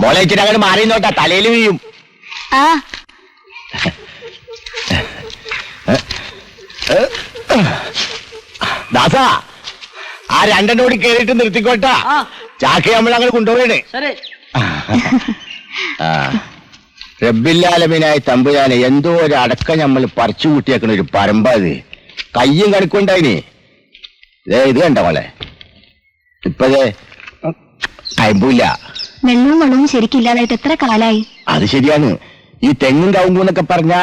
മോളെ ഇച്ചിരി അങ്ങനെ മാറി നോട്ടാ, തലയിൽ വീഴും. ദാസാ, ആ രണ്ടെണ്ണം കൂടി കേറിയിട്ട് നിർത്തിക്കോട്ടാ. ചാക്കി നമ്മൾ അങ്ങനെ കൊണ്ടുപോകണേ. റബ്ബില്ലാലമീനായ തമ്പുരാനെ, എന്തോ ഒരു അടക്കം നമ്മൾ പറിച്ചു കൂട്ടിയേക്കണ ഒരു പരമ്പത് കയ്യും കണക്കുണ്ടായിനി. ഇത് കണ്ട മോളെ, ഇപ്പതേ അയമ്പൂല്ല. വെള്ളവും വെള്ളവും ശരിക്കില്ലാതായിട്ട് എത്ര കാലായി. അത് ശരിയാണ്. ഈ തെങ്ങും കവുമ്പൂ എന്നൊക്കെ പറഞ്ഞ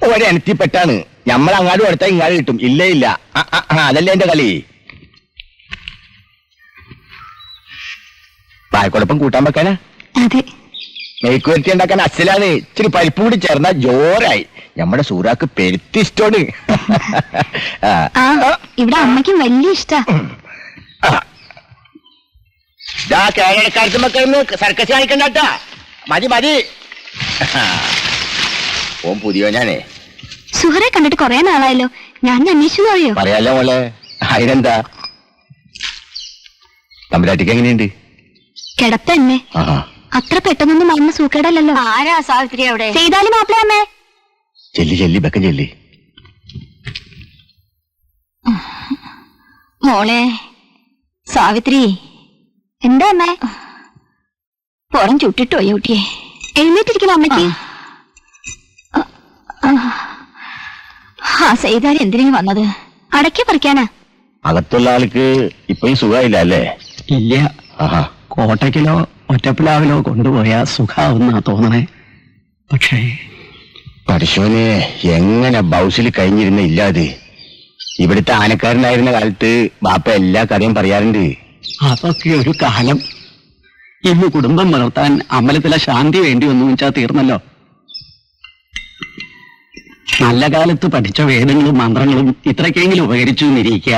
ഒരനത്തിപ്പെട്ടാണ്. നമ്മൾ അങ്ങാടും എടുത്താൽ ഇങ്ങാട് കിട്ടും. ഇല്ല ഇല്ല, അതല്ലേ എന്റെ കളി. പായക്കുഴപ്പം കൂട്ടാൻ വെക്കാനാ, മെയ്ക്ക് വരട്ടി ഉണ്ടാക്കാൻ അസലാണ്. ഇച്ചിരി പരിപ്പ് കൂടി ചേർന്ന ജോറായി. നമ്മുടെ സൂറാക്ക് പെരുത്തി ഇഷ്ടമാണ്. ഇവിടെ അമ്മയ്ക്കും വലിയ ഇഷ്ടാ. കേരളക്കാരത്ത് മക്കളൊന്ന് സർക്കസ് കാണിക്കണ്ടാ. മതി മതി. ഓൻ പുതിയോ ഞാനേ സുഹറെ കണ്ടിട്ട് കൊറേ നാളായല്ലോ. ഞാൻ അന്വേഷിച്ചു അറിയോ? പറയാലോ മോളെ, അതിനെന്താ. തമ്പുരാട്ടിക്ക് എങ്ങനെയുണ്ട്? കിടപ്പന്നെ. അത്ര പെട്ടെന്നൊന്നും മറന്ന സൂക്കേടല്ലോ. ആരാ സാവിത്രി അവിടെ? ചെയ്താലും മാപ്പിള അമ്മേ. ചെല്ലി ചെല്ലി ബക്കം ചെല്ലി. മോളെ സാവിത്രി. എന്താ അമ്മേ? പുറം ചുട്ടിട്ടോ ഊട്ടിയെ? എഴുന്നേറ്റിരിക്കണം അമ്മയ്ക്ക്. ആ ചെയ്താൽ എന്തിനു വന്നത്? അടയ്ക്ക പറിക്കാനാ. അകത്തുള്ള ആൾക്ക് ഇപ്പൊ സുഖമായില്ല അല്ലേ? ഇല്ല. കോട്ടയ്ക്കിലോ ഒറ്റപ്പിലാവിലോ കൊണ്ടുപോയാ സുഖാവുന്നാ തോന്നണേ. പക്ഷേ പരശോനെ, എങ്ങനെ ബൗസിൽ കഴിഞ്ഞിരുന്ന ഇല്ലാതെ. ഇവിടുത്തെ ആനക്കാരനായിരുന്ന കാലത്ത് ബാപ്പ എല്ലാ കഥയും പറയാറുണ്ട്. അതൊക്കെ ഒരു കാലം. ഇന്ന് കുടുംബം വളർത്താൻ അമ്പലത്തിലെ ശാന്തി വേണ്ടി വന്നു വെച്ചാൽ തീർന്നല്ലോ. നല്ല കാലത്ത് പഠിച്ച വേദങ്ങളും മന്ത്രങ്ങളും ഇത്രയ്ക്കെങ്കിലും ഉപകരിച്ചു എന്നിരിക്കുക.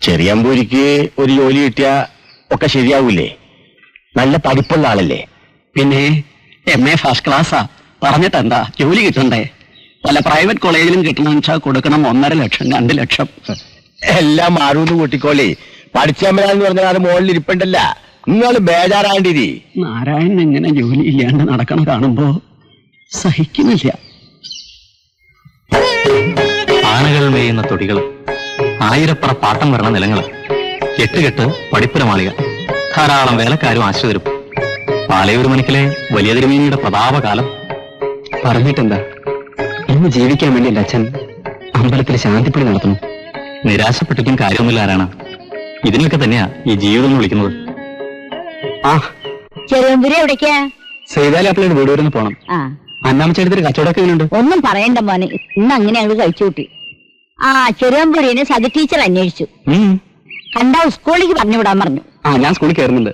ചെറിയമ്പൂരിക്ക് ഒരു ജോലി കിട്ടിയ ഒക്കെ ശരിയാവൂലേ? നല്ല പഠിപ്പുള്ള ആളല്ലേ? പിന്നെ MA ഫസ്റ്റ് ക്ലാസ്സാ. പറഞ്ഞിട്ടെന്താ, ജോലി കിട്ടണ്ടേ? പല പ്രൈവറ്റ് കോളേജിലും കിട്ടണമെന്ന് വെച്ചാൽ കൊടുക്കണം 1.5 ലക്ഷം 2 ലക്ഷം. എല്ലാം മാറൂന്ന് കൂട്ടിക്കോളി. പഠിച്ചമ്മലാന്ന് പറഞ്ഞാൽ അത് മുകളിൽ ഇരിപ്പണ്ടല്ല. നിങ്ങൾ ബേജാറാണ്ടിരി. നാരായണൻ എങ്ങനെ ജോലി ഇല്ലാണ്ട് നടക്കണം കാണുമ്പോ സഹിക്കുന്നില്ല. ആനകൾ മേയുന്ന തൊടികൾ, ആയിരപ്പറ പാട്ടം വരണ നിലങ്ങൾ, കെട്ടുകെട്ട് പഠിപ്പുര മാളിക, ധാരാളം വേലക്കാരും ആശ്രിതരും. പാലയൂർ മനക്കിലെ വലിയ തിരുമേനിയുടെ പ്രതാപകാലം. പറഞ്ഞിട്ടെന്താ, ഇന്ന് ജീവിക്കാൻ വേണ്ടി അച്ഛൻ അമ്പലത്തിൽ ശാന്തിപ്പണി നടത്തുന്നു. നിരാശപ്പെട്ടിട്ടും കാര്യമൊന്നുമില്ല ആരാണ്. ഇതിനൊക്കെ തന്നെയാ ഈ ജീവിതം എന്ന് വിളിക്കുന്നത്. ആ ചെറിയമ്പുരി എവിടേക്കാ? സൈതാലാപ്പിളുടെ വീട് വരെ ഒന്ന് പോണം. അന്നാമച്ചേട്ടത്തിന് കച്ചവടമൊക്കെ എങ്ങനെയുണ്ട്? ഒന്നും പറയണ്ട മോനെ, ഇന്ന് അങ്ങനെ അങ്ങ് കഴിച്ചു കൂട്ടി. ആ ചെറിയമ്പുരിനെ സതി ടീച്ചർ അന്വേഷിച്ചു. കണ്ടാ സ്കൂളിലേക്ക് പറഞ്ഞു വിടാൻ പറഞ്ഞു. ഞാൻ സ്കൂളിൽ കയറുന്നുണ്ട്.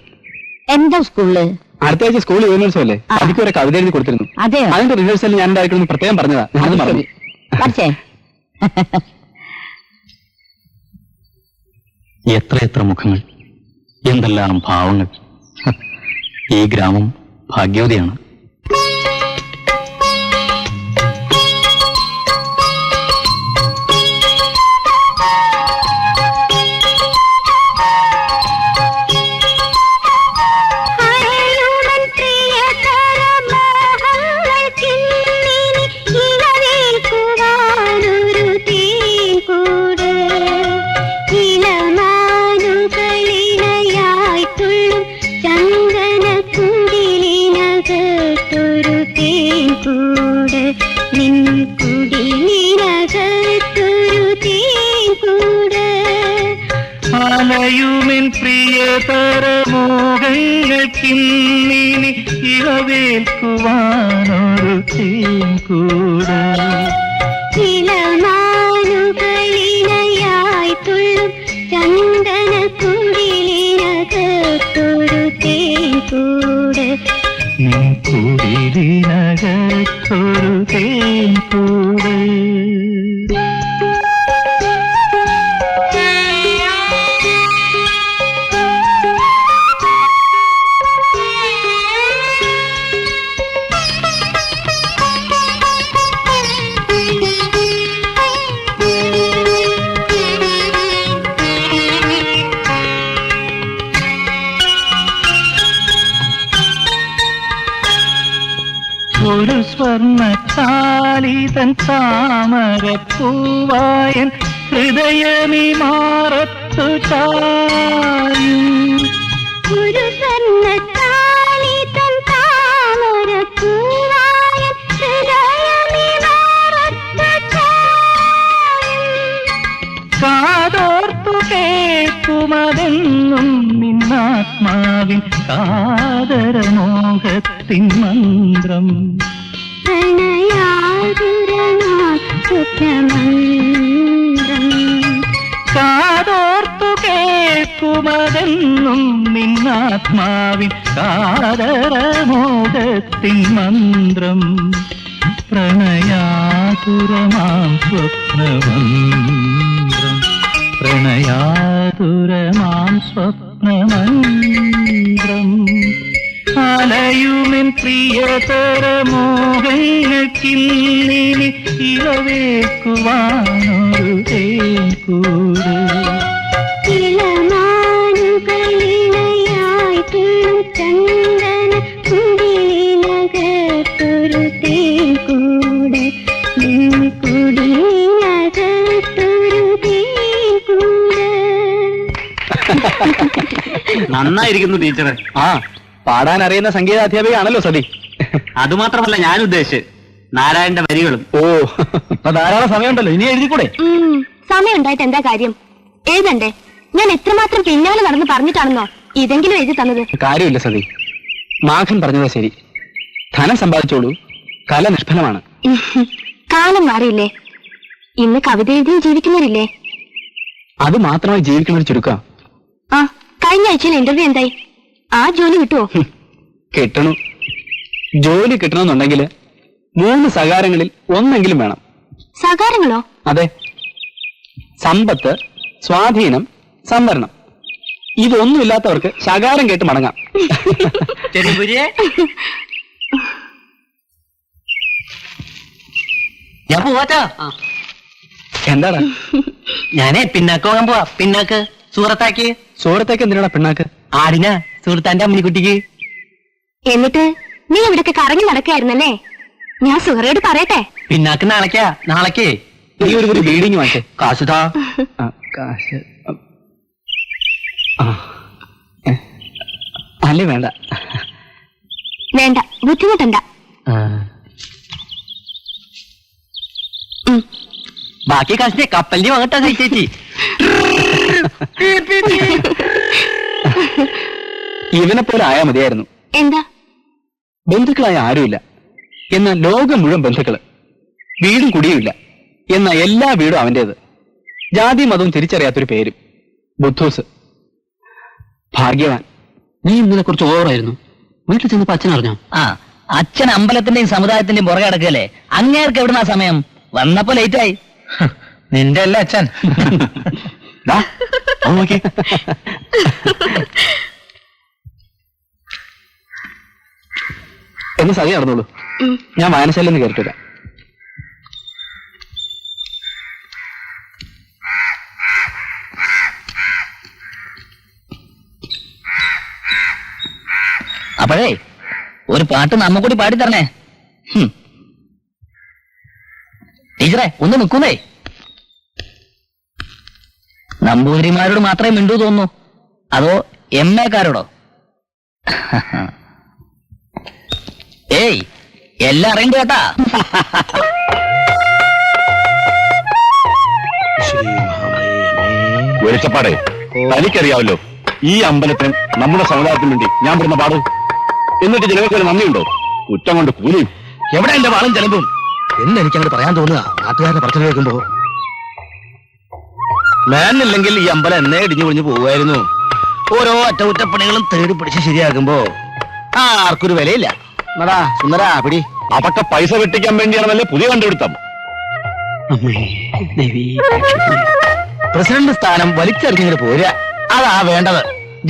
എന്താ സ്കൂളില്? അടുത്ത ആഴ്ച സ്കൂളിൽ യൂണിവേഴ്സല്ലേ, അതിക്ക് ഒരു കവിത എഴുതി കൊടുത്തിരുന്നു. അതെയോ? അതിന്റെ റിഹേഴ്സൽ ഞാൻ ഉണ്ടായിരുന്നു, പ്രത്യേകം പറഞ്ഞതാ. ഞാനത് പറഞ്ഞു. പഠിച്ചേ. എത്രയെത്ര മുഖങ്ങൾ, എന്തെല്ലാം ഭാവങ്ങൾ. ഈ ഗ്രാമം ഭാഗ്യവതിയാണ്. അലയുമെൻ പ്രിയതര മോഹങ്ങൾക്കിന്നിനി ഇളവേൽക്കുവാനൊരു തേൻകൂട്. ഇളമാനുകളിണയായി തുള്ളും ചന്ദനക്കുടിലിനകത്തൊരു തേൻകൂട്. നിൻ കുടിലിനകത്തൊരു തേൻകൂട്. ഒരു സ്വർണ്ണ താമരപ്പൂവായൻ ഹൃദയമി മാറത്തു ചായും. ഒരു സ്വർണ്ണത്താലിതൻ താമരപ്പൂവായൻ ഹൃദയമിമാറത്തു ചായും. കാതോർത്തു കേൾക്കുമതെന്നും നിന്നാത്മാവിൻ കാതരമോഹത്തിൻ മന്ത്രം. പ്രണയാതുരനാം സ്വപ്നമന്ത്രം. കാതോർത്തു കേൾക്കുമതെന്നും നിന്നാത്മാവിൻ കാതരമോഹത്തിൻ മന്ത്രം. പ്രണയാതുരമാം സ്വപ്നമന്ത്രം. പ്രണയാതുരമാം സ്വപ്നമന്ത്രം. അലയുമെൻ പ്രിയതര മോഹങ്ങൾക്കിന്നിനി ഇളവേൽക്കുവാനൊരു തേൻകൂട്. ഇളമാനുകളിണയായി തുള്ളും ചന്ദനക്കുടിലിനകത്തൊരു തേൻകൂട്. നിൻ കുടിലിനകത്തൊരു തേൻകൂട്. നന്നായിരിക്കുന്നു ടീച്ചറെ. ആ പാടാൻ അറിയുന്ന സംഗീതാധ്യാപികയാണല്ലോ സതി. അതുമാത്രമല്ല ഞാൻ ഉദ്ദേശിച്ച് നാരായണന്റെ വരികളും. ഓ, ഇപ്പൊ ധാരാളം സമയമുണ്ടല്ലോ, ഇനി എഴുതിക്കൂടെ? സമയം ഉണ്ടായിട്ട് എന്താ കാര്യം? എഴുതണ്ടേ? ഞാൻ എത്രമാത്രം പിന്നാലെ നടന്ന് പറഞ്ഞിട്ടാണെന്നോ ഇതെങ്കിലും എഴുതി തന്നത്? കാര്യമില്ല സതി, മാഘൻ പറഞ്ഞതാ ശരി. ധനം സമ്പാദിച്ചോളൂ, കല നിഷ്ഫലമാണ്. കാലം മാറിയില്ലേ? ഇന്ന് കവിത എഴുതിയും ജീവിക്കുന്നവരില്ലേ? അത് മാത്രമായി ജീവിക്കുന്നവർ ചുരുക്കാം. ആ, കഴിഞ്ഞ ആഴ്ചയിൽ ഇന്റർവ്യൂ എന്തായി? ആ ജോലി കിട്ടുവോ? കിട്ടണു. ജോലി കിട്ടണമെന്നുണ്ടെങ്കിൽ 3 സകാരങ്ങളിൽ ഒന്നെങ്കിലും വേണം. സകാരങ്ങളോ? അതെ, സമ്പത്ത്, സ്വാധീനം, സംവരണം. ഇതൊന്നുമില്ലാത്തവർക്ക് ശകാരം കേട്ട് മടങ്ങാം. ഞാൻ പോവാറ്റാ. എന്താണ്? ഞാനേ പിന്നാക്ക് പോകാൻ പോവാ. പിന്നാക്ക് സൂറത്താക്കി. സൂറത്തേക്ക് എന്തിനാണ് പിണ്ണാക്ക്? ആടിനാ സുഹൃത്താന്റെ അമ്മിനിക്കുട്ടിക്ക്. എന്നിട്ട് നീ ഇവിടൊക്കെ കറങ്ങി നടക്കായിരുന്നല്ലേ? ഞാൻ സുഹറയോട് പറയട്ടെ. പിന്നാക്ക് നാളേക്കേ നീ ഒരു ബീഡിങ് വാങ്ങിച്ചേ. കാശുതാ. കാശ് അല്ലേ? വേണ്ട വേണ്ട, ബുദ്ധിമുട്ടണ്ട. ബാക്കി കാശിന്റെ കപ്പലിന്റെ വാങ്ങട്ടാ ചേച്ചി. ഇവനെ പോലെ ആയാ മതിയായിരുന്നു. എന്താ? ബന്ധുക്കളായ ആരുമില്ല, എന്നാൽ ലോകം മുഴുവൻ ബന്ധുക്കള്. വീടും കുടിയുമില്ല, എന്നാൽ എല്ലാ വീടും അവന്റേത്. ജാതി മതവും തിരിച്ചറിയാത്തൊരു പേരും ബുദ്ധൂസ്. ഭാഗ്യവാൻ. നീ ഇതിനെ കുറിച്ച് ഓവറായിരുന്നു. വീട്ടിൽ ചെന്നപ്പോ അച്ഛൻ അറിഞ്ഞോ? അച്ഛൻ അമ്പലത്തിന്റെയും സമുദായത്തിന്റെയും പുറകെ അടക്കല്ലേ. അങ്ങേർക്ക് എവിടുന്നാ സമയം? വന്നപ്പോ ലേറ്റായി. നിന്റെ അല്ല അച്ഛൻ. എന്ന് സതി നടന്നോളൂ. ഞാൻ വായനശാലയിൽ നിന്ന് കയറിട്ടില്ല. അപ്പോഴേ ഒരു പാട്ട് നമ്മ കൂടി പാടിത്തരണേ. ടീച്ചറെ ഒന്ന് നിൽക്കുന്നേ. നമ്പൂതിരിമാരോട് മാത്രമേ മിണ്ടൂ തോന്നുന്നു, അതോ എംഎക്കാരോടോ? ഏയ് എല്ലാം അറിയണ്ട കേട്ടാ. വെളിച്ചപ്പാടേ, തനിക്കറിയാവല്ലോ ഈ അമ്പലത്തിന് നമ്മുടെ സമുദായത്തിന് വേണ്ടി ഞാൻ പെടുന്ന പാടും. എന്നിട്ട് ജനങ്ങൾക്ക് ഒരു നന്ദിയുണ്ടോ? കുറ്റം കൊണ്ട് കൂലിയും. എവിടെ എന്റെ വാളും ചെലമ്പും എന്ന് എനിക്കങ്ങോട്ട് പറയാൻ തോന്നുക. നാട്ടുകാരുടെ പറച്ചിൽ കേൾക്കുമ്പോ മാനില്ലെങ്കിൽ ഈ അമ്പലം എന്നേ ഇടിഞ്ഞു പൊളിഞ്ഞു പോവുമായിരുന്നു. ഓരോ അറ്റകുറ്റപ്പണികളും തേടി പിടിച്ച് ശരിയാക്കുമ്പോ ആർക്കൊരു വിലയില്ല. എന്നടാ സുന്ദരാ പിടി. അതൊക്കെ പൈസ വെട്ടിക്കാൻ വേണ്ടിയാണല്ലേ പുതിയ കണ്ടുപിടുത്തം. പ്രസിഡന്റ് സ്ഥാനം വലിച്ചെറിഞ്ഞിങ്ങനെ പോരുക, അതാ വേണ്ടത്.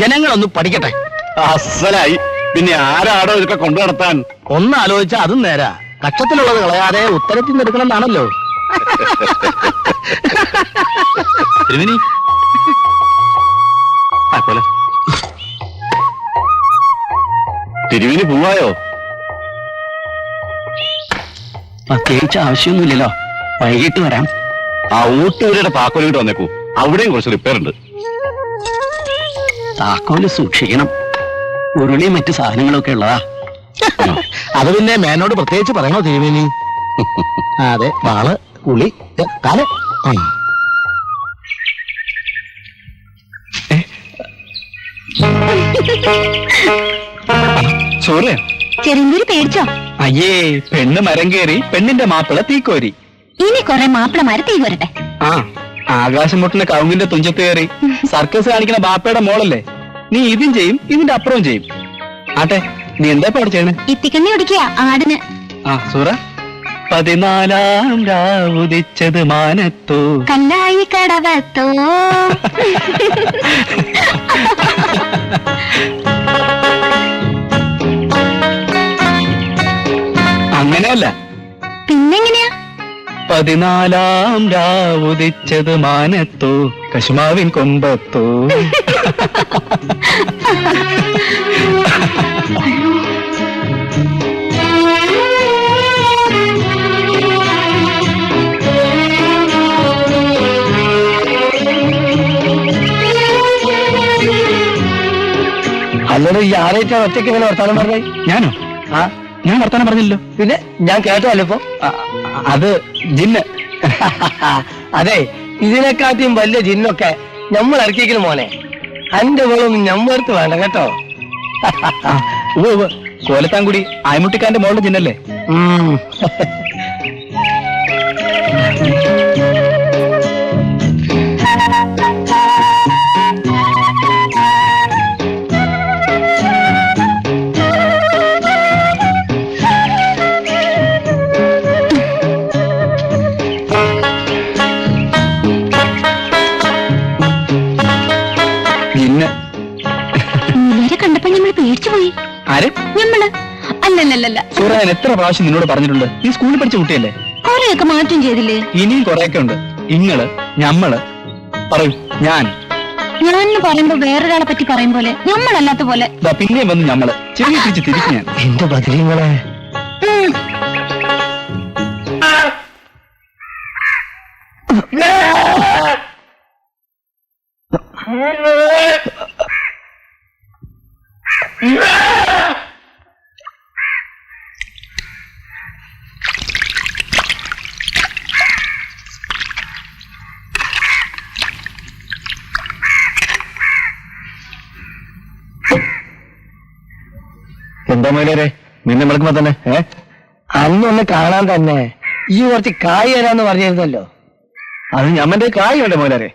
ജനങ്ങളൊന്ന് പഠിക്കട്ടെ. അസലായി. പിന്നെ ആരാടോ ഇതൊക്കെ കൊണ്ടു നടത്താൻ? ഒന്ന് ആലോചിച്ചാ അതും നേരാ. കക്ഷത്തിലുള്ളത് കളയാതെ ഉത്തരത്തിൽ നിന്ന് എടുക്കണം എന്നാണല്ലോ. തിരുമേനി തിരുവിന് പോവായോ? പ്രത്യേകിച്ച് ആവശ്യമൊന്നുമില്ലല്ലോ, വൈകിട്ട് വരാം. ആ ഊട്ടൂരുടെ താക്കോലിട്ട് വന്നേക്കൂ. അവിടെയും കുറച്ച് റിപ്പയർ ഉണ്ട്. താക്കോല് സൂക്ഷിക്കണം. ഉരുളിയും മറ്റു സാധനങ്ങളൊക്കെ ഉള്ളതാ. അത് പിന്നെ മേനോട് പ്രത്യേകിച്ച് പറയണോ തിരുമേനി? അതെ, വാള് കുളി കാല്. സോറിയോ? ചെറിയൊരു പേടിച്ചോ? അയ്യേ, പെണ്ണ് മരം കയറി, പെണ്ണിന്റെ മാപ്പിള തീക്കോരി. ഇനി കുറെ മാപ്പിളമാര് തീ വരട്ടെ. ആ ആകാശം മുട്ടുന്ന കവുങ്ങിന്റെ തുഞ്ചത്ത് കയറി സർക്കസ് കാണിക്കുന്ന ബാപ്പയുടെ മോളല്ലേ നീ? ഇതും ചെയ്യും, ഇതിന്റെ അപ്പുറവും ചെയ്യും. ആട്ടെ, നീ എന്താ ഇപ്പൊ അവിടെ ചെയ്യണേ? ഇത്തിക്കണ്ണി ഒടിക്കുക ആടിന്. ആ സൂറ. 14 രാവുദിച്ചത് മാനത്തോ കല്ലായി കടവത്തോ. അങ്ങനെയല്ല. പിന്നെങ്ങനെയാ? 14 രാവുദിച്ചത് മാനത്തോ കശുമാവിൻ കൊമ്പത്തോ. അല്ലല്ലോ, ഈ ആരേറ്റാ ഒറ്റയ്ക്ക് ഇങ്ങനെ വർത്താനം പറഞ്ഞേ? ഞാനോ? ഞാൻ വർത്താനം പറഞ്ഞില്ലല്ലോ. പിന്നെ ഞാൻ കേട്ടല്ലോ ഇപ്പൊ. അത് ജിന്ന്. അതെ, ഇതിനെക്കാട്ടിയും വലിയ ജിന്നൊക്കെ നമ്മൾ ഇറക്കിക്കലും മോനെ. അന്റെ മോളൊന്നും ഞമ്മടുത്ത് വേണ്ട കേട്ടോ. കോലത്താൻകുടി ആയ്മുട്ടിക്കാന്റെ മോളുടെ ജിന്നല്ലേ? മരിച്ചുപോയി. ആര്? ഞമ്മള്. അല്ലല്ലല്ല, സൂറ, ഞാൻ എത്ര പ്രാവശ്യം നിന്നോട് പറഞ്ഞിട്ടുണ്ട്, നീ സ്കൂളിൽ പഠിച്ച കുട്ടിയല്ലേ? കൊറേയൊക്കെ മാറ്റം ചെയ്തില്ലേ? ഇനിയും കൊറേയൊക്കെ ഉണ്ട്. ഇങ്ങള്, ഞമ്മള്, പറയൂ. ഞാൻ പറയുമ്പോ വേറൊരാളെ പറ്റി പറയും പോലെ, ഞമ്മളല്ലാത്ത പോലെ. പിന്നെ വന്ന് ഞമ്മള് ചെറിയ തിരിച്ച് തിരിച്ചു. ഞാൻ എന്റെ ബദരീങ്ങളെ എന്താ മേലരെ നിന്നെ വിളിക്കുമ്പോ തന്നെ അന്നൊന്ന് കാണാൻ തന്നെ ഈ കുറച്ച് കായ് തരാന്ന് പറഞ്ഞിരുന്നല്ലോ. അത് ഞമ്മന്റെ കായ് വേണ്ട മോലരെ.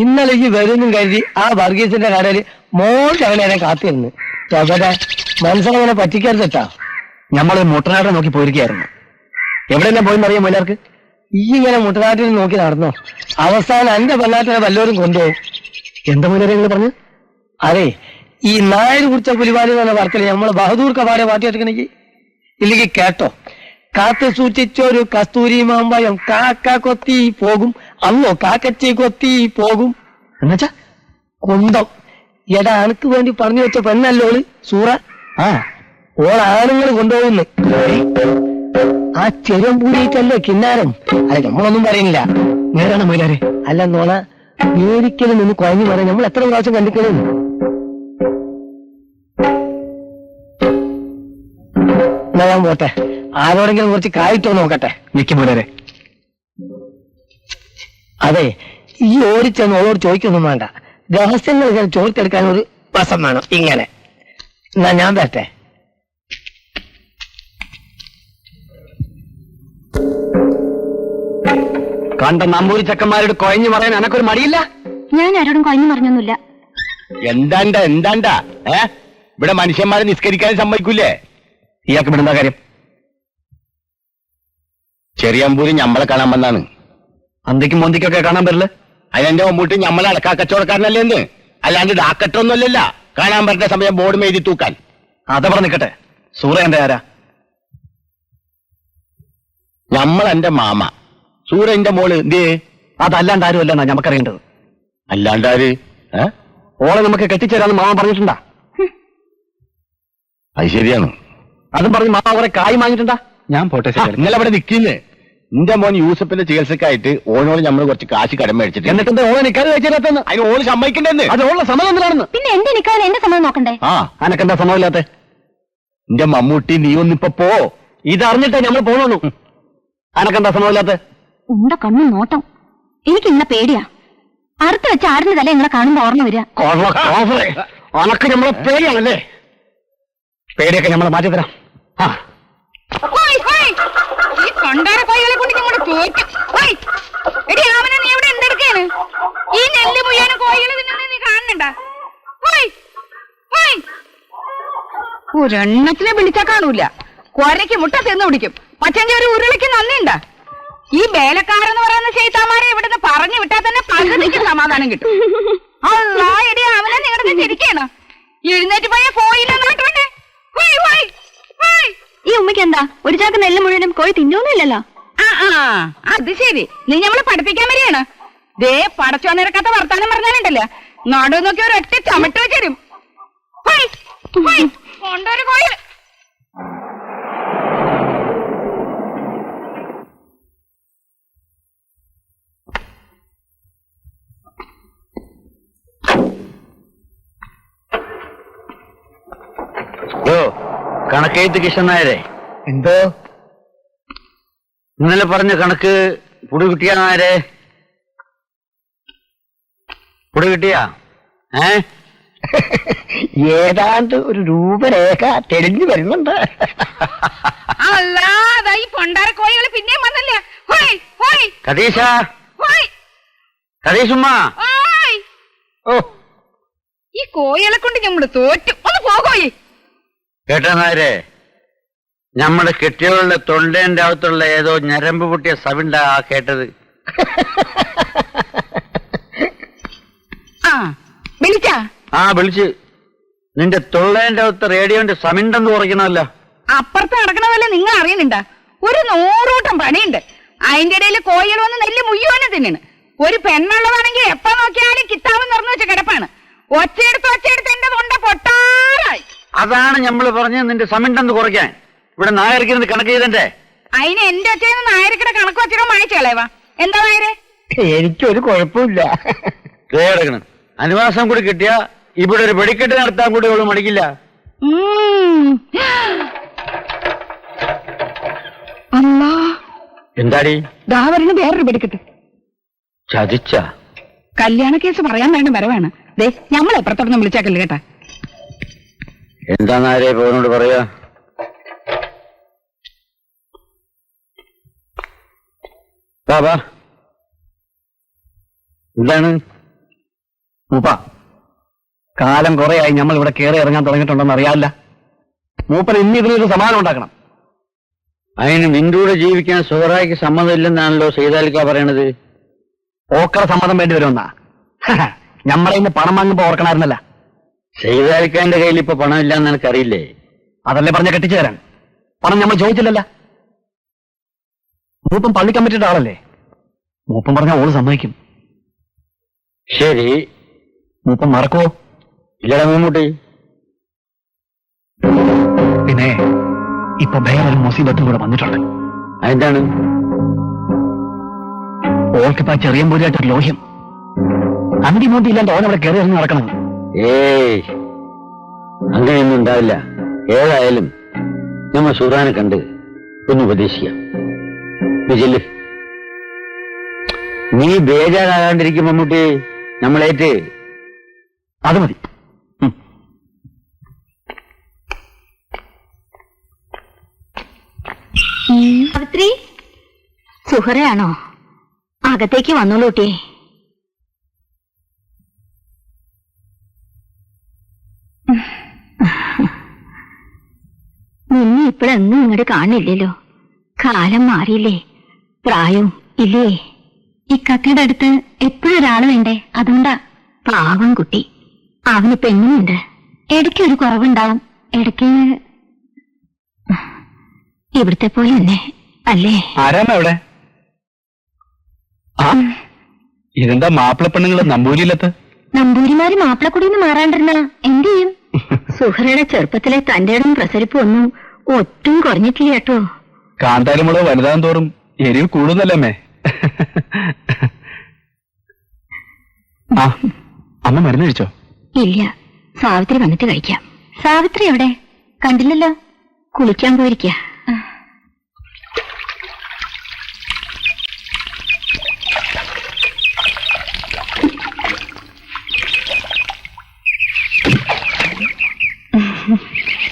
ഇന്നലെ ഈ വരുന്നും കരുതി ആ വർഗീസിന്റെ കടയിൽ മോശവനെ കാത്തിരുന്നു. ചകടെ മനസ്സിലങ്ങനെ പറ്റിക്കരുതട്ടാ. ഞമ്മള് മുട്ടനാട്ടെ നോക്കി പോയിരിക്കായിരുന്നു. എവിടെയെല്ലാം പോയി അറിയാം മോലാർക്ക്? ഈ ഇങ്ങനെ മുട്ടനാട്ടിൽ നോക്കി നടന്നോ? അവസാനം എന്റെ പെണ്ണാട്ടിനെ വല്ലവരും കൊണ്ടുപോകും. എന്താ മോലരെ നിങ്ങൾ പറഞ്ഞു? അതെ, ഈ നായര് കുറിച്ച പുലിവാലി എന്ന വാർത്തയിൽ നമ്മള് ബഹദൂർ കവാടെ പാട്ടി എടുക്കണമെങ്കിൽ ഇല്ലെങ്കിൽ കേട്ടോ. കാത്തു സൂക്ഷിച്ചൊരു കസ്തൂരി മാമ്പയം കാക്ക കൊത്തി പോകും, അന്നോ കാക്കച്ചി കൊത്തി പോകും എന്നുവെച്ചാ കൊന്തം. എടാ, അനക്ക് വേണ്ടി പറഞ്ഞു വെച്ച പെണ്ണല്ലോള് സൂറ. ആ, ഓളാണുങ്ങൾ കൊണ്ടുപോകുന്നു. ആ ചെറും പൂരിയിട്ടല്ലേ കിന്നാരം. അല്ല, നമ്മളൊന്നും പറയുന്നില്ല. നേരാണ് മൈലാരെ. അല്ല നോള, മേടിക്കലും നിന്ന് കുഴഞ്ഞു പറയാൻ നമ്മൾ എത്ര പ്രാവശ്യം കണ്ടിക്കലും. എന്നാ ഞാൻ പോട്ടെ. ആരോടെങ്കിലും കുറച്ച് കായിട്ടോ നോക്കട്ടെ. നിൽക്കുമ്പോലരെ. അതെ, ഈ ഓടിച്ചെന്ന് ഓളോട് ചോദിക്കൊന്നും വേണ്ട. രഹസ്യങ്ങൾ ഇങ്ങനെ ചോദിച്ചെടുക്കാൻ ഒരു വശം വേണം. ഇങ്ങനെ എന്നാ ഞാൻ തരട്ടെ. കണ്ട നമ്പൂരി ചക്കന്മാരോട് കൊഴഞ്ഞു പറയാൻ എനക്കൊരു മടിയില്ല. ഞാൻ ആരോടും കൊഞ്ഞു പറഞ്ഞൊന്നുമില്ല. എന്താണ്ടാ ഇവിടെ മനുഷ്യന്മാരെ നിസ്കരിക്കാൻ സമ്മതിക്കൂലേ? ഇയാൾക്ക് ഇവിടെ എന്താ കാര്യം? ചെറിയമ്പൂരി ഞമ്മളെ കാണാൻ വന്നാണ്. അന്തിക്കും മോന്തിക്കൊക്കെ കാണാൻ പറ്റില്ല. അതിനെന്റെ മുമ്പിട്ട് ഞമ്മളെ അടക്കാ കച്ചവടക്കാരനല്ലേ എന്ന്, അല്ലാണ്ട് ഡാക്കറ്റൊന്നുമല്ലല്ല. കാണാൻ പറ്റുന്ന സമയം ബോർഡ് മെഴുതി തൂക്കാൻ. അതവിടെ നിൽക്കട്ടെ. സൂറ എന്റെ ആരാ? ഞമ്മളെന്റെ മാമ, സൂറ എന്റെ മോള്. എന്തേ? അതല്ലാണ്ട് ആരും അല്ലെന്നാ ഞമ്മക്കറിയേണ്ടത്. അല്ലാണ്ടാര്? ഓളെ നമുക്ക് കെട്ടിച്ചേരാന്ന് മാമ പറഞ്ഞിട്ടുണ്ടാ? അത് ശരിയാണ്. അതും പറഞ്ഞ് മാമ കുറെ കായ് വാങ്ങിയിട്ടുണ്ടാ? ഞാൻ പോട്ടെ. ഇന്നലെ അവിടെ നിൽക്കുന്നേ എന്റെ മോൻ യൂസഫിന്റെ ചികിത്സക്കായിട്ട് ഓനോട് നമ്മൾ കുറച്ച് കാശ് കടം മേടിച്ചിട്ട്. എന്നിട്ട് ഓളെ നിൽക്കാതെ വെച്ചില്ലാത്ത അതിന് ഓള് സമ്മതിക്കണ്ടെന്ന്. അത് ഓളെ സമ്മതം എന്തിനാണെന്ന്. പിന്നെ എന്റെ നിൽക്കാൻ എന്റെ സമയം നോക്കണ്ടേ? ആ, അനക്കെന്താ സമ്മതമില്ലാത്ത? എന്റെ മമ്മൂട്ടി, നീ ഒന്നിപ്പോ പോ. ഇതറിഞ്ഞിട്ടേ നമ്മൾ പോണു. അനക്കെന്താ സമ്മതമില്ലാത്ത? ഉണ്ട കണ്ണും നോട്ടം. എനിക്ക് ഇന്ന പേടിയാ. അറുത്ത് വെച്ച് ആടിന്റെ തല നിങ്ങളെ കാണുമ്പോ ഓർമ്മ വരിക. അനക്ക് നമ്മളെ പേടിയാണല്ലേ? പേടിയൊക്കെ നമ്മൾ മാറ്റിത്തരാം. ഈ നെല്ല് മുയ്യാനും കോഴികളെ തിന്നുന്നത് നീ കാണുന്നുണ്ടാ? ഒരെണ്ണത്തിനെ വിളിച്ചാ കാണൂല. കൊരയ്ക്ക് മുട്ട തിന്നു പിടിക്കും. പക്ഷെങ്കിൽ ഒരു ഉരുളിക്ക് നന്ദിണ്ടാ? ഈ വേലക്കാരെന്ന് പറയുന്ന ചെയ്താമാരെ ഇവിടുന്ന് പറഞ്ഞു വിട്ടാൽ തന്നെ പകുതിക്ക് സമാധാനം കിട്ടും. അല്ലാ, എടി അവനെ നിങ്ങളുടെ ചിരിക്കാണ്. എഴുന്നേറ്റ് പോയ കോയിലെ നാട്ടുവണ്ടേ. ഈ ഉമ്മയ്ക്ക് എന്താ ഒരു ചാക്ക് നെല്ല് മുഴുവനും കോഴി തിന്നൊന്നുമില്ലല്ലോ. അത് ശരി, നീ ഞമ്മളെ പഠിപ്പിക്കാൻ വരികയാണ്. ദേ പടച്ചോ നിരക്കാത്ത വർത്താനം പറഞ്ഞാലുണ്ടല്ലോ, നടു നോക്കി ഒരു ഒറ്റ ചമട്ട് വെച്ചരും. കൊണ്ടൊരു കോയിൽ. കണക്കെഴുത്ത് കിഷൻ നായരെ. എന്തോ? ഇന്നലെ പറഞ്ഞ കണക്ക് പുടി കിട്ടിയ നായരെ? പുടി കിട്ടിയ? ഏതാണ്ട് ഒരു രൂപരേഖ തെളിഞ്ഞു വരുന്നുണ്ട്. അല്ലാതെ ഈ പൊണ്ടാര കോഴികൾ പിന്നെയും വന്നല്ലേ. കതീശ, കതീശുമ്മ. ഓ, ഈ കോഴികളെ കൊണ്ട് ഞമ്മള് തോറ്റു. ഒന്ന് പോകോയി. കേട്ട നായരെ, നമ്മുടെ കെട്ടിയവളുടെ തൊണ്ടേന്റെ അകത്തുള്ള ഏതോ ഞരമ്പ് പൊട്ടിയ സവിണ്ടാ കേട്ടത്. വിളിച്ചാ? വിളിച്ച്. നിന്റെ തൊള്ളേന്റെ അകത്ത് റേഡിയോന്റെ സമിണ്ടെന്ന് കുറയ്ക്കണമല്ലോ. അപ്പുറത്ത് നടക്കണതല്ലേ നിങ്ങൾ അറിയുന്നുണ്ടാ? ഒരു 100 കൂട്ടം പണിയുണ്ട്. അതിന്റെ ഇടയിൽ കോഴികൾ വന്ന് നെല്ല് മുയ്യോനെ തിന്നണ്. ഒരു പെണ്ണുള്ളതാണെങ്കിൽ എപ്പോ നോക്കിയാലും കിത്താവ് നിറഞ്ഞു വെച്ച കിടപ്പാണ്. ഒച്ചയെടുത്ത് എന്റെ തൊണ്ട പൊട്ടാറായി. അതാണ് നമ്മൾ പറഞ്ഞത് നിന്റെ സമിണ്ടെന്ന് കുറയ്ക്കാൻ. ഇവിടെ നായർക്കിരുന്ന് കണക്ക് ചെയ്തേ. അതിന് എന്റെ ഒച്ചയെന്ന് നായർക്കിടെ കണക്ക് വെച്ചിടോ മായച്ചു കളയവാ. എന്താ നായരെ? എനിക്കൊരു കുഴപ്പമില്ല. കേടക്കണം. അനുവാസം കൂടി കിട്ടിയാ ഇവിടെ ഒരു വെടിക്കെട്ട് നടത്താൻ കൂടി അവള് മടിക്കില്ല. എന്താടി ദാവറിന് വേറൊരു വെടിക്കെട്ട് ചതിച്ച കല്യാണ കേസ് പറയാൻ വേണ്ട വരവാണ്. ദേ ഞമ്മളെ എപ്പുറത്തോടൊന്നും വിളിച്ചാക്കല്ലേ കേട്ടാ. എന്താന്നാരേ പോനോട് പറയാ? ബാബാ എന്താണ് മൂപ്പ? കാലം കുറെയായി നമ്മൾ ഇവിടെ കയറി ഇറങ്ങാൻ തുടങ്ങിയിട്ടുണ്ടെന്ന് അറിയാല്ല. മൂപ്പൻ ഇനി ഇതിനൊരു സമാധാനം ഉണ്ടാക്കണം. അതിന് നിന്റെ കൂടെ ജീവിക്കാൻ സുഹറായിക്ക് സമ്മതമില്ലെന്നാണല്ലോ സീതാലിക്ക പറയണത്. ഓക്കറ സമ്മതം വേണ്ടി വരുമെന്നാ? നമ്മളെ ഇന്ന് പണം വാങ്ങുമ്പോ ഓർക്കണമായിരുന്നല്ല. സീതാലിക്കാന്റെ കയ്യിൽ ഇപ്പൊ പണം ഇല്ലാന്ന് എനിക്കറിയില്ലേ? അതല്ലേ പറഞ്ഞ കെട്ടിച്ചു തരാൻ. പണം നമ്മൾ ചോദിച്ചില്ലല്ല. മൂപ്പൻ പള്ളി കമ്മിറ്റിയുടെ ആളല്ലേ. മൂപ്പൻ പറഞ്ഞ ഓള് സമ്മതിക്കും. ശരി, മൂപ്പൻ മറക്കോ? ഇല്ലടാ മമ്മൂട്ടി. പിന്നെ ഇപ്പൊ വേറൊരു മുസീബത്തും കൂടെ വന്നിട്ടുണ്ട്. അതെന്താണ്? ഓൾക്കിപ്പോ ചെറിയ പോലെയായിട്ടൊരു ലോഹ്യം. അന്തി മോന്തി ഇല്ലാണ്ട് ഓനവിടെ കയറി ഇറങ്ങി നടക്കണം. ഏയ്, അങ്ങനെയൊന്നും ഉണ്ടാവില്ല. ഏതായാലും നമ്മ സുഹറാനെ കണ്ട് ഒന്ന് ഉപദേശിക്കാം. വിജല്, നീ ബേജാറാകാണ്ടിരിക്കും മമ്മൂട്ടി. നമ്മളേറ്റ് അത് മതി. സാവിത്രി, സുഹറയാണോ? അകത്തേക്ക് വന്നോളൂ കുട്ടി. നിന്നെ ഇപ്പോഴൊന്നും ഇങ്ങോട്ട് കാണില്ലല്ലോ. കാലം മാറിയില്ലേ, പ്രായം ഇല്ലേ? ഇക്കക്കയുടെ അടുത്ത് എപ്പോഴും ഒരാൾ വേണ്ടേ, അതുകൊണ്ടാ. പാവം കുട്ടി, അവന് പെണ്ണുമുണ്ട്. ഇടയ്ക്ക് ഒരു കുറവുണ്ടാവും, ഇടയ്ക്ക് ഇവിടുത്തെ പോലെ തന്നെ അല്ലേ? ആരാമ എവിടെ? ഇതെന്താ മാപ്പിള പെണ്ണുങ്ങള് നമ്പൂരിയിലത്ത്? നമ്പൂരിമാര് മാപ്പിളക്കുടിന്ന് മാറാണ്ടിരുന്ന എന്ത് ചെയ്യും? സുഹറയുടെ ചെറുപ്പത്തിലെ തന്റെ ഇടം പ്രസരിപ്പ് ഒന്നും ഒട്ടും കുറഞ്ഞിട്ടില്ല കേട്ടോ. കാന്താരിമുളക് വലുതാൻ തോറും എരിവ് കൂടുന്നല്ലേ? ആ, അമ്മ മരുന്ന് കഴിച്ചോ? ഇല്ല, സാവിത്രി വന്നിട്ട് കഴിക്കാം. സാവിത്രി എവിടെ? കണ്ടില്ലല്ലോ. കുളിക്കാൻ പോയിരിക്ക.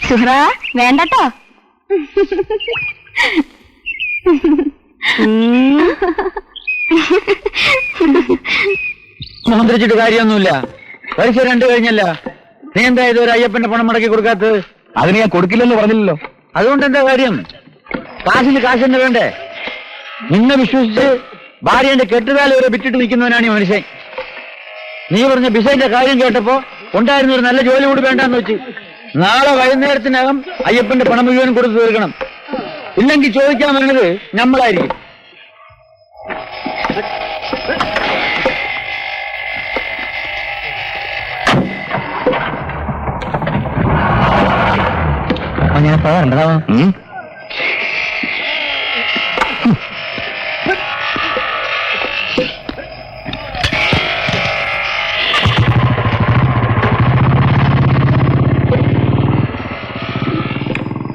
സുഹറ വേണ്ടട്ടോ. മന്ത്രിച്ചിട്ട് കാര്യമൊന്നുമില്ല. പരീക്ഷ 2 കഴിഞ്ഞല്ല. നീ എന്താ ഇതൊരു അയ്യപ്പന്റെ പണം മടക്കി കൊടുക്കാത്തത്? അതിന് ഞാൻ കൊടുക്കില്ലെന്ന് പറഞ്ഞില്ലല്ലോ. അതുകൊണ്ട് എന്താ കാര്യം? കാശിന് കാശ് തന്നെ വേണ്ടേ? നിന്നെ വിശ്വസിച്ച് ഭാര്യന്റെ കെട്ടുകാലം വരെ വിറ്റിട്ട് നിൽക്കുന്നവനാണ് ഈ മനുഷ്യൻ. നീ പറഞ്ഞ ബിസൈന്റെ കാര്യം കേട്ടപ്പോ ഉണ്ടായിരുന്ന ഒരു നല്ല ജോലി കൂടി വേണ്ടെന്ന് വെച്ച്. നാളെ വൈകുന്നേരത്തിനകം അയ്യപ്പന്റെ പണം മുഴുവൻ കൊടുത്തു തീർക്കണം. ഇല്ലെങ്കിൽ ചോദിക്കാൻ വരുന്നത് നമ്മളായിരിക്കും. ഞാൻ പറയാം.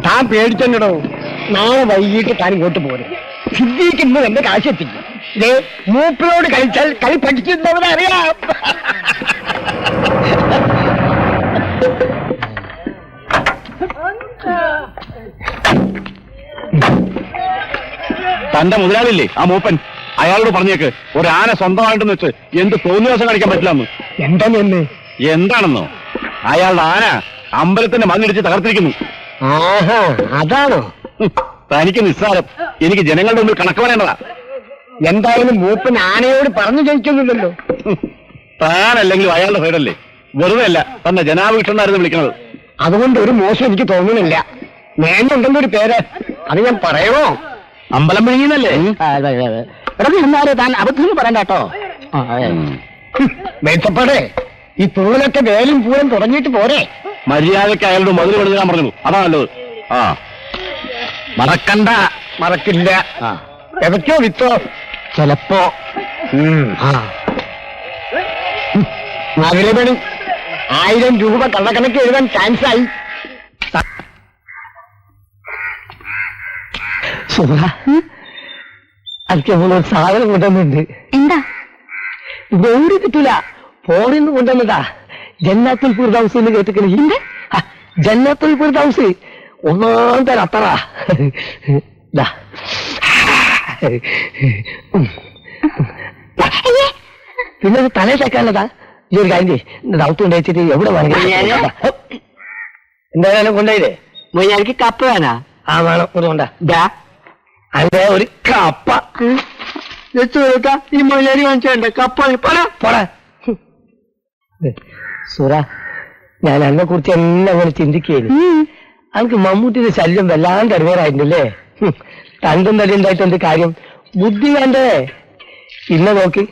താൻ പേടിച്ചോ. നാളെ വൈകിട്ട് താൻ ഇങ്ങോട്ട് പോരും. സിദ്ധിക്കുന്നത് എന്റെ കാശ് എത്തിക്കും. ഇതേ മൂപ്പിനോട് കളിച്ചാൽ കളി പഠിക്കുന്നവരെ അറിയാം. തന്റെ മുതലാളില്ലേ ആ മൂപ്പൻ, അയാളോട് പറഞ്ഞേക്ക് ഒരു ആന സ്വന്തമായിട്ടെന്ന് വെച്ച് എന്ത് തോന്നിയ ദിവസം കാണിക്കാൻ പറ്റില്ലെന്ന്. എന്താണെന്ന്? എന്താണെന്നോ? അയാളുടെ ആന അമ്പലത്തിന്റെ മണ്ണിടിച്ച് തകർത്തിരിക്കുന്നു. ആഹാ, അതാണോ? തനിക്ക് നിസ്സാരം, എനിക്ക് ജനങ്ങളുടെ മുമ്പിൽ കണക്ക് പറയേണ്ടതാ. എന്തായാലും മൂപ്പൻ ആനയോട് പറഞ്ഞു ജയിക്കുന്നില്ലല്ലോ. താനല്ലെങ്കിലും അയാളുടെ സൈഡല്ലേ. വെറുതെ അല്ല തന്നെ ജനാബ് കിട്ടണമായിരുന്നു വിളിക്കണത്. അതുകൊണ്ട് ഒരു മോശം എനിക്ക് തോന്നുന്നില്ല. നേന്നുണ്ടെന്ന ഒരു പേര് അത് ഞാൻ പറയണോ? അമ്പലം വിഴുങ്ങിന്നല്ലേ? എന്നാലും താൻ അബദ്ധം പറയണ്ട കേട്ടോ. മേത്തപ്പാടെ ഈ തൂലൊക്കെ വേലും പൂരം തുടങ്ങിയിട്ട് പോരെ. മര്യാദക്ക് അയാളോട് മധുര കൊടുക്കാൻ പറഞ്ഞു. അതാ നല്ലത്. ആ മറക്കണ്ട. മറക്കില്ല. എവയ്ക്കോ വിത്തോ ചിലപ്പോ. മകരമണി 1000 രൂപ കള്ളക്കണക്ക് എഴുതാൻ ചാൻസ് ആയി. എനിക്ക് ഒരു സാധനം കൊണ്ടുവന്നുണ്ട്. എന്താ? വേറെ കിട്ടൂല, ഫോണിൽ നിന്ന് കൊണ്ടുവന്നതാ. ജന്നാത്തുൽ ഫിർദൗസ് എന്ന് കേട്ടിട്ടുണ്ട്. ജന്നാത്തുൽ ഫിർദൗസ് ഒന്നാം തരം അത്ര. പിന്നെ അത് തലേ തേക്കാനുള്ളതാ. ഈ ഒരു കാര്യം ദൗത്യം കൊണ്ടുവച്ചിട്ട് എവിടെ വാങ്ങിക്കാം. എന്തായാലും കൊണ്ടുപോയില്ലേ? എനിക്ക് കപ്പ വേണാ? ആ വേണം. കൊണ്ടാ അതെ ഒരു കപ്പ ഈ മൊയിലാരി വാങ്ങിച്ചോണ്ട കപ്പ പോടാ. സുറ, ഞാൻ എന്നെ കുറിച്ച് എന്നെ അങ്ങനെ ചിന്തിക്കുകയായിരുന്നു. എനിക്ക് മമ്മൂട്ടിയുടെ ശല്യം വല്ലാണ്ട് അറിവേറായിട്ടുണ്ടല്ലേ. തണ്ടും തടിയുണ്ടായിട്ട് എന്ത് കാര്യം? ബുദ്ധി വേണ്ടേ? ഇന്ന നോക്കി,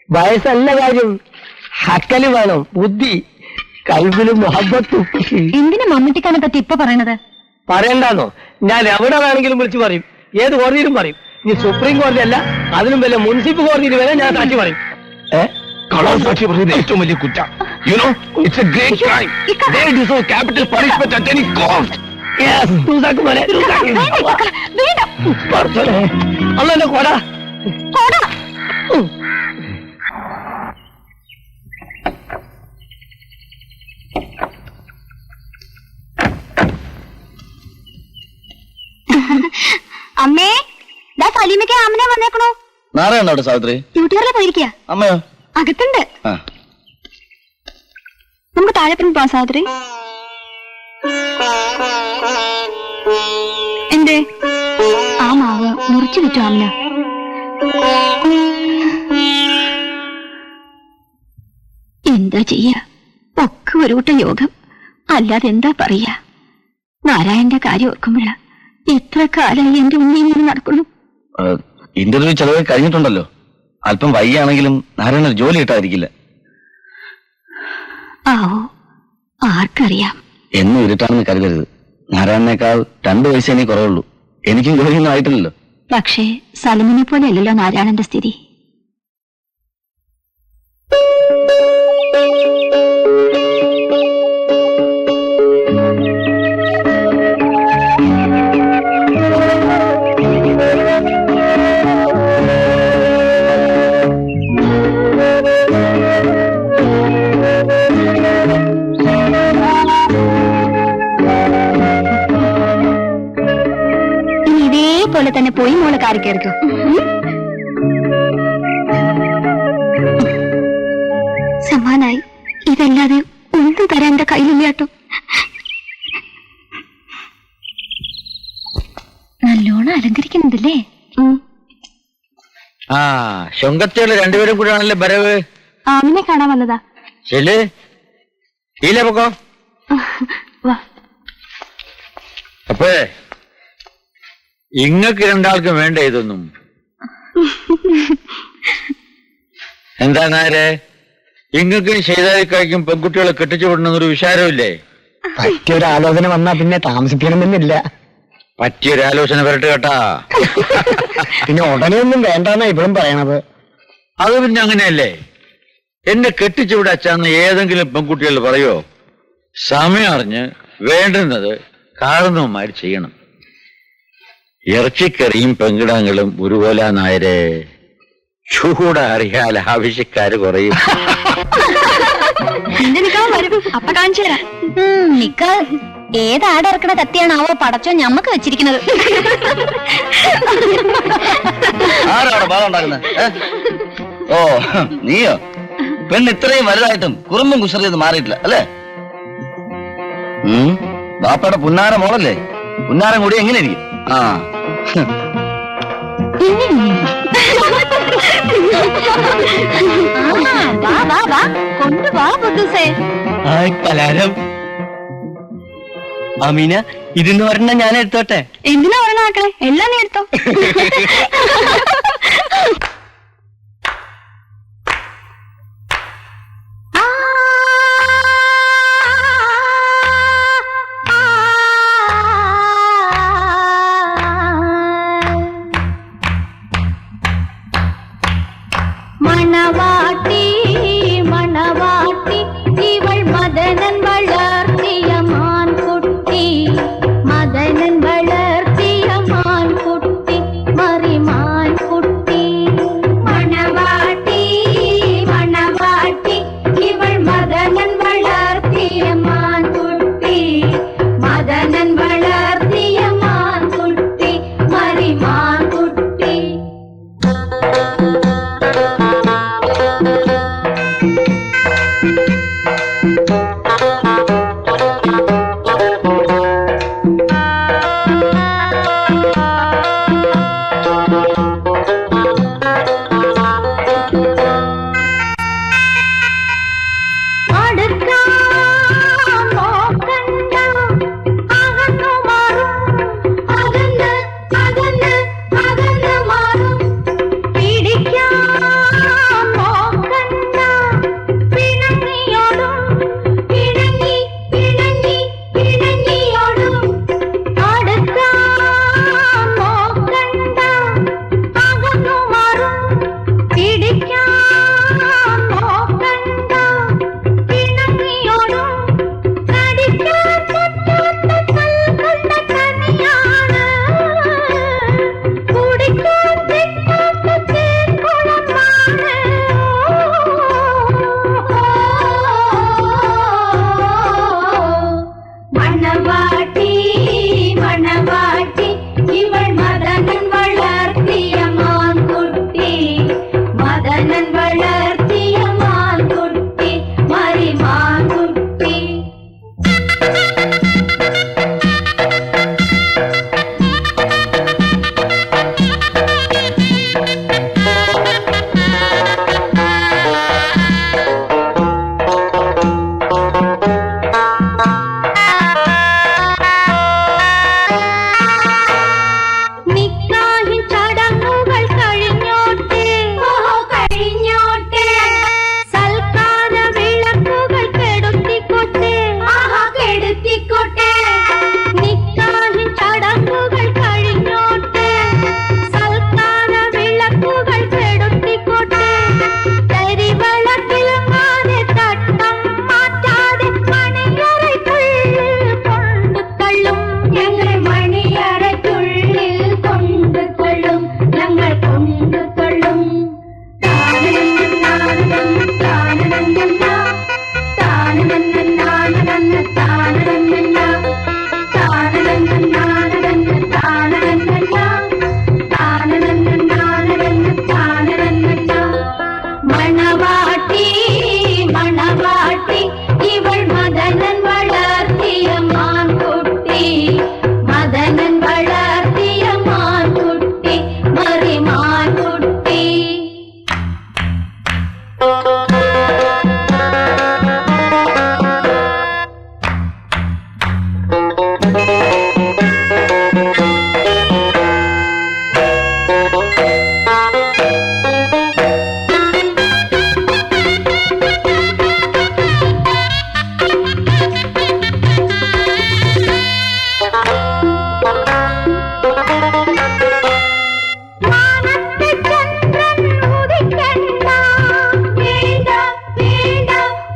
വയസ്സല്ല കാര്യം, ഹക്കല് വേണം. ബുദ്ധി, കൽബിലും മുഹബത്തും. എന്തിനാ മമ്മൂട്ടിക്കാനെ പറ്റി ഇപ്പൊ പറയണത്? പറയണ്ടാന്നോ? ഞാൻ എവിടെ വേണമെങ്കിലും വിളിച്ചു പറയും, ഏത് കോടതിയിലും പറയും. നീ സുപ്രീം കോടതി അല്ല, അതിനും വല്ല മുനിസിപ്പൽ കോടതിയിൽ വരെ ഞാൻ സാക്ഷി പറയും. സാക്ഷി പറയുന്നത് ഏറ്റവും വലിയ കുറ്റം. You know, it's a great crime. They deserve capital punishment at any cost. അല്ലേ കോട അമ്മേ, ദാ സലീമയ്ക്ക് ആമനെ വന്നേക്കണോ? നാളെ ഉണ്ടോ അവിടെ സാവിത്രി? ട്യൂട്ടോറിയൽ പോയിരിക്കുക. അമ്മയോ? അകത്തുണ്ട്. നമുക്ക് താഴെപ്പുറം പോവാം സാവിത്രി. എന്തേ? ആ മാവ് മുറിച്ചു വിറ്റു ആമന. എന്താ ചെയ്യാ? ഒക്കെ ഒരു കൂട്ടം യോഗം, അല്ലാതെ എന്താ പറയാ? നാരായണന്റെ കാര്യം ഓർക്കുമ്പോഴാ എത്ര കാലായി എന്റെ ഉണ്ണിയിൽ നിന്ന് നടക്കുന്നു. ഇന്റർവ്യൂ ചെലവ് കഴിഞ്ഞിട്ടുണ്ടല്ലോ. അല്പം വൈകിയാണെങ്കിലും നാരായണ ജോലി കിട്ടാതിരിക്കില്ല. ആവോ, ആർക്കറിയാം. എന്നും ഇരുട്ടാണെന്ന് കരുതരുത്. നാരായണനേക്കാൾ 2 വയസ്സേ എനിക്ക് കുറവുള്ളൂ. എനിക്കും ജോലിയൊന്നും ആയിട്ടില്ലല്ലോ. പക്ഷേ സലിമിനെ പോലെ അല്ലല്ലോ നാരായണന്റെ സ്ഥിതി. പോലെ തന്നെ പോയി മോളെ കാറി കയറിക്കോ. സമാനായി. ഇതല്ലാതെ ഒന്നും തരാൻ എന്റെ കയ്യിലില്ലാട്ടോ. നല്ലോണം അലങ്കരിക്കുന്നുണ്ടല്ലേ? ആ ശുങ്കത്തിയുള്ള രണ്ടുപേരും കൂടെയാണല്ലേ ബരവ്. ആമിനെ കാണാൻ വന്നതാ. ശരി, ഇല്ലേ പൊക്കോ. അപ്പേ ഇങ്ങക്ക് രണ്ടാൾക്കും വേണ്ട ഇതൊന്നും. എന്താ നേരെ ഇങ്ങക്ക് ചെയ്താൽ കഴിക്കും പെൺകുട്ടികളെ കെട്ടിച്ചു വിടണമെന്നൊരു വിചാരമില്ലേ? പറ്റിയൊരു ആലോചന വന്നാ പിന്നെ താമസിക്കണമെന്നില്ല. പറ്റിയൊരാലോചന വരട്ടെ കേട്ടാ. പിന്നെ ഉടനെ ഒന്നും വേണ്ടെന്നാ ഇപ്പോഴും പറയണത്. അത് പിന്നെ അങ്ങനെയല്ലേ. എന്നെ കെട്ടിച്ചു വിടാച്ചാന്ന് ഏതെങ്കിലും പെൺകുട്ടികൾ പറയോ? സമയം അറിഞ്ഞ് വേണ്ടുന്നത് കാരണവന്മാര് ചെയ്യണം. ഇറച്ചിക്കറിയും പെങ്കിടങ്ങളും ഒരുപോലെ നായരെ ചൂടെ അറിയാൽ ആവശ്യക്കാര് കുറയും. അപ്പൊ കാണിച്ചു തരാം. ഏതാടിറക്കണ കത്തിയാണാവോ പടച്ചോ ഞമ്മക്ക് വെച്ചിരിക്കുന്നത്. ആരാവിടെ ബാധ ഉണ്ടാക്കുന്നത്? ഓ നീയോ? പെണ്ണ് ഇത്രയും വലുതായിട്ടും കുറുമ്പും കുസറിയൊന്നും മാറിയിട്ടില്ല അല്ലേ? ബാപ്പയുടെ പുന്നാര മോളല്ലേ? പുന്നാരം കൂടി എങ്ങനെ ഇരിക്കും? ആ വാ വാ വാ കൊണ്ടുവാ ബുദ്ധുസേ. പലഹാരം. അമീന, ഇതിന്ന് പറഞ്ഞ ഞാൻ എടുത്തോട്ടെ? എന്തിനാ ഒരെണ്ണം ആക്കണേ? എല്ലാം നീ എടുത്തോ. മണവാട്ടി മണവാട്ടി ഇവൾ മദനൻ വളർത്തിയ മാൻകുട്ടി, മദനൻ വളർത്തിയ മാൻകുട്ടി, മറിമാൻകുട്ടി. മണവാട്ടി മണവാട്ടി ഇവൾ മദനൻ വളർത്തിയ മാൻകുട്ടി, മദനൻ വളർത്തിയ മാൻകുട്ടി, മറിമാൻകുട്ടി.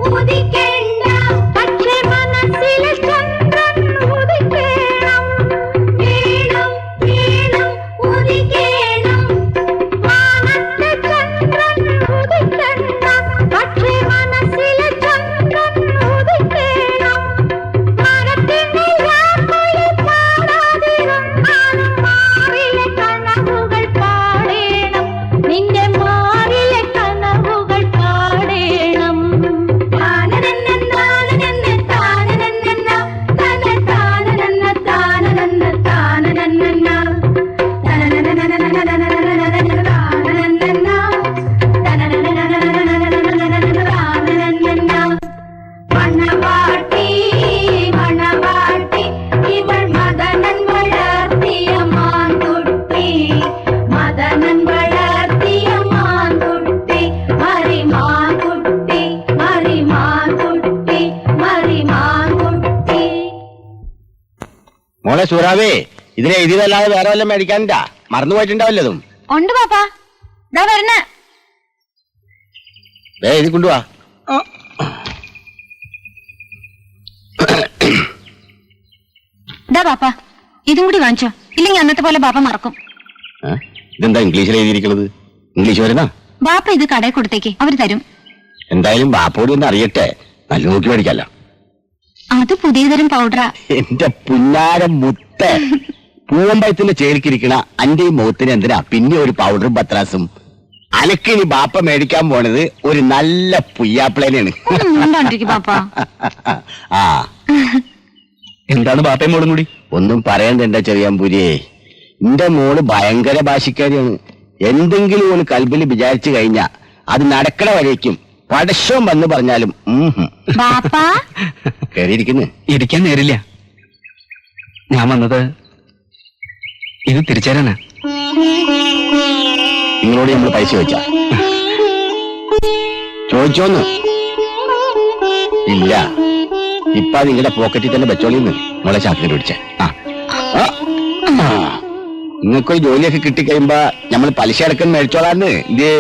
ഉദിക്കേണ്ട പക്ഷെ മനസ്സിലെ ചന്ദ്രൻ ഉദിക്കേ മോളെ സൂറാവേ, ഇതിനെ എഴുതിയതല്ലാതെ വേറെ വല്ലതും മേടിക്കാനില്ല. മറന്നുപോയിട്ടുണ്ടാവില്ലതും. ഉണ്ട് പാപ്പാ, ഇതാ വരണേ. എഴുതി കൊണ്ടുവാ. ഇതാ പാപ്പാ, ഇതും കൂടി വാങ്ങിച്ചോ, ഇല്ലെങ്കിൽ അന്നത്തെ പോലെ ബാപ്പ മറക്കും. ഇതെന്താ ഇംഗ്ലീഷിൽ എഴുതിയിരിക്കുന്നത്? ഇംഗ്ലീഷ് വരുന്ന ബാപ്പ ഇത് കടയിൽ കൊടുത്തേക്ക്, അവര് തരും. എന്തായാലും ബാപ്പോടി ഒന്ന് അറിയട്ടെ, നല്ല നോക്കി മേടിക്കല്ല. അത് പുതിയ തരം പൗഡറാ. എന്റെ പുന്നാരം മുത്ത പൂവമ്പഴത്തിന്റെ ചേർക്കിരിക്കണ അന്റെ ഈ മുഖത്തിന് എന്തിനാ പിന്നെ ഒരു പൗഡറും പത്രാസും? അനക്കിനി ബാപ്പ മേടിക്കാൻ പോണത് ഒരു നല്ല പുയ്യാപ്പിളേനാണ്. പാപ്പ ആ എന്താണ് ബാപ്പയും മോളും കൂടി? ഒന്നും പറയണ്ട എന്റെ ചെറിയാമ്പൂരിയെ. എന്റെ മോള് ഭയങ്കര ഭാഷക്കാരിയാണ്. എന്തെങ്കിലും ഒരു കൽബിൽ വിചാരിച്ചു കഴിഞ്ഞാ അത് നടക്കണ വരേക്കും പടശം വന്ന് പറഞ്ഞാലും കേറിയിരിക്കുന്നു. ഇരിക്കാൻ നേരില്ല. ഞാൻ വന്നത് ഇത് തിരിച്ചേരാനാ. നിങ്ങളോട് നമ്മൾ പൈസ ചോദിച്ചാ? ചോദിച്ചോന്ന്? ഇല്ല. ഇപ്പൊ നിങ്ങളുടെ പോക്കറ്റിൽ തന്നെ വെച്ചോളിന്ന് മോളെ ചാക്കിന് പിടിച്ചേ. നിങ്ങൾക്കൊരു ജോലിയൊക്കെ കിട്ടിക്കഴിയുമ്പോ നമ്മൾ പലിശ അടക്കം മേടിച്ചോളാന്ന്. ഇതേ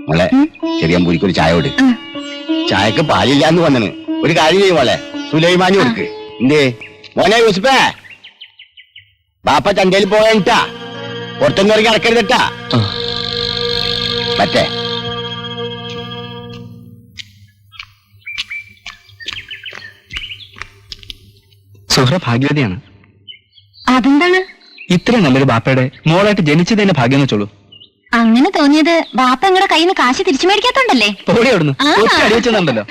മോളെ ചെറിയാമ്പൂരിക്ക് ഒരു ചായ കൊടു. ചായക്ക് പാലില്ലാന്ന് വന്നിന്. ഒരു കാര്യം ചെയ്യും മോളെ, സുലൈമാനി കൊടുക്ക്. എന്തേ മോനെ യൂസുഫേ, ബാപ്പ ചന്തയിൽ പോയാ പുറത്തൊന്നും ഇറങ്ങി അടക്കരുതട്ടാ. മറ്റേ സുഹ്ര ഭാഗ്യവതിയാണ്. അതെന്താണ്? ഇത്രയും നല്ലൊരു ബാപ്പയുടെ മോളായിട്ട് ജനിച്ചത് തന്നെ ഭാഗ്യം വെച്ചോളൂ. അങ്ങനെ തോന്നിയത് ബാപ്പ നിങ്ങളുടെ കയ്യിൽ നിന്ന് കാശ് തിരിച്ചു മേടിക്കാത്തോണ്ടല്ലേ? ഓടി അവിടുന്ന് അടി വെച്ചതുണ്ടല്ലോ.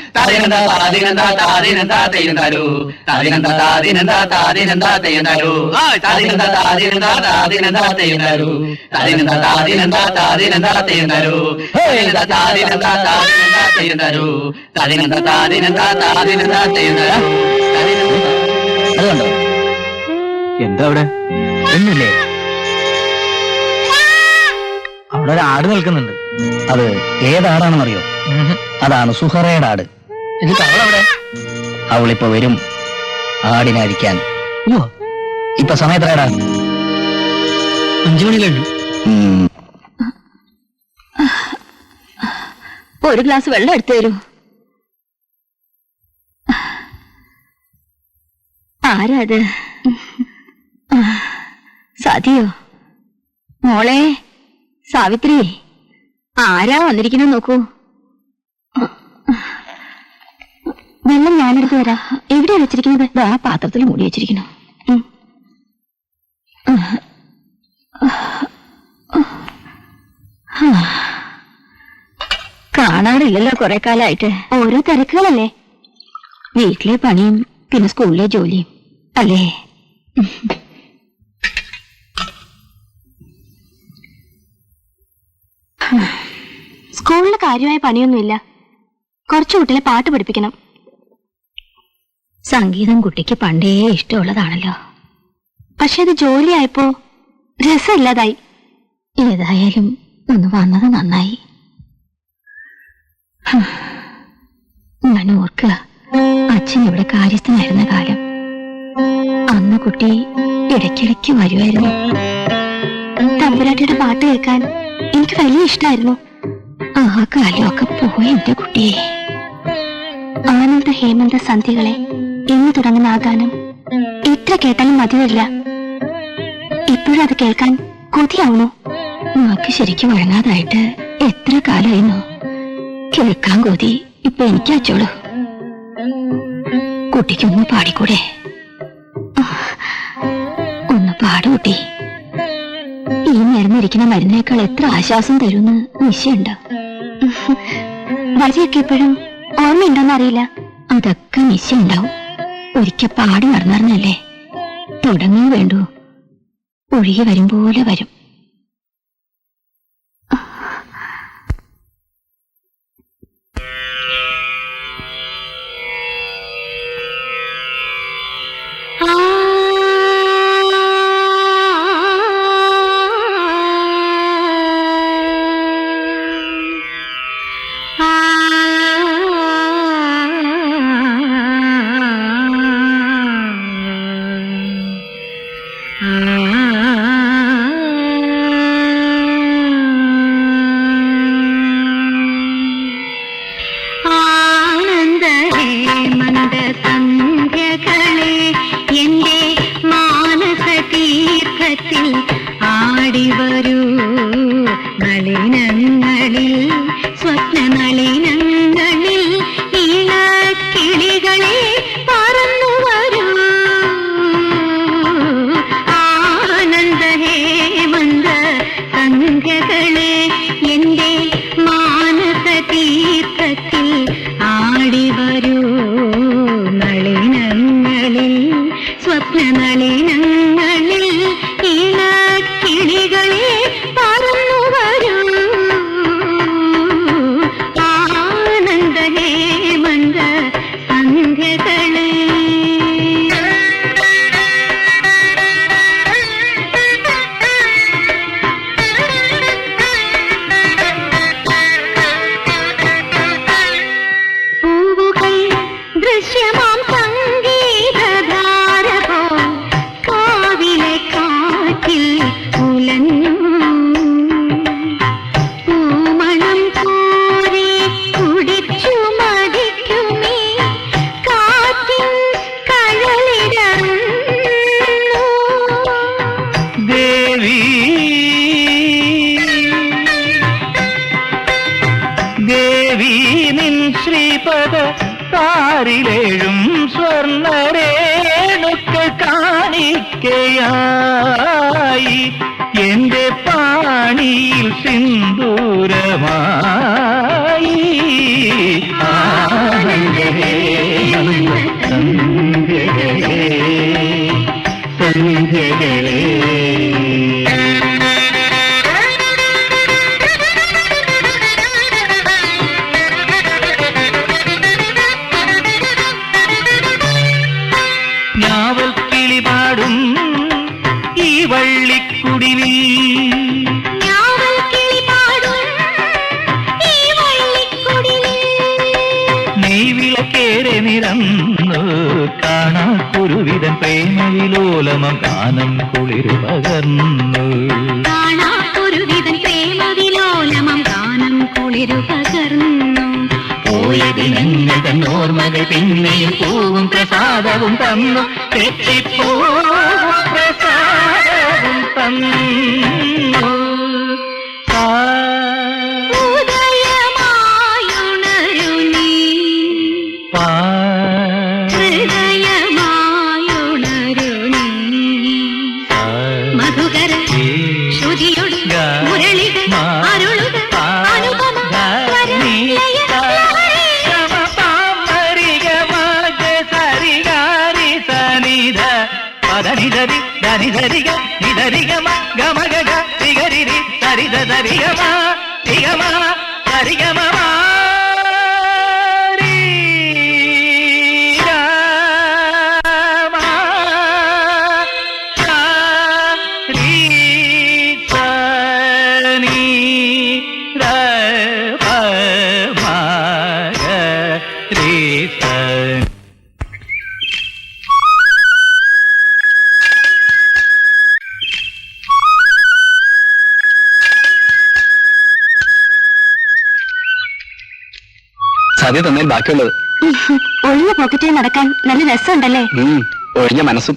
അതുകൊണ്ടോ? എന്താ അവിടെ? ഒന്നുമില്ലേ? അവിടെ ഒരു ആട് നിൽക്കുന്നുണ്ട്. അത് ഏതാടാണെന്നറിയോ? അതാണ് സുഹറയുടെ ആട്. എന്നിട്ട് അവളവിടെ? അവളിപ്പോ വരും ആടിനെ അഴിക്കാൻ. ഇപ്പൊ സമയത്രേടാ? 5 മണി കഴിഞ്ഞു. ഒരു ഗ്ലാസ് വെള്ളം എടുത്തു തരൂ. ആരാ അത്? സതിയോ? മോളെ സാവിത്രി, ആരാ വന്നിരിക്കുന്നു നോക്കൂ. വെള്ളം ഞാനെടുത്ത് വരാം. എവിടെയാ വെച്ചിരിക്കുന്നത്? ആ പാത്രത്തിൽ മൂടി വെച്ചിരിക്കുന്നു. കാണാറില്ലല്ലോ കുറെ കാലമായിട്ട്. ഓരോ തിരക്കുകളല്ലേ, വീട്ടിലെ പണിയും പിന്നെ സ്കൂളിലെ ജോലിയും അല്ലേ? സ്കൂളിൽ കാര്യമായ പണിയൊന്നുമില്ല. കുറച്ചു കുട്ടികളെ പാട്ട് പഠിപ്പിക്കണം. സംഗീതം കുട്ടിക്ക് പണ്ടേ ഇഷ്ടമുള്ളതാണല്ലോ. പക്ഷെ അത് ജോലിയായപ്പോ രസമില്ലാതായി. ഏതായാലും ഒന്ന് വന്നത് നന്നായി. ഞാൻ ഓർക്കുക, അച്ഛൻ ഇവിടെ കാര്യസ്ഥനായിരുന്ന കാലം. അന്ന് കുട്ടി ഇടയ്ക്കിടയ്ക്ക് വരുമായിരുന്നു. തമ്പുരാട്ടിയുടെ പാട്ട് കേൾക്കാൻ എനിക്ക് വലിയ ഇഷ്ടമായിരുന്നു. ആ കാലമൊക്കെ പോയി എന്റെ കുട്ടിയെ. ആനന്ദ ഹേമന്ത സന്ധ്യകളെ എന്ന് തുടങ്ങുന്ന ആ ഗാനം എത്ര കേട്ടാലും മതി വരില്ല. ഇപ്പോഴും അത് കേൾക്കാൻ കൊതിയാവുന്നു. നമുക്ക് ശരിക്കും വഴങ്ങാതായിട്ട് എത്ര കാലമായിരുന്നു. കേൾക്കാൻ കൊതി ഇപ്പൊ എനിക്ക് അച്ചോളൂ. കുട്ടിക്കൊന്ന് പാടിക്കൂടെ? ഒന്ന് പാടുകൂട്ടി. ഈ മരുന്നിരിക്കുന്ന മരുന്നേക്കാൾ എത്ര ആശ്വാസം തരുമെന്ന് നിശ്ചയുണ്ടോ? വരിയൊക്കെ എപ്പോഴും ഓർമ്മയുണ്ടോന്ന് അറിയില്ല. അതൊക്കെ നിശ്ചയുണ്ടാവും. ഒരിക്കൽ പാടി നടന്നറിഞ്ഞല്ലേ. തുടങ്ങി വേണ്ടു, ഒഴുകി വരും പോലെ വരും. സന്ധ്യകളെ എന്റെ മാനസ തീർത്ഥത്തിൽ ആടിവരൂ നളിനങ്ങളിൽ സ്വപ്ന നളിനങ്ങളിൽ ഇളക്കിളികളെ പറന്നു വരൂ ആനന്ദ ഹേമന്ത സന്ധ്യകളെ എന്റെ മാനസ തീർത്ഥത്തിൽ ആടിവരൂ നളിനങ്ങളിൽ സ്വപ്ന നളിനങ്ങളിൽ ഇളക്കിളികളെ പറന്നു വരൂ ആനന്ദ ഹേമന്ത സന്ധ്യകളെ പൂവുകൾ ദൃശ്യമാം സംഗീതധാര പോൽ കാവിലെ കാറ്റിൽ ഉലഞ്ഞു പൂമണം കോരി കുടിച്ചു മടിക്കുമേ കാറ്റിൻ കഴലിടർന്നു ദേവി ദേവി നിൻ ശ്രീപദ താരിലേഴും സ്വർണരേണുക്കൾ കാണിക്കയായി എന്റെ പാണിയിൽ സിന്ദൂരമായി ആനന്ദഹേ സന്ധ്യകളേ സന്ധ്യകളേ ഞാവൽ കിളിപാടും ഈ വള്ളിക്കുടിലിൽ ഞാവൽ കിളിപാടും ഈ വള്ളിക്കുടിലിൽ നെയ്വിളക്കേറെ നിറന്നു കാണാക്കുരുവിതൻ പ്രേമവിലോലമം ഗാനം കുളിരു പകർന്നു കാണാക്കുരുവിതൻ പ്രേമവിലോലമം ഗാനം കുളിരു പകർന്നു പോയ ദിനങ്ങൾ തന്നോർമ്മകൾ പിന്നെയും പൂവും പ്രസാദവും തന്നു തെറ്റിപ്പൂവും പ്രസാദവും തന്നു ഉദയമായുണരു നീ ഹൃദയമായുണരു നീ മധുകര ശ്രുതിയൊടു മുരളികൾ അരുളുക അനുപമ ധനിധരി ധനിധരിക നിധരിഗമ ഗമഗ തിഗരിരി സരിത ധരിഗമ തിഗമ സരിഗമ സദ്യ തന്നേൽ ബാക്കിയുള്ളത് ഒഴിഞ്ഞ പോക്കറ്റിൽ നടക്കാൻ നല്ല രസമുണ്ടല്ലേ ഒഴിഞ്ഞ മനസ്സും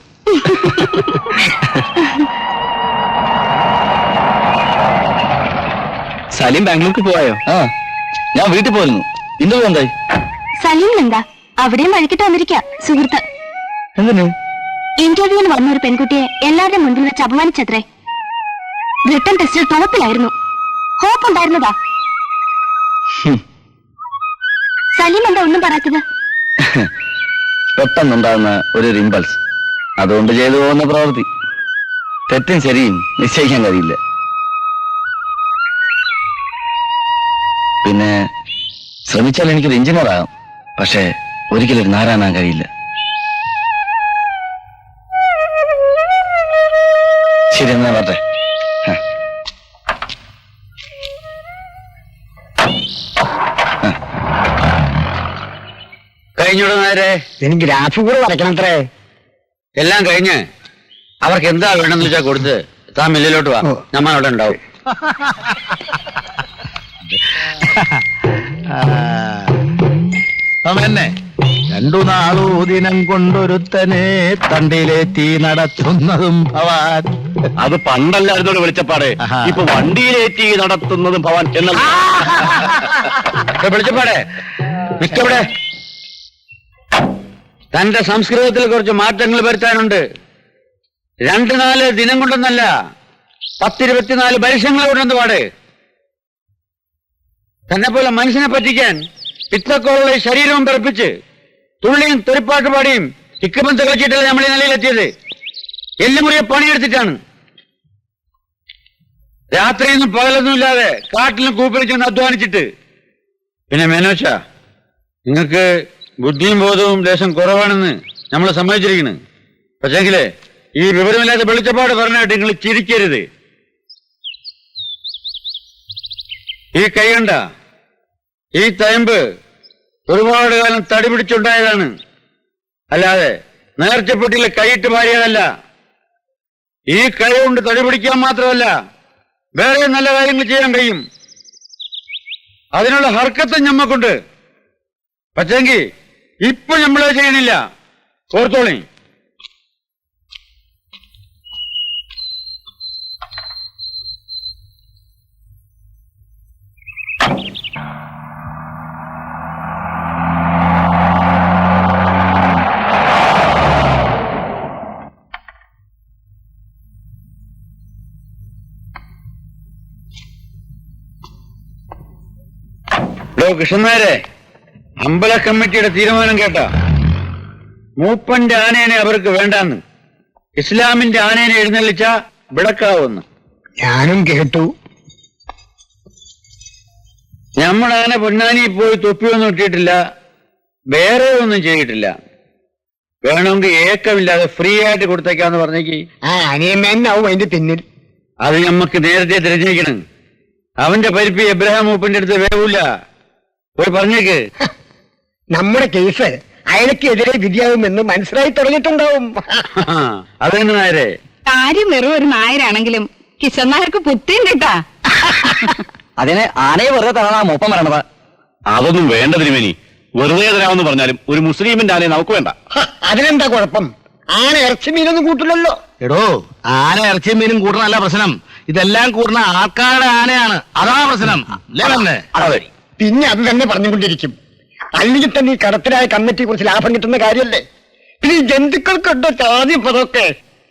സലീം ബാംഗ്ലൂർക്ക് പോയോ? ഞാൻ വീട്ടിൽ പോയിരുന്നു. ഇന്റർവ്യൂ എന്തായി? സലീമിനെന്താ അവിടെയും വഴിക്കിട്ട് വന്നിരിക്ക സുഹൃത്ത്. എന്തിന്? ഇന്റർവ്യൂവിന് വന്ന ഒരു പെൺകുട്ടിയെ എല്ലാവരുടെയും മുൻപിൽ വെച്ച് അപമാനിച്ചത്രേ. റിട്ടൺ ടെസ്റ്റിൽ ടോപ്പിലായിരുന്നു. ഹോപ്പ് ഉണ്ടായിരുന്നതാ. സലീം എന്താ ഒന്നും പറയാത്തത്? പെട്ടെന്നുണ്ടാകുന്ന ഒരു ഇമ്പൾസ്, അതുകൊണ്ട് ചെയ്തു പോകുന്ന പ്രവൃത്തി. തെറ്റും ശരിയും നിശ്ചയിക്കാൻ കഴിയില്ല. പിന്നെ ശ്രമിച്ചാൽ എനിക്കൊരു എഞ്ചിനീയർ ആകാം, പക്ഷേ ഒരിക്കലും ഒരു നാരായണാൻ കഴിയില്ല. ശരി, എന്നാ വരട്ടെ. കഴിഞ്ഞൂടെ നേരെ എനിക്ക് ഗ്രാഫ് കൂടെ വരയ്ക്കണത്രേ. എല്ലാം കഴിഞ്ഞ് അവർക്ക് എന്താ വേണമെന്ന് വെച്ചാൽ കൊടുത്ത് താൻ മില്ലിലോട്ട് വാ, നമ്മൾ അവിടെ ഉണ്ടാവും. തന്നെ 2 നാളു ദിനം കൊണ്ടൊരുത്തനെ തണ്ടിലേറ്റി നടത്തുന്നതും ഭവാൻ. അത് പണ്ടല്ലായിരുന്നോട് വെളിച്ചപ്പാട്, ഇപ്പൊ വണ്ടിയിലേറ്റി നടത്തുന്നതും ഭവാൻ എന്ന വെളിച്ചപ്പാടെ മിക്കവിടെ തന്റെ സംസ്കൃതത്തിൽ കുറച്ച് മാറ്റങ്ങൾ വരുത്താനുണ്ട്. 2-4 ദിനം കൊണ്ടൊന്നല്ല, 10-24 വർഷങ്ങൾ കൊണ്ടെന്ന് പാട്. തന്നെ പോലെ മനുഷ്യനെ പറ്റിക്കാൻ പിത്തക്കോളുള്ള ശരീരവും പിറപ്പിച്ച് തുള്ളിയും തെറിപ്പാട്ട് പാടിയും ഇക്കബന്ധ കളിച്ചിട്ടല്ല നമ്മൾ ഈ നിലയിലെത്തിയത്. എല്ലുമുറിയെ പണിയെടുത്തിട്ടാണ്. രാത്രിയൊന്നും പകലൊന്നും ഇല്ലാതെ കാട്ടിലും കൂപ്പിളിച്ചൊന്ന് അധ്വാനിച്ചിട്ട്. പിന്നെ മേനോഷ, നിങ്ങൾക്ക് ബുദ്ധിയും ബോധവും ലേശം കുറവാണെന്ന് നമ്മൾ സമ്മതിച്ചിരിക്കുന്നു. പക്ഷേങ്കിലേ ഈ വിവരമില്ലാത്ത വെളിച്ചപ്പാട് പറഞ്ഞിട്ട് നിങ്ങൾ ചിരിക്കരുത്. ഈ കൈ കണ്ട, ഈ തയമ്പ് ഒരുപാട് കാലം തടി പിടിച്ചുണ്ടായതാണ്, അല്ലാതെ നേർച്ചപ്പെട്ടിലെ കൈയിട്ട് മാറിയതല്ല. ഈ കൈ കൊണ്ട് തടി പിടിക്കാൻ മാത്രമല്ല, വേറെ നല്ല കാര്യങ്ങൾ ചെയ്യാൻ കഴിയും. അതിനുള്ള ഹർക്കത്തും ഞമ്മക്കുണ്ട്. പക്ഷെങ്കിൽ ഇപ്പൊ നമ്മളത് ചെയ്യണില്ല. ഓർത്തോളി. കൃഷ്ണനാരെ, അമ്പല കമ്മിറ്റിയുടെ തീരുമാനം കേട്ട? മൂപ്പന്റെ ആനേനെ അവർക്ക് വേണ്ടാന്ന്, ഇസ്ലാമിന്റെ ആനേനെ എഴുന്നള്ളിച്ച വിടക്കാവുന്ന്. ഞാനും കേട്ടു. നമ്മളാന പൊന്നാനി പോയി തൊപ്പിയൊന്നും ഇട്ടിട്ടില്ല, വേറെ ഒന്നും ചെയ്തിട്ടില്ല. വേണമെങ്കിൽ ഏക്കമില്ലാതെ ഫ്രീ ആയിട്ട് കൊടുത്തേക്കാന്ന് പറഞ്ഞേക്ക്. അനിയമ്മേനാവും അതിന്റെ പിന്നിൽ. അത് നമ്മക്ക് നേരത്തെ തിരഞ്ഞേക്കണം. അവന്റെ പരിപ്പ് എബ്രഹാം മൂപ്പന്റെ അടുത്ത് വേവില്ല. പോയി പറഞ്ഞേക്ക്. നമ്മുടെ കേസ് അയാൾക്കെതിരെ വിധിയാവുമെന്ന് മനസ്സിലായി തുടങ്ങിയിട്ടുണ്ടാവും. അതെന്നെ നായരെ, കാര്യം വെറും ഒരു നായരാണെങ്കിലും കിഷൻ നായർക്ക് പുത്തിയും കേട്ടാ. അതിന് ആനയെ വെറുതെ തരണ മൂപ്പം വരണത്. അതൊന്നും വേണ്ട തിരുമേനി. വെറുതെ തരാമെന്ന് പറഞ്ഞാലും ഒരു മുസ്ലിമിന്റെ ആനയെ നമുക്ക് വേണ്ട. അതിനെന്താ കുഴപ്പം? ആന ഇറച്ചി മീനൊന്നും കൂട്ടില്ലല്ലോ. എടോ, ആന ഇറച്ചിയും മീനും കൂട്ടണല്ല പ്രശ്നം, ഇതെല്ലാം കൂടുന്ന ആൾക്കാരുടെ ആനയാണ്. അതാണ് പ്രശ്നം. അതെ, പിന്നെ അത് തന്നെ പറഞ്ഞുകൊണ്ടിരിക്കും. അല്ലെങ്കിൽ തന്നെ ഈ കടത്തിലായ കമ്മിറ്റിയെ കുറിച്ച് ലാഭം കിട്ടുന്ന കാര്യമല്ലേ? പിന്നെ ഈ ജന്തുക്കൾക്കുണ്ടോ ചാദ്യപ്പതൊക്കെ?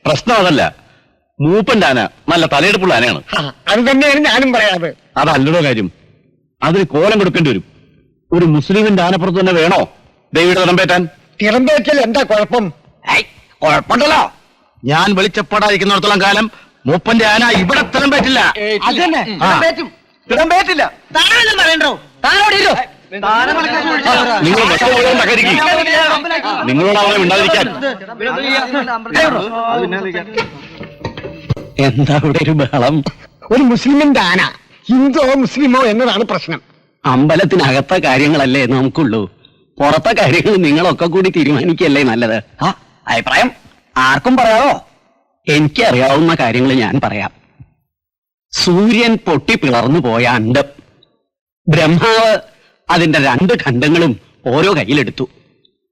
പ്രശ്നം അതല്ല, മൂപ്പന്റെ ആന നല്ല തലയെടുപ്പുള്ള ആനയാണ്. അത് തന്നെയാണ് ഞാനും പറയാറ്. അതല്ലടോ കാര്യം, അതിന് കോലം കൊടുക്കേണ്ടി വരും. ഒരു മുസ്ലിമിന്റെ ആനപ്പുറത്ത് തന്നെ വേണോ ദേവിയുടെ തിറമ്പേറ്റാൻ? തിറമ്പേറ്റൽ എന്താ കുഴപ്പം? കുഴപ്പമുണ്ടല്ലോ. ഞാൻ വെളിച്ചപ്പാടായിരിക്കുന്നിടത്തോളം കാലം മൂപ്പന്റെ ആന ഇവിടെ തിറമ്പേറ്റില്ല. തിറമ്പേറ്റില്ല. നിങ്ങൾ നിങ്ങളോട് അവനെ മിണ്ടാതിരിക്കാൻ. എന്താ ഇവിടെ ഒരു ബഹളം? ഒരു മുസ്ലിമിന്റെ ആന ഹിന്ദുവോ മുസ്ലിമോ എന്നതാണ് പ്രശ്നം. അമ്പലത്തിനകത്തെ കാര്യങ്ങളല്ലേ നമുക്കുള്ളൂ, പുറത്തെ കാര്യങ്ങൾ നിങ്ങളൊക്കെ കൂടി തീരുമാനിക്കല്ലേ നല്ലത്. അഭിപ്രായം ആർക്കും പറയാമോ? എനിക്കറിയാവുന്ന കാര്യങ്ങൾ ഞാൻ പറയാം. സൂര്യൻ പൊട്ടി പിളർന്നു പോയ അണ്ഡം, ബ്രഹ്മാവ് അതിന്റെ 2 ഖണ്ഡങ്ങളും ഓരോ കയ്യിലെടുത്തു.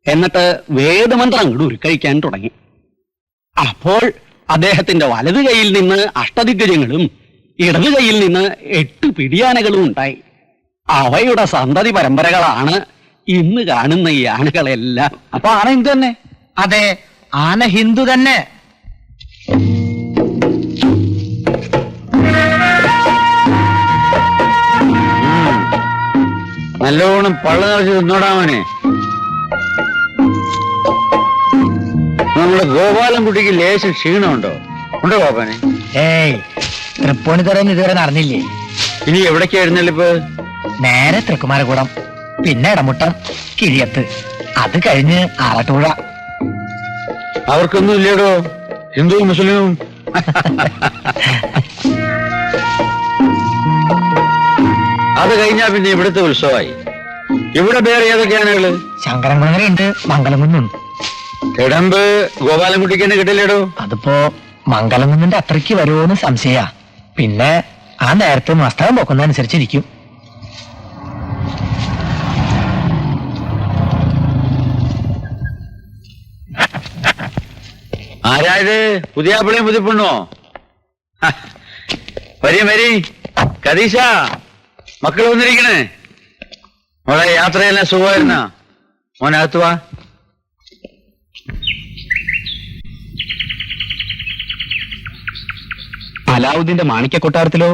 എന്നിട്ട് വേദമന്ത്രം അങ്ങോട്ട് ഉരുക്കഴിക്കാൻ തുടങ്ങി. അപ്പോൾ അദ്ദേഹത്തിന്റെ വലത് കൈയിൽ നിന്ന് അഷ്ടദിഗ്ഗജങ്ങളും ഇടത് കൈയിൽ നിന്ന് 8 പിടിയാനകളും ഉണ്ടായി. അവയുടെ സന്തതി പരമ്പരകളാണ് ഇന്ന് കാണുന്ന ഈ ആനകളെല്ലാം. അപ്പൊ ആന ഹിന്ദു തന്നെ? അതെ, ആന ഹിന്ദു തന്നെ. നല്ലോണം പള്ള നിറച്ച് തിന്നോടാമനെ. നമ്മുടെ ഗോപാലൻകുട്ടിക്ക് ലേശം ക്ഷീണമുണ്ടോ? ഉണ്ടോ പാപ്പനെ? ഏയ്, തൃപ്പൂണിത്തുറന്ന് ഇതുവരെ നടന്നില്ലേ? ഇനി എവിടേക്കായിരുന്നല്ലോ ഇപ്പൊ? നേരെ തൃക്കുമാരകൂടം, പിന്നെ ഇടമുട്ടം, കിഴിയത്ത്, അത് കഴിഞ്ഞ് ആറട്ടൂഴ. അവർക്കൊന്നും ഇല്ലേടോ ഹിന്ദുവും മുസ്ലിമും? അത് കഴിഞ്ഞാ പിന്നെ ഇവിടുത്തെ ഉത്സവമായി. ഇവിടെ വേറെ ഏതൊക്കെ ആനകള്? ശങ്കരൻകുന്നരുണ്ട്, മംഗലംകുന്നുണ്ട്. കിടമ്പ് ഗോപാലൻകുട്ടിക്ക് തന്നെ കിട്ടില്ലേടോ? അതിപ്പോ മംഗലം നിന്നിന്റെ അത്രയ്ക്ക് വരുമോന്ന് സംശയ. പിന്നെ ആ നേരത്തെ മസ്തകം പോക്കുന്നതനുസരിച്ചിരിക്കും. ആരായത്? പുതിയ പിള്ളയും പുതിയ പെണ്ണോ? വരി വരി. കദീശ, മക്കൾ വന്നിരിക്കണേ. മോളെ യാത്രയെല്ലാം സുഖമായിരുന്ന? മോനകത്ത് വാ. അലാവുദ്ദീന്റെ മാണിക്യ കൊട്ടാരത്തിലോ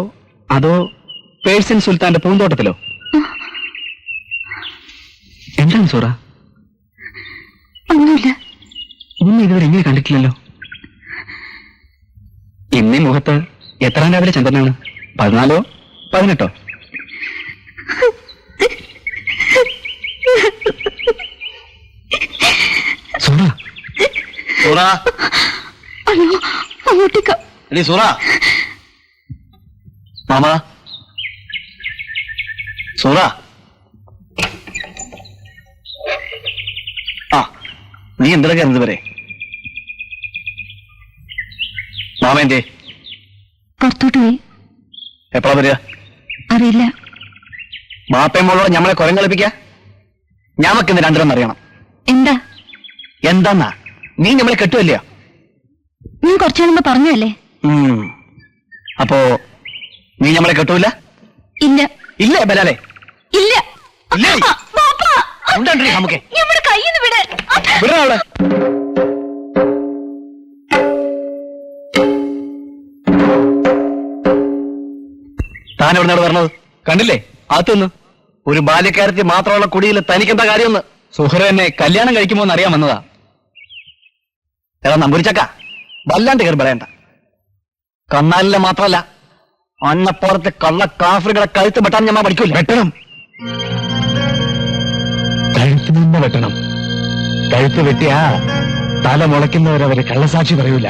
അതോ പേഴ്സിൻ സുൽത്താന്റെ പൂന്തോട്ടത്തിലോ? എന്താണ് സൂറ? ഒന്നുമില്ല. ഒന്നും ഇതുവരെ ഇങ്ങനെ കണ്ടിട്ടില്ലല്ലോ. ഇന്നീ മുഖത്ത് എത്രാം രാവിലെ ചന്ദ്രനാണ്? 14 18? സൂറ, സൂറ, അയ്യോ അങ്ങോട്ടേക്ക. എടി സൂറ. മാമ, സൂറ. ആ, നീ എന്തൊക്കെ എന്ത് വരെ മാമ എന്തേ? പുറത്തോട്ട് പോയി. എപ്പോഴാ വരിക? അറിയില്ല. മാപ്പയും മോളോട് ഞമ്മളെ കുരം കളിപ്പിക്ക? ഞമ്മക്ക് ഇന്ന് രണ്ടെണ്ണം അറിയണം. എന്താ? എന്താന്നാ? നീ ഞമ്മളെ കെട്ടുമല്ല? നീ കുറച്ചു മുമ്പ് പറഞ്ഞല്ലേ? അപ്പോ നീ ഞമ്മളെ കെട്ടൂല? ഇല്ല. ഇല്ലേ ബലാലെ? ഇല്ല. ഇല്ലേ? ഉണ്ടേ നമുക്ക് നമ്മുടെ കയ്യിൽ നിന്ന് വിട്. വിടണ അവിടെ. താൻ എവിടെ പറഞ്ഞത് കണ്ടില്ലേ? അകത്തുനിന്ന് ഒരു ബാല്യക്കാരത്തി മാത്രമുള്ള കുടിയിൽ തനിക്കെന്താ കാര്യമൊന്ന്? സുഹറ എന്നെ കല്യാണം കഴിക്കുമോ എന്ന് അറിയാൻ വന്നതാ. എടാ നമ്പൂരിച്ചക്ക, വല്ലാണ്ട് കയറി പറയണ്ട. കന്നാലിലെ മാത്രല്ല, അന്നപ്പുറത്തെ കള്ള കാഫറുകളെ കഴുത്ത് വെട്ടാൻ ഞമ്മ പഠിക്കൂല. വെട്ടണം, കഴുത്ത് നിന്ന് വെട്ടണം. കഴുത്ത് വെട്ടിയാ തല മുളയ്ക്കുന്നവരവര് കള്ളസാക്ഷി പറയൂല.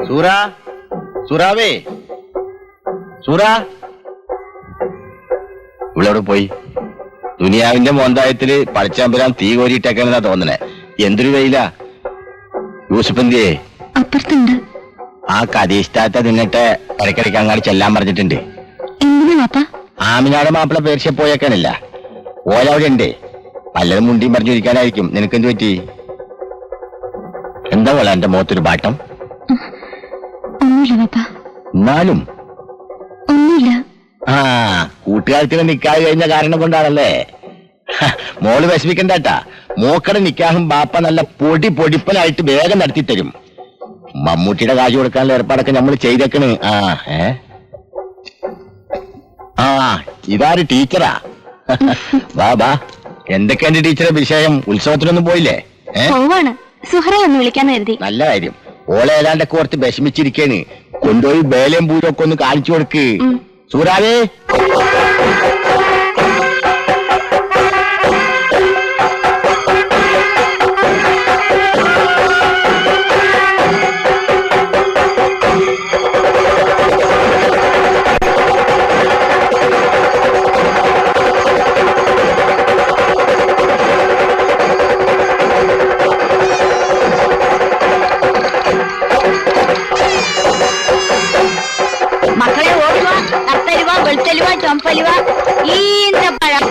സൂറ, സൂറാവേ, സൂറ. ഇവളെവിടെ പോയി? ദുനിയാവിന്റെ മോന്തായത്തില് പഴച്ചാമ്പരാൻ തീ കോരിയിട്ടേക്കാണെന്നാ തോന്നണേ. എന്തൊരു വെയില. യൂസുഫ് എന്തിയേ? അപ്പുറത്തുണ്ട്. ആ കദീഷ്ടാത്ത നിന്നിട്ട് ഇടയ്ക്കിടയ്ക്ക് അങ്ങാടി ചെല്ലാൻ പറഞ്ഞിട്ടുണ്ട്. എന്തിനാ പാപ്പ? ആമിനാടെ മാപ്പിള പേർച്ച പോയേക്കാനില്ല. ഓലവിടെ ഉണ്ട്. പലരും മുണ്ടിയും പറഞ്ഞിരിക്കാനായിരിക്കും. നിനക്കെന്ത് പറ്റി? എന്താ പോലെ എന്റെ മുഖത്തൊരു ബാട്ടം? ഒന്നുമില്ല പാപ്പ. എന്നാലും ഒന്നുമില്ല. ആ, കൂട്ടുകാർക്കിടെ നിക്കാഹ് കഴിഞ്ഞ കാരണം കൊണ്ടാണല്ലേ. മോള് വിഷമിക്കണ്ടാട്ടാ. മോക്കടെ നിക്കാഹും ബാപ്പ നല്ല പൊടിപ്പനായിട്ട് വേഗം നടത്തി തരും. മമ്മൂട്ടിയുടെ കാശ് കൊടുക്കാനുള്ള ഏർപ്പാടൊക്കെ നമ്മൾ ചെയ്തേക്കണ്. ആ ഇതാര് ടീച്ചറാ? ബാ. എന്തൊക്കെയാണ് ടീച്ചറെ വിഷയം? ഉത്സവത്തിനൊന്നും പോയില്ലേ? പോവാണ്. സുഹറ ഒന്ന് വിളിക്കാന്ന് കരുതി. നല്ല കാര്യം. ഓളെ ഏതാണ്ടൊക്കെ ഓർത്ത് വിഷമിച്ചിരിക്കാണ്. കൊണ്ടുപോയി ബേലയും പൂരൊക്കെ ഒന്ന് കാണിച്ചു കൊടുക്ക്. സൂറാവേ, മക്കളെ ഓടുക. കത്തലുവ, വെളുത്തലുവ, ചൊമ്പലുവ, ഈന്തപ്പഴം.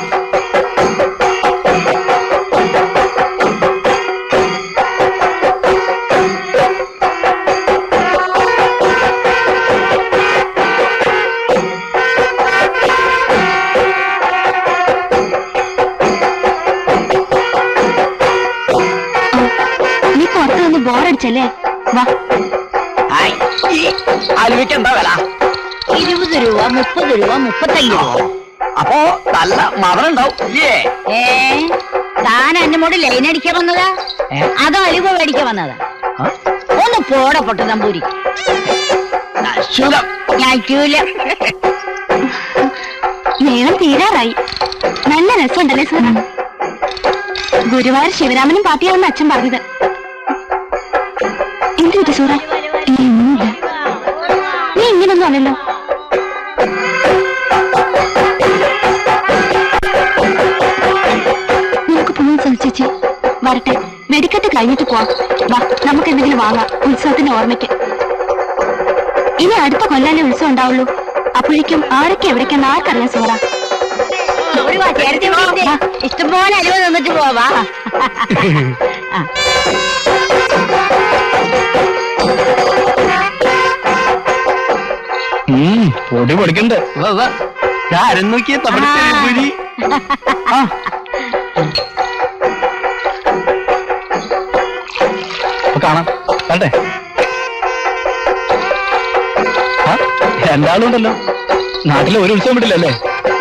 നീ പുറത്ത് നിന്ന് ബോറടിച്ചല്ലേ? വാ. അലുവയ്ക്ക് എന്താ വില? 20 രൂപ, 30 രൂപ, 35 രൂപ. അപ്പോ നല്ല മധുരണ്ടാവും ഇല്ലേ? താൻ എന്നെ മോട് ലൈൻ അടിക്കാൻ വന്നതാ അതോ അലുവ മേടിക്കാൻ വന്നതാ? ഒന്ന് പോടെ പൊട്ട നമ്പൂരി. മേളം തീരാറായി. നല്ല രസമുണ്ടല്ലേ സുഹറ? ഗുരുവായൂർ ശിവരാമനും പാർട്ടിയാണെന്ന് അച്ഛൻ പറഞ്ഞത്. എന്ത് പറ്റി സുഹറ? ഒന്നുമില്ല. നീ ഇങ്ങനൊന്നും അല്ലല്ലോ. നമുക്ക് പോകാൻ സാധിച്ചേച്ചി. വരട്ടെ, വെടിക്കെട്ട് കഴിഞ്ഞിട്ട് പോവാം. വാ, നമുക്ക് എന്തെങ്കിലും വാങ്ങാം ഉത്സവത്തിന്റെ ഓർമ്മയ്ക്ക്. ഇനി അടുത്ത കൊല്ലാലേ ഉത്സവം ഉണ്ടാവുള്ളൂ. അപ്പോഴേക്കും ആരൊക്കെ എവിടേക്കെന്ന് ആർക്കറിയാം സുഹറ? ഇഷ്ടംപോലെ അലുവ നിന്നിട്ട് പോവാ. പൊടി പൊടിക്കണ്ട്. നോക്കിയ കാണാം. കണ്ടേ, രണ്ടാളും ഉണ്ടല്ലോ. നാട്ടിലെ ഒരു ഉത്സവം വിട്ടില്ലല്ലേ?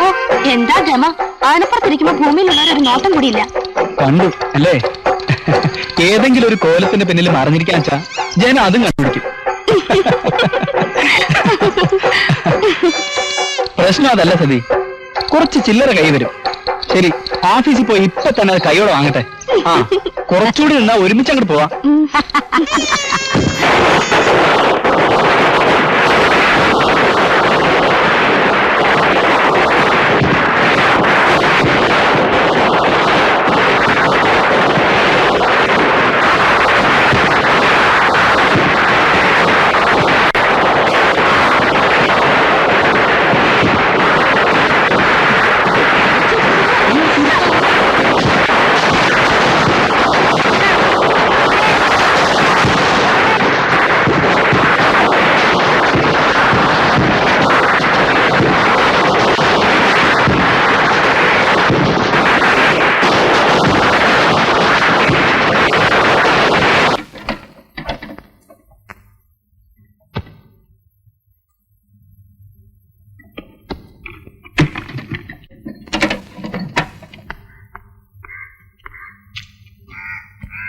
ഓ, എന്താ ഗമ! ആനപ്പുറത്തിരിക്കുമ്പോ ഭൂമിയിലുള്ളവരൊരു നോട്ടം കൂടിയില്ല. കണ്ടു അല്ലേ? ഏതെങ്കിലും ഒരു കോലത്തിന്റെ പിന്നിൽ മറിഞ്ഞിരിക്കാൻ വെച്ചാ ജനം അതും കണ്ടുപിടിക്കും. പ്രശ്നം അതല്ല സതി, കുറച്ച് ചില്ലറ കൈ വരും. ശരി, ഓഫീസിൽ പോയി ഇപ്പൊ തന്നെ അത് കൈയോടെ വാങ്ങട്ടെ. ആ, കുറച്ചുകൂടി നിന്നാ ഒരുമിച്ച് അങ്ങോട്ട് പോവാ.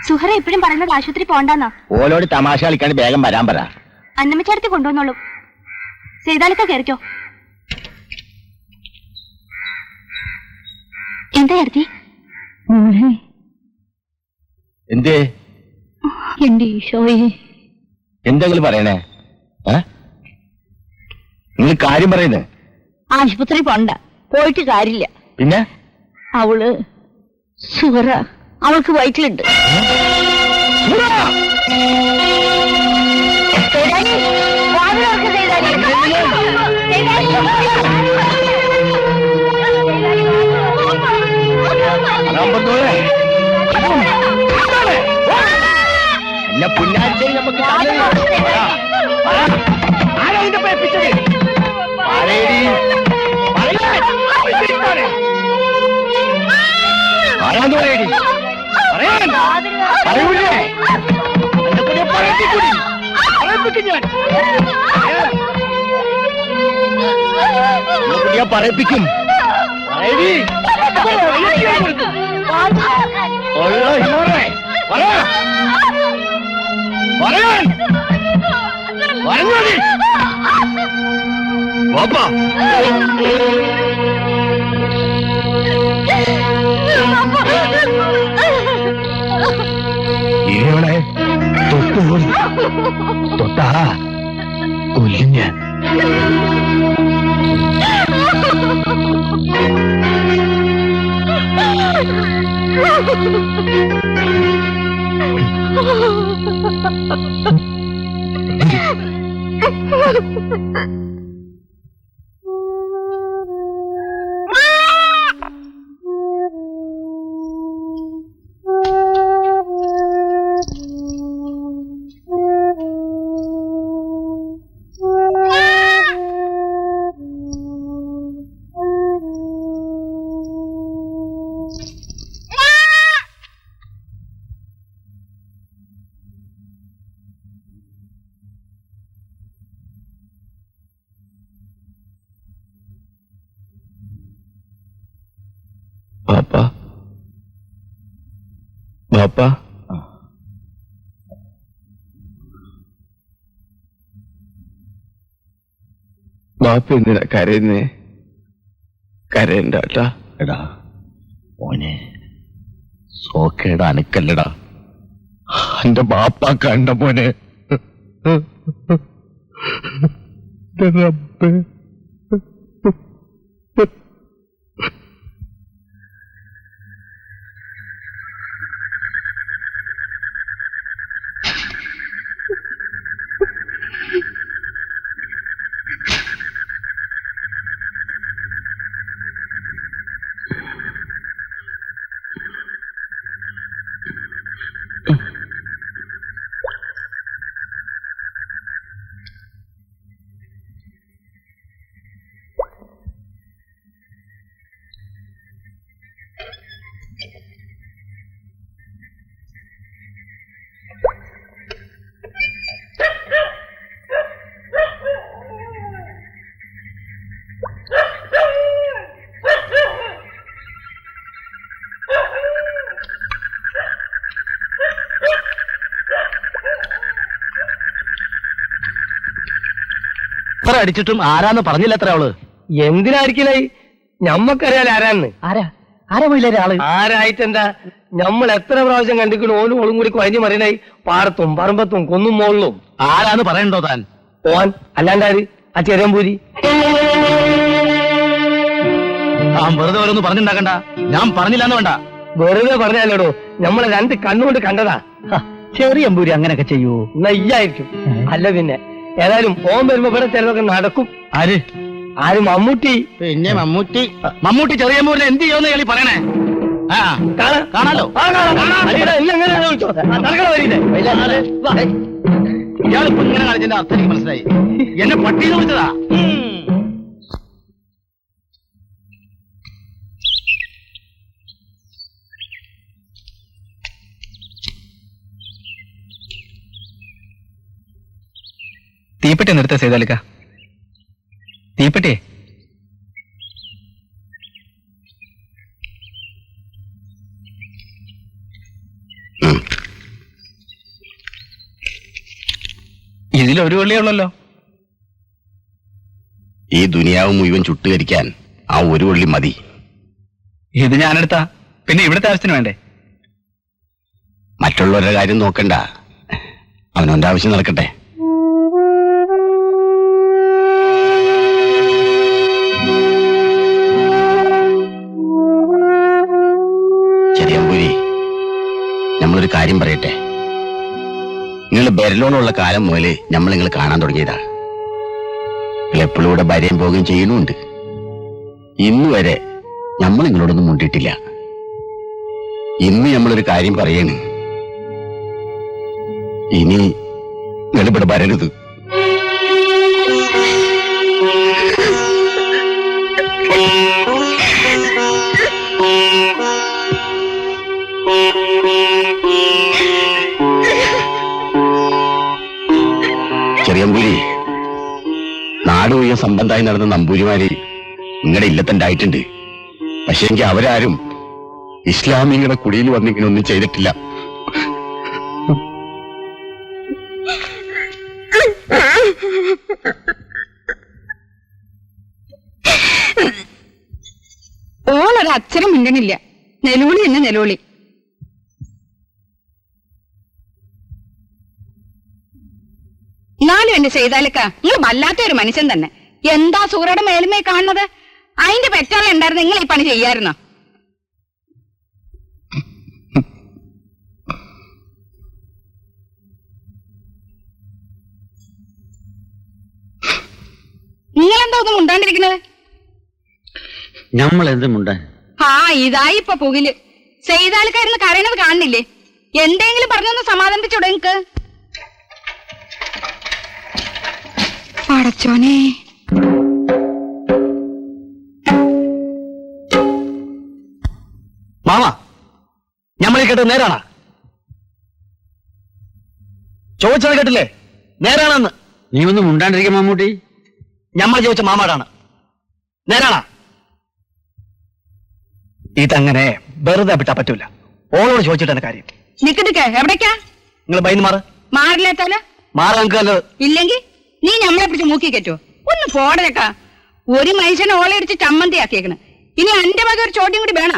സുഹറ എപ്പോഴും പറയുന്നത് ആശുപത്രി പോണ്ടെന്നാ. ഓലോട് തമാശ കളിക്കാണ്ട് വേഗം വരാൻ പറ. അന്നമ്മച്ചേർത്തി കൊണ്ടുവന്നോളൂ. ചെയ്താലൊക്കെ കയറിക്കോ. എന്താ ചേർത്തി? എന്തേ? എന്റെ ഈശോയെ, എന്തെങ്കിലും പറയണേ? നിങ്ങൾ കാര്യം പറയുന്നേ? ആശുപത്രി പോണ്ട, പോയിട്ട് കാര്യമില്ല. പിന്നെ അവള് സുഹറ, അവൾക്ക് വയറ്റിലുണ്ട്. എന്നെ പുന്നാഴ്ച നമുക്ക് പറയിപ്പിക്കും. ഇവളെ തൊട്ടാ കൊല്ലിഞ്ഞ. ബാപ്പാ, ബാപ്പാ, ബാപ്പ എന്തിനാ കരയുന്നേ? കരയണ്ടാട്ടാ, എടാ മോനെ സോക്കേടാ അനക്കല്ലടാ, എന്റെ ബാപ്പ കണ്ട മോനെ. അടിച്ചിട്ടും ആരാന്ന് പറഞ്ഞില്ല അത്ര അവള്. എന്തിനായിരിക്കലേ? ഞമ്മക്കറിയാലോ ആരാന്ന്. ആരാ പോയില്ലേ ആള്? ആരായിട്ടെന്താ, നമ്മൾ എത്ര പ്രാവശ്യം കണ്ടിക്കണു ഓനും ഓളും കൂടി കുഴഞ്ഞു മറിയനായി പാടത്തും പറമ്പത്തും കൊന്നും മോളിലും. ആരാന്ന് പറയണ്ടോ താൻ? ഓൻ അല്ലാണ്ടാര്? ആ ചെറിയമ്പൂരി. താൻ വെറുതെ ഓരോന്ന് പറഞ്ഞിണ്ടാക്കണ്ട. ഞാൻ പറഞ്ഞില്ലാന്ന് വേണ്ട. വെറുതെ പറഞ്ഞാലോടോ, നമ്മളെ രണ്ട് കണ്ണുകൊണ്ട് കണ്ടതാ. ചെറിയമ്പൂരി അങ്ങനെയൊക്കെ ചെയ്യൂ? നെയ്യായിരിക്കും. അല്ല പിന്നെ ഏതായാലും ഓൻ വരുമ്പോ ഇവിടെ ചിലതൊക്കെ നടക്കും. ആര്? മമ്മൂട്ടി. പിന്നെ മമ്മൂട്ടി ചെറിയമ്പൂരിനെ എന്ത് ചെയ്യുമെന്ന് കളി പറയണേ. കാണാലോ. ഇയാളിപ്പോ ഇങ്ങനെ കളിച്ചതിന്റെ അർത്ഥം എനിക്ക് മനസ്സിലായി. എന്നെ പട്ടിന്ന് വിളിച്ചതാ. തീപ്പെട്ടി നിർത്ത ചെയ്താലിക്ക. തീപ്പെട്ടി ഇതിലൊരു വള്ളിയുള്ളല്ലോ. ഈ ദുനിയാവ് മുഴുവൻ ചുട്ടുകരിക്കാൻ ആ ഒരു വള്ളി മതി. ഇത് ഞാനെടുത്താ പിന്നെ ഇവിടുത്തെ ആവശ്യത്തിന് വേണ്ടേ? മറ്റുള്ളവരുടെ കാര്യം നോക്കണ്ട, അവനവന്റെ ആവശ്യം നടക്കട്ടെ. ചെറിയമ്പൂരി, നമ്മളൊരു കാര്യം പറയട്ടെ. നിങ്ങൾ ബെരലോണുള്ള കാലം മുതല് നമ്മൾ നിങ്ങൾ കാണാൻ തുടങ്ങിയതാ. നിങ്ങൾ എപ്പോഴും ഇവിടെ ഭാര്യയും പോവുകയും ചെയ്യുന്നുണ്ട്. ഇന്ന് വരെ നമ്മൾ നിങ്ങളോടൊന്നും മുണ്ടിയിട്ടില്ല. ഇന്ന് നമ്മളൊരു കാര്യം പറയണ്, ഇനി നിങ്ങൾ ഇവിടെ വരരുത്. ചെറിയമ്പൂരി, നാട് മുഴുവൻ സംബന്ധമായി നടന്ന നമ്പൂരിമാര് നിങ്ങളുടെ ഇല്ലത്തുണ്ടായിട്ടുണ്ട്. പക്ഷെ എങ്കിൽ അവരാരും ഇസ്ലാമിങ്ങളുടെ കുടിയിൽ വന്നിങ്ങനെ ഒന്നും ചെയ്തിട്ടില്ല. ഓളൊരു അച്ഛനും മിണ്ടണില്ല. നെലോളി എന്നെ നെലോളി. എന്നാലും എന്റെ ചെയ്താലക്ക നിങ്ങൾ വല്ലാത്തൊരു മനുഷ്യൻ തന്നെ. എന്താ സൂറയുടെ മേലുമേ കാണുന്നത്? അതിന്റെ പെറ്റാളെ ഉണ്ടായിരുന്നു നിങ്ങൾ ഈ പണി ചെയ്യായിരുന്നോ? നിങ്ങളെന്താ ഒന്നും മുണ്ടാണ്ടിരിക്കുന്നത്? നമ്മൾ എന്ത് മുണ്ടാൻ? ഇതായി ഇപ്പൊ പുകില്. ചെയ്താൽക്കാരുന്ന് കരയണത് കാണുന്നില്ലേ? എന്തെങ്കിലും പറഞ്ഞൊന്ന് സമാധാനിപ്പിച്ചോടെ നിങ്ങക്ക്? പടച്ചോനെ, മാമ, ഞമ്മളീ കേട്ടത് നേരാണാ? ചോദിച്ചത് കേട്ടില്ലേ? നേരാണെന്ന്. നീ ഒന്നും മുണ്ടാണ്ടിരിക്കും മമ്മൂട്ടി. ഞമ്മൾ ചോദിച്ച മാമാടാണ്. നേരാണാ? ഇതങ്ങനെ വെറുതെ വിട്ടാ പറ്റൂല. ഓളോട് ചോദിച്ചിട്ടാണ് കാര്യം. നിക്ക് എവിടേക്കാ? നിങ്ങൾ ബൈന്ന് മാറ്. മാറില്ലാത്താല മാറാൻ ഇല്ലെങ്കിൽ നീ ഞമ്മളെ പിടിച്ച് മൂക്കി കയറ്റോ? ഒന്ന് പോടേക്കാ. ഒരു മനുഷ്യനെ ഓളയടിച്ച് ചമ്മന്തിയാക്കിയേക്കണ്. ഇനി എന്റെ വക ഒരു ചോദ്യം കൂടി വേണ.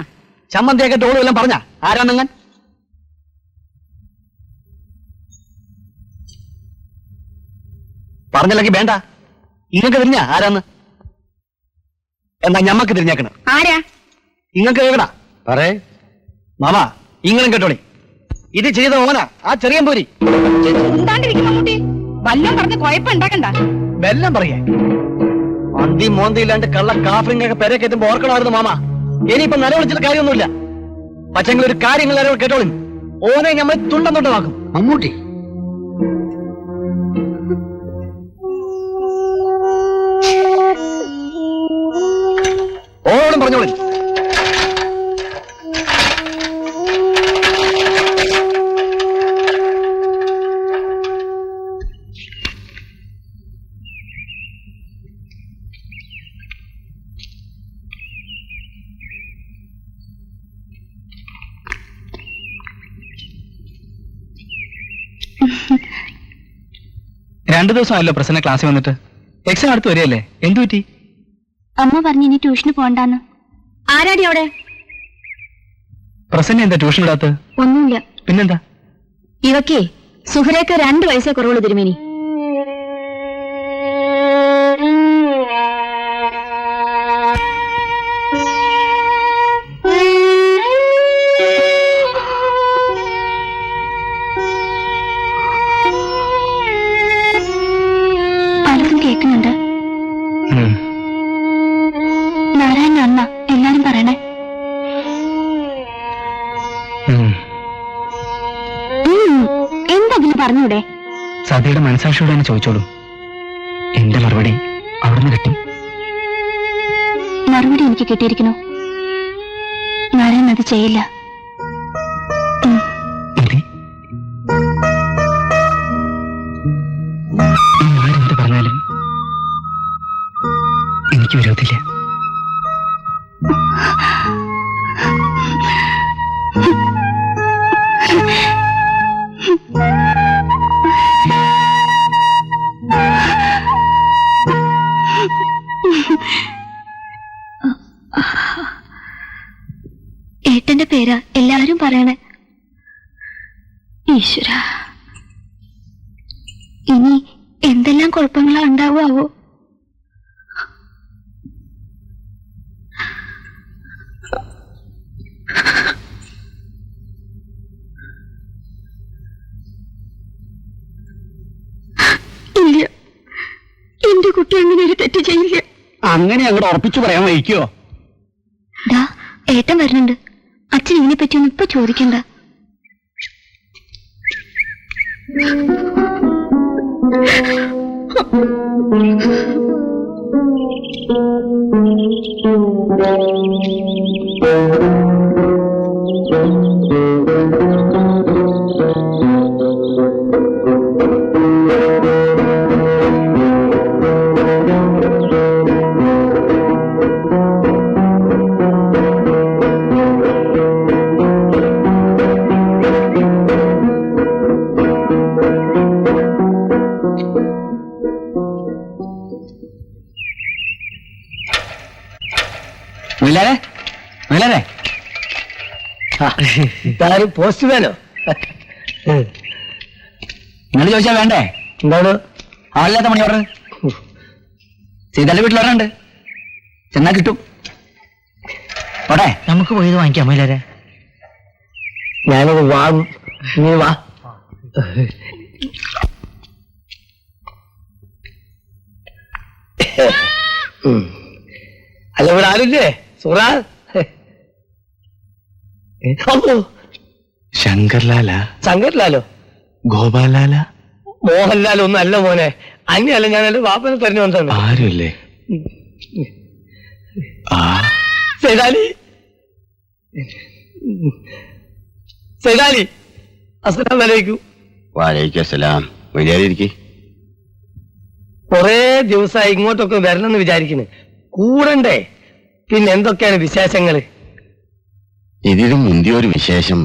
ചമ്മന്തിയൊക്കെ ടോളും എല്ലാം പറഞ്ഞ ആരാന്നങ്ങൻ? പറഞ്ഞില്ലെങ്കിൽ വേണ്ട. ഇങ്ങക്ക് തിരിഞ്ഞ ആരാന്ന്? എന്നാ ഞമ്മക്ക് തിരിഞ്ഞേക്കണം. ആരാ? ഇങ്ങക്ക് എവിടാ പറേ മാമാ? ഇങ്ങളും കേട്ടോളി, ഇത് ചെയ്ത ഓന ആ ചെറിയ പോരി. എന്താണ്ടിരിക്കും മമ്മൂട്ടി? വല്ലം പറഞ്ഞ് കുഴപ്പമുണ്ടാക്കണ്ട. വെല്ലം പറയേ മന്തി മോന്തി ഇല്ലാണ്ട് കള്ള കാഫറിങ്ങൊക്കെ പെരെ കയറ്റുമ്പോ ഓർക്കണമായിരുന്നു മാമ. ഇനിയിപ്പൊ നിലവിളിച്ചിട്ട് കാര്യമൊന്നുമില്ല. പക്ഷെങ്കിൽ ഒരു കാര്യങ്ങൾ നിലവിൽ കേട്ടോളും, ഓനെ നമ്മൾ തുണ്ടം തൊണ്ടമാക്കും. മമ്മൂട്ടി ഓരോടും പറഞ്ഞോളി. രണ്ടു ദിവസമായല്ലോ പ്രസന്ന ക്ലാസ്സിൽ വന്നിട്ട്. എക്സാം അടുത്ത് വരികയല്ലേ, എന്തു പറ്റി? അമ്മ പറഞ്ഞു ഇനി ട്യൂഷന് പോണ്ടാന്ന്. ആരാടി അവിടെ? പ്രസന്ന എന്താ ട്യൂഷൻ ഇടാത്ത? ഒന്നുമില്ല. പിന്നെന്താ? ഇവക്കേ സുഹരേക്ക് 2 വയസ്സേ കുറവുള്ളൂ തിരുമേനി. പലതും കേൾക്കുന്നുണ്ട്. നാരായണ അണ്ണ എല്ലാരും പറയണേ. എന്തെങ്കിലും പറഞ്ഞൂടെ? സതിയുടെ മനസാക്ഷിയോട് തന്നെ ചോദിച്ചോളൂ. എന്റെ മറുപടി അവിടുന്ന് കിട്ടും. മറുപടി എനിക്ക് കിട്ടിയിരിക്കുന്നു. നാരായണൻ അത് ചെയ്യില്ല. ആരെന്ത് പറഞ്ഞാലും എനിക്ക് വിരോധില്ല. ഏട്ടന്റെ പേരാ എല്ലാരും പറയണേ. ഈശ്വര, ഇനി എന്തെല്ലാം കുഴപ്പങ്ങളാ ഉണ്ടാവുമോ? ഇല്ല, എന്റെ കുട്ടി അങ്ങനെ ഒരു തെറ്റ് ചെയ്യില്ല. അങ്ങനെ അങ്ങോട്ട് ഉറപ്പിച്ചു പറയാൻ വഹിക്കോ? ദാ ഏട്ടൻ വരുന്നുണ്ട്. അച്ഛൻ ഇതിനെ പറ്റിയൊന്നും ഇപ്പൊ ചോദിക്കണ്ട. ഇതാരും പോസ്റ്റ്മാനോ? നിങ്ങൾ ചോദിച്ചാ വേണ്ടേ? എന്താണ് ആളില്ലാത്ത മണി ഓർഡർ? സീതന്റെ വീട്ടിൽ ഓർഡറുണ്ട്, ചെന്നാ കിട്ടും. ഓടെ നമുക്ക് പോയത് വാങ്ങിക്കാം. മയിലാരെ ഞാനത് വാങ്ങും. നീ വാ. അല്ല, ഇവിടെ ആരുല്ലേ? സുറാ ശങ്കർലാല, ശങ്കർലാലോ, ഗോപാലാല, മോഹൻലാൽ ഒന്നും അല്ല മോനെ. അന്യല്ല, ഞാൻ എന്റെ വാപ്പനെ തെരഞ്ഞു വന്നതാണ്. ആരുമില്ലേ? സൈതാലി, സൈതാലി, അസ്സലാമു അലൈക്കും. വാലൈക്കും അസ്സലാം. വലിയാതിരിക്കെ കൊറേ ദിവസമായി ഇങ്ങോട്ടൊക്കെ വരണമെന്ന് വിചാരിക്കുന്നു. കൂടണ്ടേ? പിന്നെ എന്തൊക്കെയാണ് വിശേഷങ്ങള്? ഇതിലും മുന്തിയൊരു വിശേഷം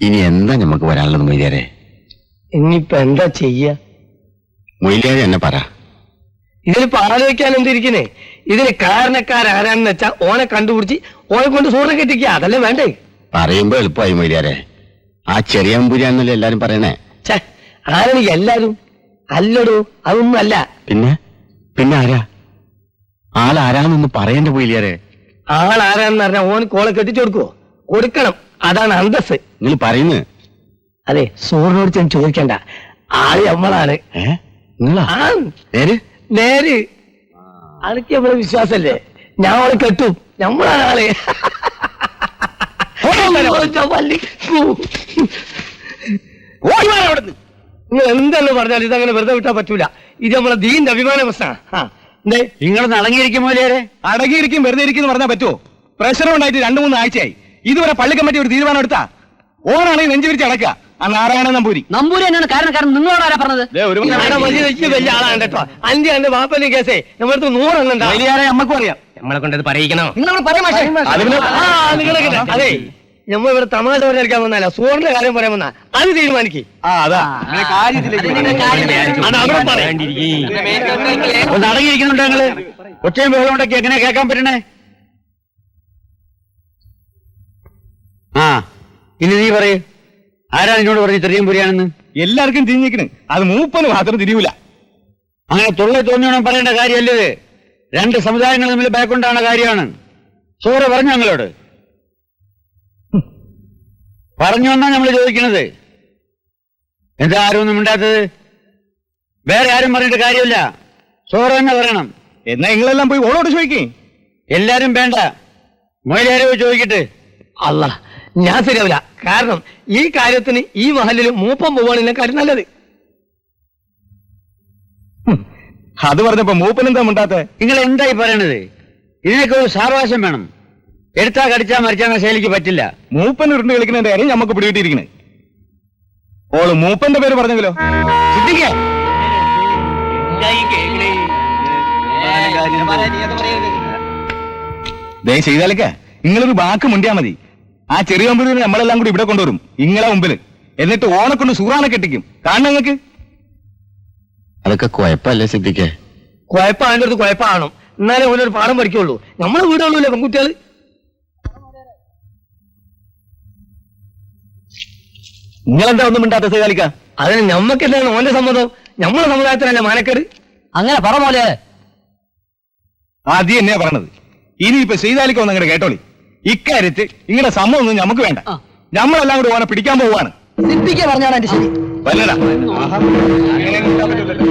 ഇനി എന്താ നമുക്ക് വരാനുള്ളത് മൊയ്ലിയാരെ? ഇനിയിപ്പൊ എന്താ ചെയ്യ? മൊയ്ലിയാരെ എന്നെ പറ. ഇതിലിപ്പോ ആലോചിക്കാൻ എന്തിരിക്കുന്നേ? ഇതിന് കാരണക്കാരാരാന്ന് വെച്ചാ ഓനെ കണ്ടുപിടിച്ച് ഓനെ കൊണ്ട് സൂറിനെ കെട്ടിക്കുക, അതല്ലേ വേണ്ടേ? പറയുമ്പോ എളുപ്പമായി മൊയ്യാരെ. ആ ചെറിയ അമ്പുരാന്നല്ലേ എല്ലാരും പറയണേ. ഛേ, ആരാണ് എല്ലാരും? അല്ലടോ, അതൊന്നും അല്ല. പിന്നെ ആരാ? ആളാരാന്നൊന്ന് പറയേണ്ട പോയില്ലേ? ആളാരാന്ന് പറഞ്ഞാൽ ഓൻ കോളെ കെട്ടിച്ചു കൊടുക്കുവോ? കൊടുക്കണം, അതാണ് അന്തസ്. നിങ്ങൾ പറയുന്നത് അതെ, സൂറിനോട് ചെന്ന് ചോദിക്കണ്ട, ആള് നമ്മളാണ്. നിങ്ങളാ നേര്? നേര്. അനക്ക് നമ്മളെ വിശ്വാസല്ലേ? ഞാൻ അവളെ കെട്ടും, നമ്മളാണ് ആള്. നിങ്ങൾ എന്തെന്ന് പറഞ്ഞാൽ ഇതങ്ങനെ വെറുതെ വിട്ടാൻ പറ്റൂല. ഇത് നമ്മളെ ദീന്റെ അഭിമാന പ്രശ്നമാണ്. നിങ്ങളൊന്ന് അടങ്ങിയിരിക്കും പോലെയാരെ. അടങ്ങിയിരിക്കും വെറുതെ ഇരിക്കും പറഞ്ഞാൽ പറ്റുമോ? പ്രശ്നം ഉണ്ടായിട്ട് 2-3 ആഴ്ചയായി. ഇതുവരെ പള്ളി കമ്മിറ്റി ഒരു തീരുമാനം എടുത്താ ഓനാണെങ്കിൽ നെഞ്ചു വിരിച്ച് അടക്കുക. ആ നാരായണ നമ്പൂരി തന്നെയാണ് കാരണം നിങ്ങളോട് ആരാ പറഞ്ഞത്? വലിയ ആളാണ് കേട്ടോ. എന്റെ വാപ്പന്റെ കേസേ നമ്മളടുത്ത് 100 എണ്ണം നമ്മക്കും അറിയാം. നമ്മളെ കൊണ്ടത് പറയിക്കണോ? നിങ്ങളോട് പറയാം. അതെ, നമ്മൾ ഇവിടെ തമാശ പറയാൻ വന്നല്ല, സൂറിന്റെ കാര്യം പറയാൻ വന്നാ അത് തീരുമാനിക്കും. ഒന്ന് അടങ്ങിയിരിക്കുന്നുണ്ടോ നിങ്ങള്? ഒച്ചയും ബഹളം ഉണ്ടൊക്കെ എങ്ങനെ കേൾക്കാൻ പറ്റണേ? ആ, ഇനി നീ പറയൂ, ആരാ നിന്നോട് പറഞ്ഞു ചെറിയ പുരിയാണെന്ന്? എല്ലാവർക്കും തിരിഞ്ഞിരിക്കണ്, അത് മൂപ്പന് മാത്രം തിരിയൂല. അങ്ങനെ തോന്നിയോണം പറയേണ്ട കാര്യമല്ലത്. 2 സമുദായങ്ങൾ തമ്മിൽ ബാക്കുണ്ടാണ് കാര്യമാണ്. സൂറ പറഞ്ഞു ഞങ്ങളോട്. പറഞ്ഞു വന്നാ നമ്മൾ ചോദിക്കണത്. എന്താ ആരും ഒന്നും മിണ്ടാത്തത്? വേറെ ആരും പറഞ്ഞിട്ട് കാര്യമില്ല, സൂറ തന്നെ പറയണം. എന്നാ നിങ്ങളെല്ലാം പോയി ഓളോട് ചോദിക്കേ. എല്ലാരും വേണ്ട, മൊയിലാരോ ചോദിക്കട്ടെ. അല്ല, ഞാൻ ശരിയാവില്ല. കാരണം ഈ കാര്യത്തിന് ഈ മഹലിൽ മൂപ്പം പോവാണ് കാര്യം നല്ലത്. അത് പറഞ്ഞപ്പോ മൂപ്പനെന്താ മിണ്ടാത്ത? നിങ്ങൾ എന്തായി പറയണത്? ഇതിനൊക്കെ ഒരു സാവകാശം വേണം. എടുത്താ കടിച്ചാ മരിച്ചാന്ന ശൈലിക്ക് പറ്റില്ല. മൂപ്പൻ ഉരുണ്ട് കളിക്കുന്നതിന്റെ കാര്യം നമുക്ക് പിടികിട്ടിയിരിക്കണേ. ഓള് മൂപ്പന്റെ പേര് പറഞ്ഞെങ്കിലോ? ദേ ചെയ്താലൊക്കെ നിങ്ങളൊരു വാക്ക് മുണ്ടിയാ മതി. ആ ചെറിയ കമ്പൂരിനെ നമ്മളെല്ലാം കൂടി ഇവിടെ കൊണ്ടുവരും ഇങ്ങളെ മുമ്പിൽ. എന്നിട്ട് ഓനെ കൊണ്ട് സൂറാനെ കെട്ടിക്കും. കാണണം നിങ്ങൾക്ക്? അതൊക്കെ കുഴപ്പമല്ലേ സിദ്ധിക്കേ? കുഴപ്പം അതിൻ്റെ അടുത്ത് കുഴപ്പമാണോ? എന്നാലേ ഓനൊരു പാഠം പഠിക്കുള്ളൂ. നമ്മളെ വീടുള്ളൂല്ലേ പെൺകുട്ടികൾ. നിങ്ങളെന്താ ഒന്നും മിണ്ടാത്ത സേകാലിക്ക? അതിന് ഞമ്മക്ക് എന്താണ് ഓന്റെ സമ്മതം? നമ്മളെ സമുദായത്തിനല്ലേ മാനക്കേട്? അങ്ങനെ പറ പോലെ. ആദ്യം എന്നെയാ പറഞ്ഞത്. ഇനിയിപ്പോ സീതാലിക്ക ഒന്ന് അങ്ങനെ കേട്ടോളി. ഇക്കാര്യത്തിൽ നിങ്ങളുടെ സമ്മതം ഒന്നും നമുക്ക് വേണ്ട. നമ്മളെല്ലാം കൂടി ഓനെ പിടിക്കാൻ പോവാണ്. സിദ്ധിക്ക പറഞ്ഞാണ് എന്റെ ശരി. വല്ലടാ, അങ്ങനെ നിൽക്കാൻ പറ്റൂലല്ലോ.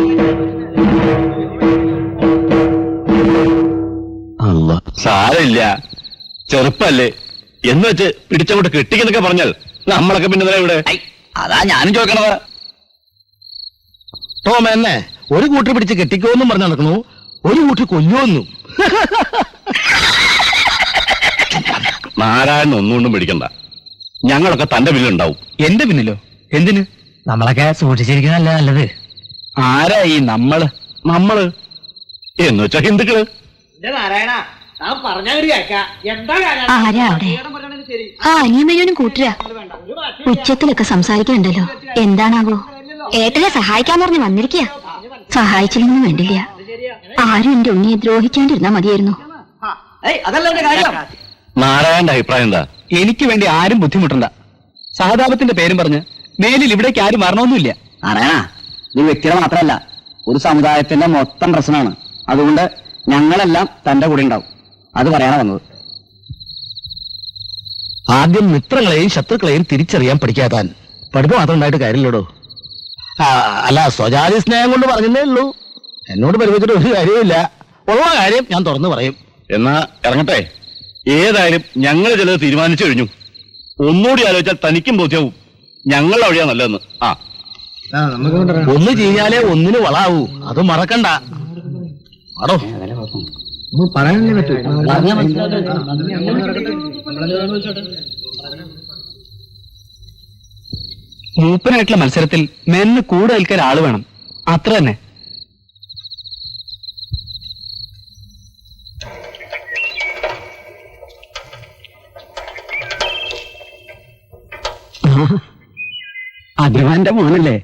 സാരമില്ല, ചെറുപ്പല്ലേ എന്ന് വെച്ച് പിടിച്ചങ്ങോട്ട് കെട്ടിക്കുന്നൊക്കെ പറഞ്ഞാൽ നമ്മളൊക്കെ പിന്നെ ഇവിടെ. അതാ ഞാനും ചോദിക്കണത്. ടോം എന്നെ ഒരു കൂട്ടർ പിടിച്ച് കെട്ടിക്കോന്നും പറഞ്ഞു നടക്കണു, ഒരു കൂട്ടർ കൊല്ലുവെന്നും. നാരായണൻ ഒന്നുകൊണ്ടും പിടിക്കണ്ട. ഞങ്ങളൊക്കെ തന്റെ പിന്നിലുണ്ടാവും. എന്റെ പിന്നിലോ? എന്തിന്? നമ്മളൊക്കെ സൂക്ഷിച്ചിരിക്കുന്നതല്ല നല്ലത്. ആരാ ഈ നമ്മള് എന്ന് വെച്ചാ ഹിന്ദുക്കള്. ആരാ അവിടെ? ആ അനിയമ്മയോനും കൂട്ടുക ഉച്ചത്തിലൊക്കെ സംസാരിക്കണ്ടല്ലോ. എന്താണാവോ? ഏട്ടനെ സഹായിക്കാൻ പറഞ്ഞ് വന്നിരിക്കുക. സഹായിച്ചില്ലെന്നും വേണ്ടില്ല. ആരും എന്റെ ഉണ്ണിയെ ദ്രോഹിക്കാണ്ടിരുന്നാ മതിയായിരുന്നു. നാരായണന്റെ അഭിപ്രായം എന്താ? എനിക്ക് വേണ്ടി ആരും ബുദ്ധിമുട്ടണ്ട. സഹതാപത്തിന്റെ പേരും പറഞ്ഞ് മേലിൽ ഇവിടേക്ക് ആരും വരണമെന്നില്ല. നാരായണ, ഇത് വ്യക്തിയുടെ മാത്രമല്ല, ഒരു സമുദായത്തിന്റെ മൊത്തം പ്രശ്നമാണ്. അതുകൊണ്ട് ഞങ്ങളെല്ലാം തന്റെ കൂടെ ഉണ്ടാവും. അത് പറയാനാ വന്നത്. ആദ്യം മിത്രങ്ങളെയും ശത്രുക്കളെയും തിരിച്ചറിയാൻ പഠിക്കാതാൻ പഠിപ്പ് മാത്രം ഉണ്ടായിട്ട് കാര്യമില്ലടോ. അല്ല, സ്വജാതി സ്നേഹം കൊണ്ട് പറഞ്ഞതേ ഉള്ളൂ. എന്നോട് പരിചയിച്ചിട്ട് ഒരു കാര്യമില്ല. ഉള്ള കാര്യം ഞാൻ തുറന്നു പറയും. എന്നാ ഇറങ്ങട്ടെ. ഏതായാലും ഞങ്ങൾ ചിലത് തീരുമാനിച്ചു കഴിഞ്ഞു. ഒന്നുകൂടി ആലോചിച്ചാൽ തനിക്കും ബോധ്യവും ഞങ്ങളുടെ വഴിയാ നല്ലതെന്ന്. ഒന്ന് ചെയ്യാലേ ഒന്നിന് വളാവൂ, അത് മറക്കണ്ട. ആടോ പറയാനല്ലേ പറ്റൂ. മൂപ്പനായിട്ടുള്ള മത്സരത്തിൽ മെന്ന് കൂടെ നിൽക്കാൻ ആള് വേണം, അത്ര തന്നെ. അഭിമാന്റെ മോനല്ലേ?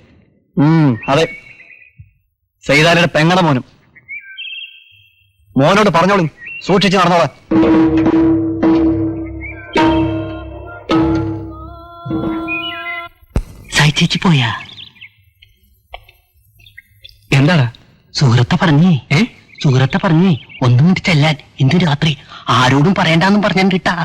അതെ, സൈതാലിയുടെ പെങ്ങടെ മോനും. മോനോട് പറഞ്ഞോളൂ, സൂക്ഷിച്ച് നടന്നോളാം. ചേച്ചി പോയാ? എന്താണ്? സുഹൃത്തെ പറഞ്ഞേ ഒന്നും ഇങ്ങോട്ട് ചെല്ലാൻ. ഇന്ന് രാത്രി ആരോടും പറയണ്ടെന്നും പറഞ്ഞാൻ കിട്ടാ.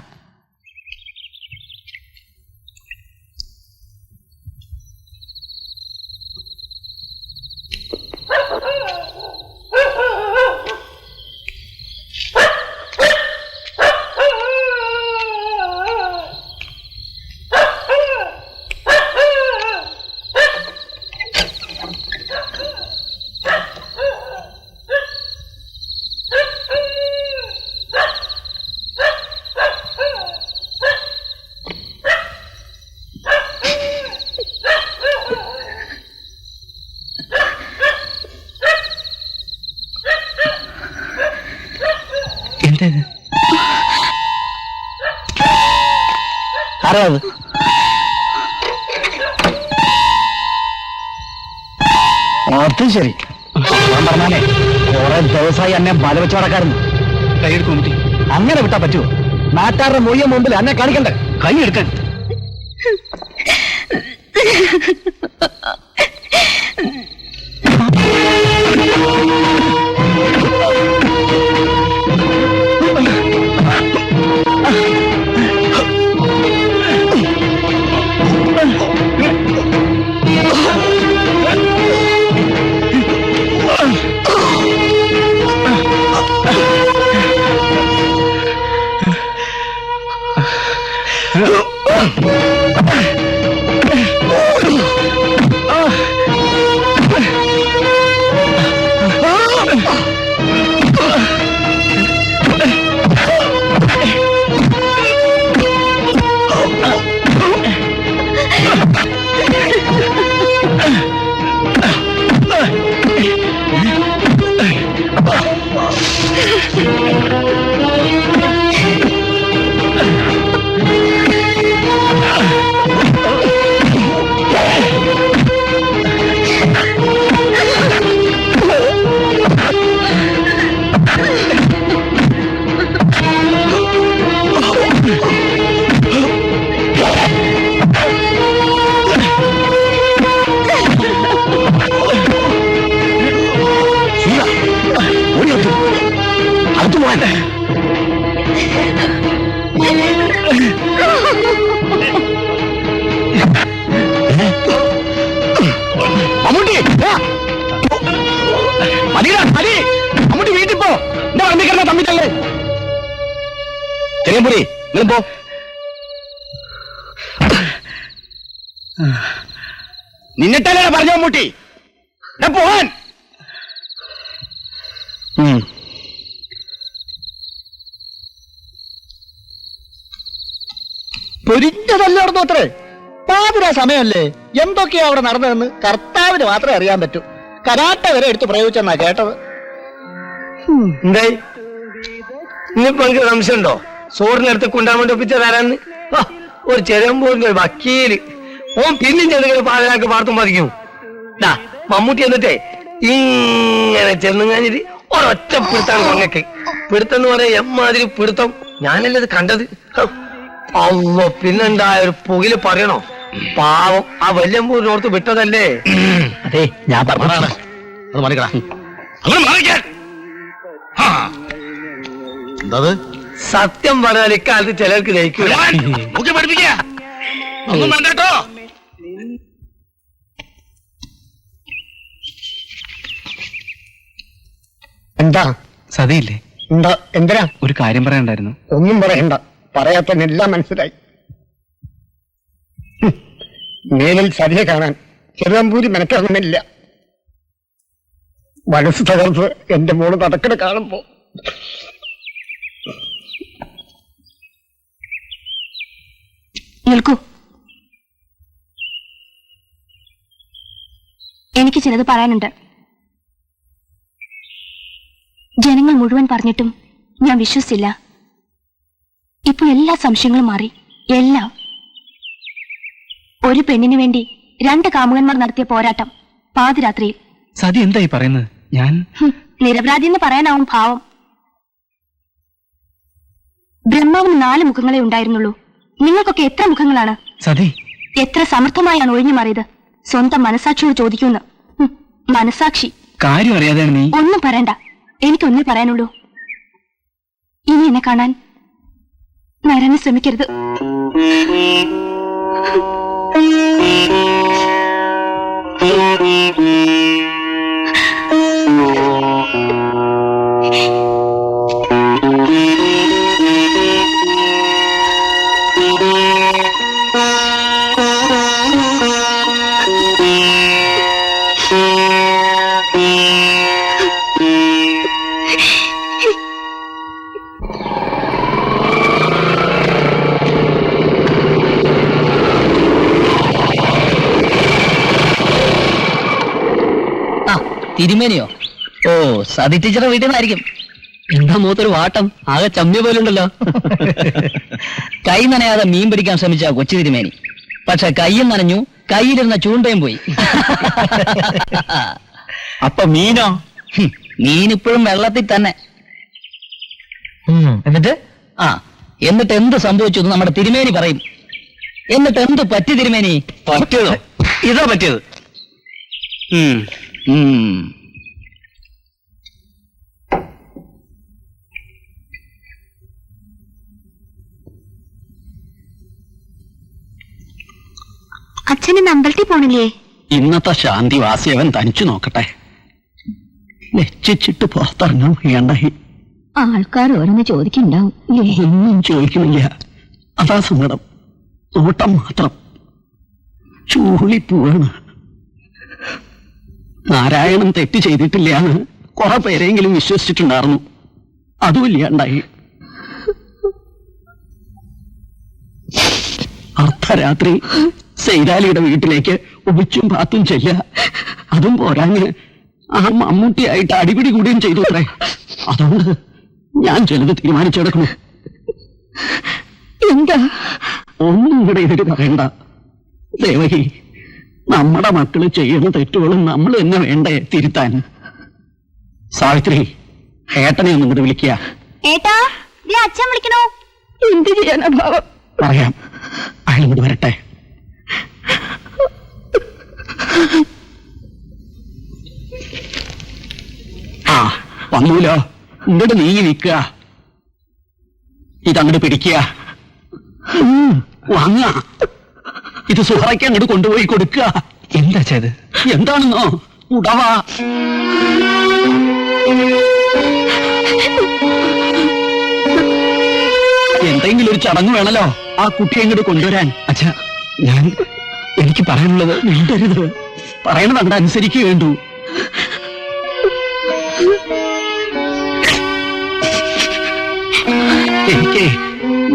ആരാ അത്? അത് ശരി. ഞാൻ പറഞ്ഞാലേ കുറെ ദിവസമായി എന്നെ ബല വെച്ച് നടക്കാറുണ്ട്. കൈയെടുക്കും കുട്ടി. അങ്ങനെ വിട്ടാ പറ്റുമോ? നാട്ടുകാരുടെ മൊയ്യ മുമ്പിൽ എന്നെ കാണിക്കണ്ടേ? കൈ എടുക്കാൻ. മമ്മൂട്ടി വീട്ടിൽ പോ. എന്റെ വണ്ടിക്കറിഞ്ഞ തമ്മിച്ചല്ലേ ചെറിയമ്പുരി നിങ്ങൾ പോ. നിന്നിട്ടല്ലേ പറഞ്ഞ മമ്മൂട്ടി പോവാൻ. പൊരിഞ്ഞതല്ലേ നടന്നു അത്രേ. പാതിരാ സമയമല്ലേ? എന്തൊക്കെയാ അവിടെ നടന്നതെന്ന് കർത്താവിന് മാത്രമേ അറിയാൻ പറ്റൂ. കരാട്ട വരെ എടുത്ത് പ്രയോഗിച്ചെന്നാ കേട്ടത്. എന്തായി ഇനിയിപ്പോ എനിക്ക് സംശയമുണ്ടോ? സോറിനടുത്ത് കൊണ്ടാൻ വേണ്ടി ഒപ്പിച്ചതാരാന്ന്? ഒരു ചെരമ്പോറിന്റെ ഒരു വക്കീല്. ഓൻ പിന്നെയും ചെറുങ്ങനെ പാതിരാക്ക് പാർത്തും പതിക്കും. മമ്മൂട്ടി എന്നിട്ടേ ഇങ്ങനെ ചെന്നു കഴിഞ്ഞിട്ട് ഒരൊറ്റ പിടുത്താണ് കൊങ്ങക്ക്. പിടുത്തെന്ന് പറയാ എമ്മാതിരി പിടുത്തം. ഞാനല്ലേ ഇത് കണ്ടത്. അല്ലോ പിന്നെണ്ടായ ഒരു പുകില് പറയണോ? പാവം ആ വല്യമ്പൂരിനോർത്ത് വിട്ടതല്ലേ. അതെ ഞാൻ പറഞ്ഞതാണ്. അത് മണിക്കടാ എന്തത്? സത്യം പറഞ്ഞാൽ ഇക്കാലത്ത് ചിലർക്ക് ജയിക്കൂല. എന്താ സതിയില്ലേ? എന്താ? എന്തിനാ? ഒരു കാര്യം പറയാനുണ്ടായിരുന്നു. ഒന്നും പറയണ്ട. പറയാത്തന്നെല്ലാം മനസ്സിലായി. മേലിൽ സതിയെ കാണാൻ ചെറുതമ്പൂരി മെനക്കിറങ്ങുന്നില്ല. മനസ്സ് തകർത്ത് എന്റെ മോള് നടക്കണ കാണുമ്പോ നിൽക്കൂ. എനിക്ക് ചിലത് പറയാനുണ്ട്. ജനങ്ങൾ മുഴുവൻ പറഞ്ഞിട്ടും ഞാൻ വിശ്വസിച്ചില്ല. ഇപ്പോൾ എല്ലാ സംശയങ്ങളും മാറി. എല്ലാം. ഒരു പെണ്ണിനു വേണ്ടി 2 കാമുകന്മാർ നടത്തിയ പോരാട്ടം പാതിരാത്രിയിൽ. സതി എന്തായി പറയുന്നത്? ഞാൻ നിരപരാധി എന്ന് പറയാനാവും ഭാവം. ബ്രഹ്മാവിന് 4 മുഖങ്ങളെ ഉണ്ടായിരുന്നുള്ളൂ. നിങ്ങൾക്കൊക്കെ എത്ര മുഖങ്ങളാണ്? സതി, എത്ര സമർത്ഥമായാണ് ഒഴിഞ്ഞു മാറിയത്. സ്വന്തം മനസാക്ഷിയോട് ചോദിക്കുന്നു. മനസാക്ഷി കാര്യം അറിയാതെയാണ് നീ. ഒന്നും പറയണ്ട, എനിക്കൊന്നേ പറയാനുള്ളൂ. ഇനി എന്നെ കാണാൻ വരാൻ ശ്രമിക്കരുത്. തിരുമേനിയോ? ഓ, സതി ടീച്ചറെ വീട്ടിൽ നിന്നായിരിക്കും. എന്താ മൂത്തൊരു വാട്ടം, ആകെ ചമ്മിയ പോലുണ്ടല്ലോ. കൈ നനയാതെ മീൻ പിടിക്കാൻ ശ്രമിച്ച കൊച്ചു തിരുമേനി, പക്ഷെ കൈയും നനഞ്ഞു, കയ്യിലിരുന്ന ചൂണ്ടയും പോയി. അപ്പൊ മീനോ? മീനിപ്പോഴും വെള്ളത്തിൽ തന്നെ. എന്നിട്ട് എന്നിട്ട് എന്ത് സംഭവിച്ചു എന്ന് നമ്മുടെ തിരുമേനി പറയും. എന്നിട്ട് എന്ത് പറ്റി തിരുമേനി? പറ്റിയതോ? ഇതാ പറ്റിയത്. അച്ഛന് അമ്പലത്തിൽ പോണില്ലേ? ഇന്നത്തെ ശാന്തി വാസിയവൻ തനിച്ചു നോക്കട്ടെ. ലജ്ജിച്ചിട്ട് പുറത്തിറങ്ങാൻ വേണ്ടായി. ആൾക്കാർ ഓരോന്ന് ചോദിക്കുന്നുണ്ടാവും. ഒന്നും ചോദിക്കുന്നില്ല, അതാ സങ്കടം. നോട്ടം മാത്രം. ചൂളിപ്പോവാണ്. നാരായണൻ തെറ്റ് ചെയ്തിട്ടില്ല എന്ന് കുറെ പേരെങ്കിലും വിശ്വസിച്ചിട്ടുണ്ടായിരുന്നു. അതുമില്ലാണ്ടായി. അർദ്ധരാത്രി സൈതാലിയുടെ വീട്ടിലേക്ക് ഒളിച്ചും പാത്തും ചെല്ലുക, അതും പോരാഞ്ഞ് ആ മമ്മൂട്ടിയായിട്ട് അടിപിടി കൂടുകയും ചെയ്തു അത്രേ. അതുകൊണ്ട് ഞാൻ ചിലത് തീരുമാനിച്ചെടുക്കണം. എന്താ? ഒന്നും ഇവിടെ ഇതിട്ട് പറയണ്ട ദേവകി. നമ്മുടെ മക്കള് ചെയ്യുന്ന തെറ്റുകളും നമ്മൾ തന്നെ വേണ്ടേ തിരുത്താൻ? സാവിത്രി, ഏട്ടനെ ഒന്നും ഇങ്ങോട്ട് വിളിക്കുക. ഏട്ടാ, അച്ഛൻ വിളിക്കണോ? എന്ത് ചെയ്യാനാ ഭാവം? പറയാം, അയാൾ ഇങ്ങോട്ട് വരട്ടെ. ആ വന്നൂലോ. ഇങ്ങോട്ട് നീങ്ങി നിൽക്കുക. ഇതങ്ങോട്ട് പിടിക്കുക. വാങ്ങ. ഇത് സുഹറയ്ക്ക് അങ്ങോട്ട് കൊണ്ടുപോയി കൊടുക്കുക. എന്താ ചെയ്ത്? എന്താണെന്നോ? ഉടവാ. എന്തെങ്കിലും ഒരു ചടങ്ങ് വേണല്ലോ ആ കുട്ടിയെ ഇങ്ങോട്ട് കൊണ്ടുവരാൻ. അച്ഛാ, എനിക്ക് പറയാനുള്ളത്. മിണ്ടരുത്. പറയണത് അങ്ങോട്ട് അനുസരിക്കുക വേണ്ടു. എനിക്ക്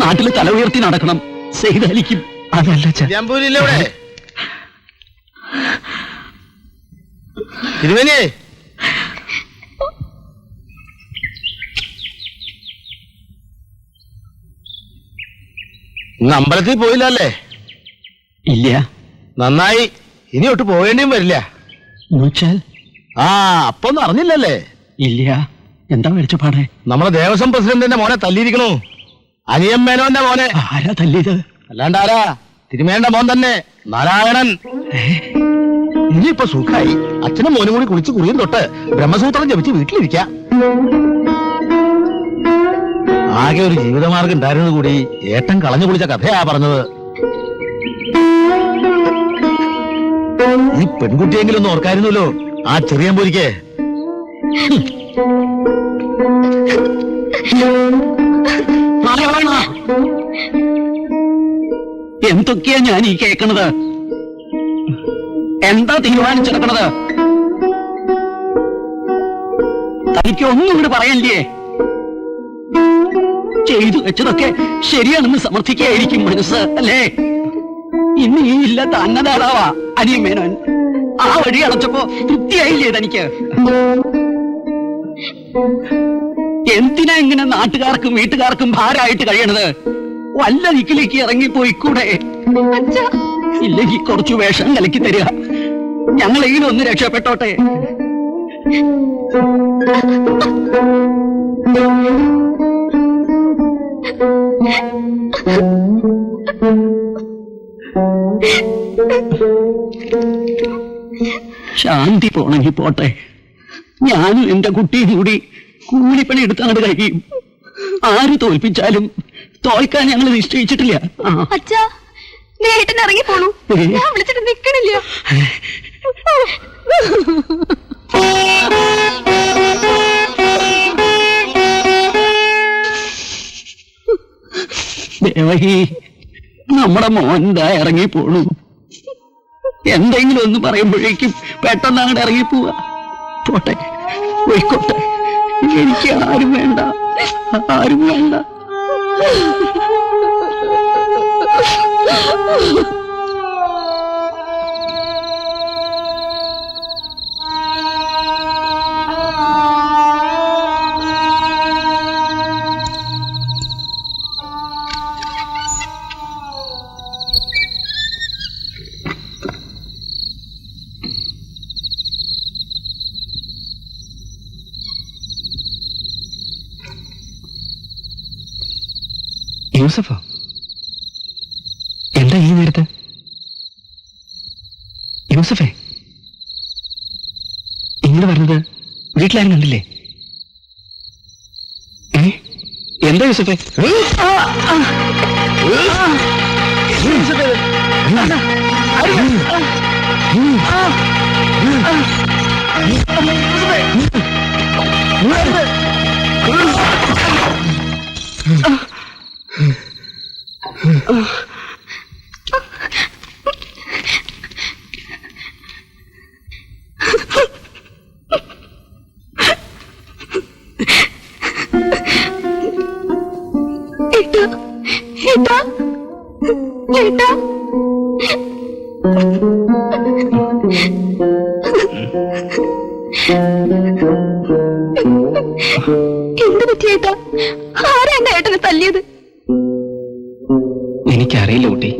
നാട്ടിൽ തല ഉയർത്തി നടക്കണം. സൈതാലിക്കും. അതല്ല തിരുമേനിയേ, ഇന്ന് അമ്പലത്തിൽ പോയില്ലല്ലേ? ഇല്ല. നന്നായി. ഇനി ഒട്ട് പോവേണ്ടിയും വരില്ല. എന്നുവെച്ചാൽ? അപ്പൊന്നും അറിഞ്ഞില്ലല്ലേ? ഇല്ല. എന്താ വെളിച്ചപ്പാടെ? നമ്മളെ ദേവസ്വം പ്രസിഡന്റിന്റെ മോനെ തല്ലിയിരിക്കണു. അനിയൻ മേനോന്റെ മോനെ. ആരാ തല്ലിയത്? അല്ലാണ്ട് ആരാ? തിരുമേന്റെ മോൻ തന്നെ, നാരായണൻ. ഇനിയിപ്പൊ സുഖായി. അച്ഛനും മോനും കൂടി കുളിച്ച് കുറിയും തൊട്ട് ബ്രഹ്മസൂത്രം ജപിച്ച് വീട്ടിലിരിക്കാം. ആകെ ഒരു ജീവിതമാർഗം ഉണ്ടായിരുന്നത് കൂടി ഏട്ടൻ കളഞ്ഞു കുളിച്ച കഥയാ പറഞ്ഞത്. ഈ പെൺകുട്ടിയെങ്കിലും ഒന്ന് ഓർക്കായിരുന്നല്ലോ ആ ചെറിയ പോരിക്കേ. എന്തൊക്കെയാ ഞാൻ ഈ കേൾക്കണത്? എന്താ തീരുമാനിച്ചെടുക്കണത്? തനിക്ക് ഒന്നും ഇവിടെ പറയാനില്ലേ? ചെയ്തു വെച്ചതൊക്കെ ശരിയാണെന്ന് സമർത്ഥിക്കായിരിക്കും മനസ്സ്, അല്ലേ? ഇന്ന് ഈ ഇല്ലാത്ത അന്നദാതാവാ അനിയൻ മേനോൻ. ആ വഴി അടച്ചപ്പോ തൃപ്തിയായില്ലേ തനിക്ക്? എന്തിനാ ഇങ്ങനെ നാട്ടുകാർക്കും വീട്ടുകാർക്കും ഭാരമായിട്ട് കഴിയണത്? വല്ല ദിക്കിലേക്ക് ഇറങ്ങിപ്പോയിക്കൂടെ? ഇല്ലെങ്കിൽ കുറച്ചു വേഷം കലക്കി തരിക. ഞങ്ങളെങ്കിലും ഒന്ന് രക്ഷപ്പെട്ടോട്ടെ. ശാന്തി പോണെങ്കിൽ പോട്ടെ, ഞാനും എന്റെ കുട്ടിയും കൂടി കൂലിപ്പണി എടുത്തങ്ങോട്ട് കഴിയും. ആര് തോൽപ്പിച്ചാലും തോൽക്കാൻ ഞങ്ങൾ നിശ്ചയിച്ചിട്ടില്ല. അച്ഛാ, നേട്ടൻ ഇറങ്ങി പോണു. ഞാൻ വിളിച്ചിട്ട് നിക്കണില്ല. ദേവകി, നമ്മുടെ മോൻ എന്താ ഇറങ്ങി പോണു. എന്തെങ്കിലും ഒന്ന് പറയുമ്പോഴേക്കും പെട്ടെന്ന് അങ്ങോട്ട് ഇറങ്ങിപ്പോവാ. പോട്ടെ, പോയിക്കോട്ടെ. എനിക്ക് ആരും വേണ്ട, ആരും വേണ്ട. യൂസഫോ, എന്താ ഈ നേരത്ത്? യൂസഫേ, ഇങ്ങോട്ട് പറഞ്ഞത് വീട്ടിലാരും കണ്ടില്ലേ? എന്താ യൂസഫേ? എന്ത് പറ്റിയേട്ടാ? ആരാ എന്റെ ഏട്ടനെ തല്ലിയത്? എനിക്കറിയില്ല കുട്ടി.